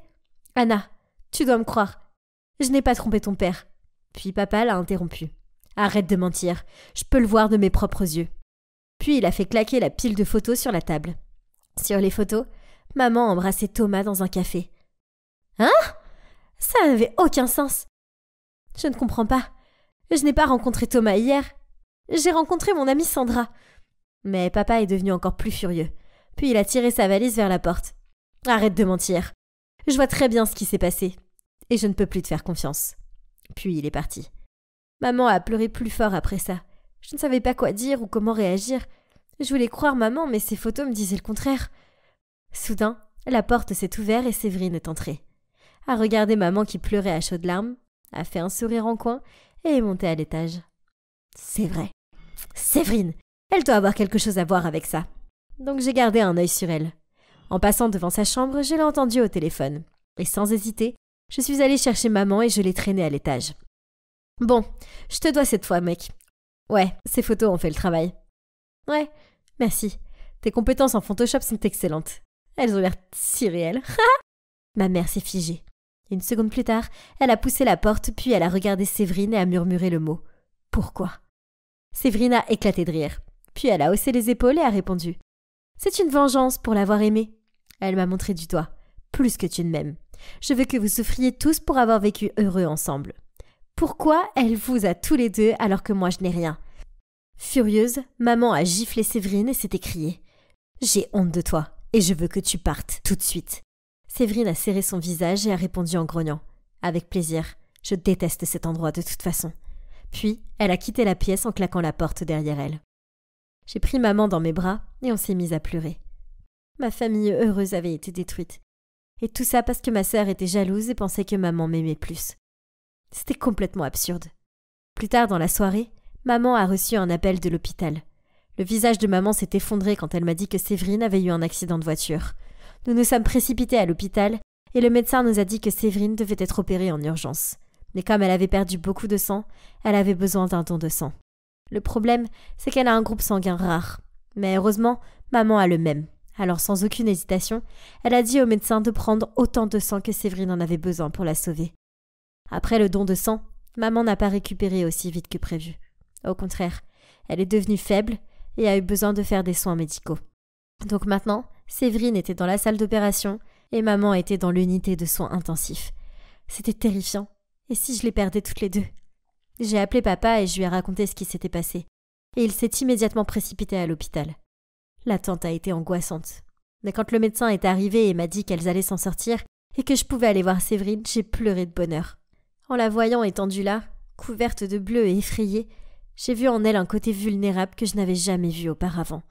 Anna, tu dois me croire. Je n'ai pas trompé ton père. Puis papa l'a interrompu. Arrête de mentir, je peux le voir de mes propres yeux. Puis il a fait claquer la pile de photos sur la table. Sur les photos, maman embrassait Thomas dans un café. Hein? Ça n'avait aucun sens. Je ne comprends pas. Je n'ai pas rencontré Thomas hier. J'ai rencontré mon amie Sandra. Mais papa est devenu encore plus furieux. Puis il a tiré sa valise vers la porte. Arrête de mentir. Je vois très bien ce qui s'est passé. Et je ne peux plus te faire confiance. Puis il est parti. Maman a pleuré plus fort après ça. Je ne savais pas quoi dire ou comment réagir. Je voulais croire maman, mais ses photos me disaient le contraire. Soudain, la porte s'est ouverte et Séverine est entrée. A regardé maman qui pleurait à chaudes larmes, a fait un sourire en coin et est montée à l'étage. C'est vrai. Séverine, elle doit avoir quelque chose à voir avec ça. Donc j'ai gardé un œil sur elle. En passant devant sa chambre, je l'ai entendue au téléphone. Et sans hésiter, je suis allée chercher maman et je l'ai traînée à l'étage. Bon, je te dois cette fois, mec. Ouais, ces photos ont fait le travail. Ouais, merci. Tes compétences en Photoshop sont excellentes. Elles ont l'air si réelles. Ma mère s'est figée. Une seconde plus tard, elle a poussé la porte, puis elle a regardé Séverine et a murmuré le mot. Pourquoi? Séverine a éclaté de rire. Puis elle a haussé les épaules et a répondu. C'est une vengeance pour l'avoir aimé. Elle m'a montré du doigt. Plus que tu ne m'aimes. Je veux que vous souffriez tous pour avoir vécu heureux ensemble. Pourquoi elle vous a tous les deux alors que moi je n'ai rien? Furieuse, maman a giflé Séverine et s'est écriée. J'ai honte de toi et je veux que tu partes tout de suite. Séverine a serré son visage et a répondu en grognant. Avec plaisir, je déteste cet endroit de toute façon. Puis, elle a quitté la pièce en claquant la porte derrière elle. J'ai pris maman dans mes bras et on s'est mis à pleurer. Ma famille heureuse avait été détruite. Et tout ça parce que ma sœur était jalouse et pensait que maman m'aimait plus. C'était complètement absurde. Plus tard dans la soirée, maman a reçu un appel de l'hôpital. Le visage de maman s'est effondré quand elle m'a dit que Séverine avait eu un accident de voiture. Nous nous sommes précipités à l'hôpital et le médecin nous a dit que Séverine devait être opérée en urgence. Mais comme elle avait perdu beaucoup de sang, elle avait besoin d'un don de sang. Le problème, c'est qu'elle a un groupe sanguin rare. Mais heureusement, maman a le même. Alors sans aucune hésitation, elle a dit au médecin de prendre autant de sang que Séverine en avait besoin pour la sauver. Après le don de sang, maman n'a pas récupéré aussi vite que prévu. Au contraire, elle est devenue faible et a eu besoin de faire des soins médicaux. Donc maintenant, Séverine était dans la salle d'opération et maman était dans l'unité de soins intensifs. C'était terrifiant. Et si je les perdais toutes les deux? J'ai appelé papa et je lui ai raconté ce qui s'était passé. Et il s'est immédiatement précipité à l'hôpital. L'attente a été angoissante. Mais quand le médecin est arrivé et m'a dit qu'elles allaient s'en sortir et que je pouvais aller voir Séverine, j'ai pleuré de bonheur. En la voyant étendue là, couverte de bleu et effrayée, j'ai vu en elle un côté vulnérable que je n'avais jamais vu auparavant.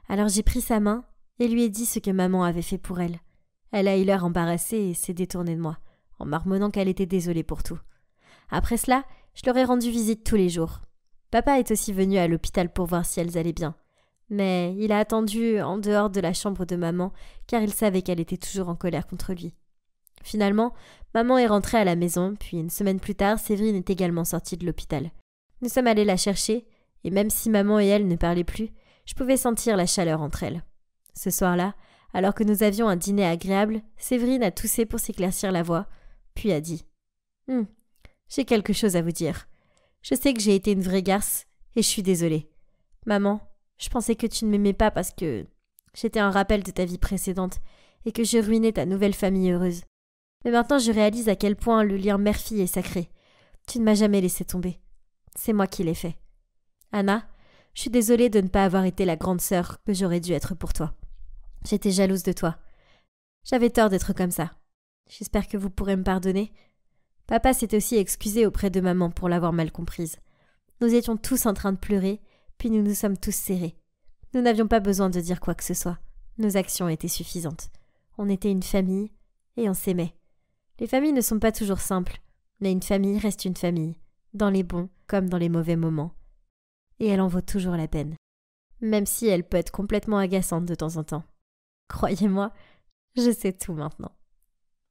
Alors j'ai pris sa main et lui ai dit ce que maman avait fait pour elle. Elle a eu l'air embarrassée et s'est détournée de moi, en marmonnant qu'elle était désolée pour tout. Après cela, je leur ai rendu visite tous les jours. Papa est aussi venu à l'hôpital pour voir si elles allaient bien. Mais il a attendu en dehors de la chambre de maman, car il savait qu'elle était toujours en colère contre lui. Finalement, maman est rentrée à la maison, puis une semaine plus tard, Séverine est également sortie de l'hôpital. Nous sommes allés la chercher, et même si maman et elle ne parlaient plus, je pouvais sentir la chaleur entre elles. Ce soir-là, alors que nous avions un dîner agréable, Séverine a toussé pour s'éclaircir la voix, puis a dit « J'ai quelque chose à vous dire. Je sais que j'ai été une vraie garce, et je suis désolée. Maman, je pensais que tu ne m'aimais pas parce que j'étais un rappel de ta vie précédente et que je ruinais ta nouvelle famille heureuse. Mais maintenant je réalise à quel point le lien mère-fille est sacré. Tu ne m'as jamais laissé tomber. C'est moi qui l'ai fait. Anna, je suis désolée de ne pas avoir été la grande sœur que j'aurais dû être pour toi. J'étais jalouse de toi. J'avais tort d'être comme ça. J'espère que vous pourrez me pardonner. Papa s'est aussi excusé auprès de maman pour l'avoir mal comprise. Nous étions tous en train de pleurer, puis nous nous sommes tous serrés. Nous n'avions pas besoin de dire quoi que ce soit. Nos actions étaient suffisantes. On était une famille et on s'aimait. Les familles ne sont pas toujours simples, mais une famille reste une famille, dans les bons comme dans les mauvais moments. Et elle en vaut toujours la peine. Même si elle peut être complètement agaçante de temps en temps. Croyez-moi, je sais tout maintenant.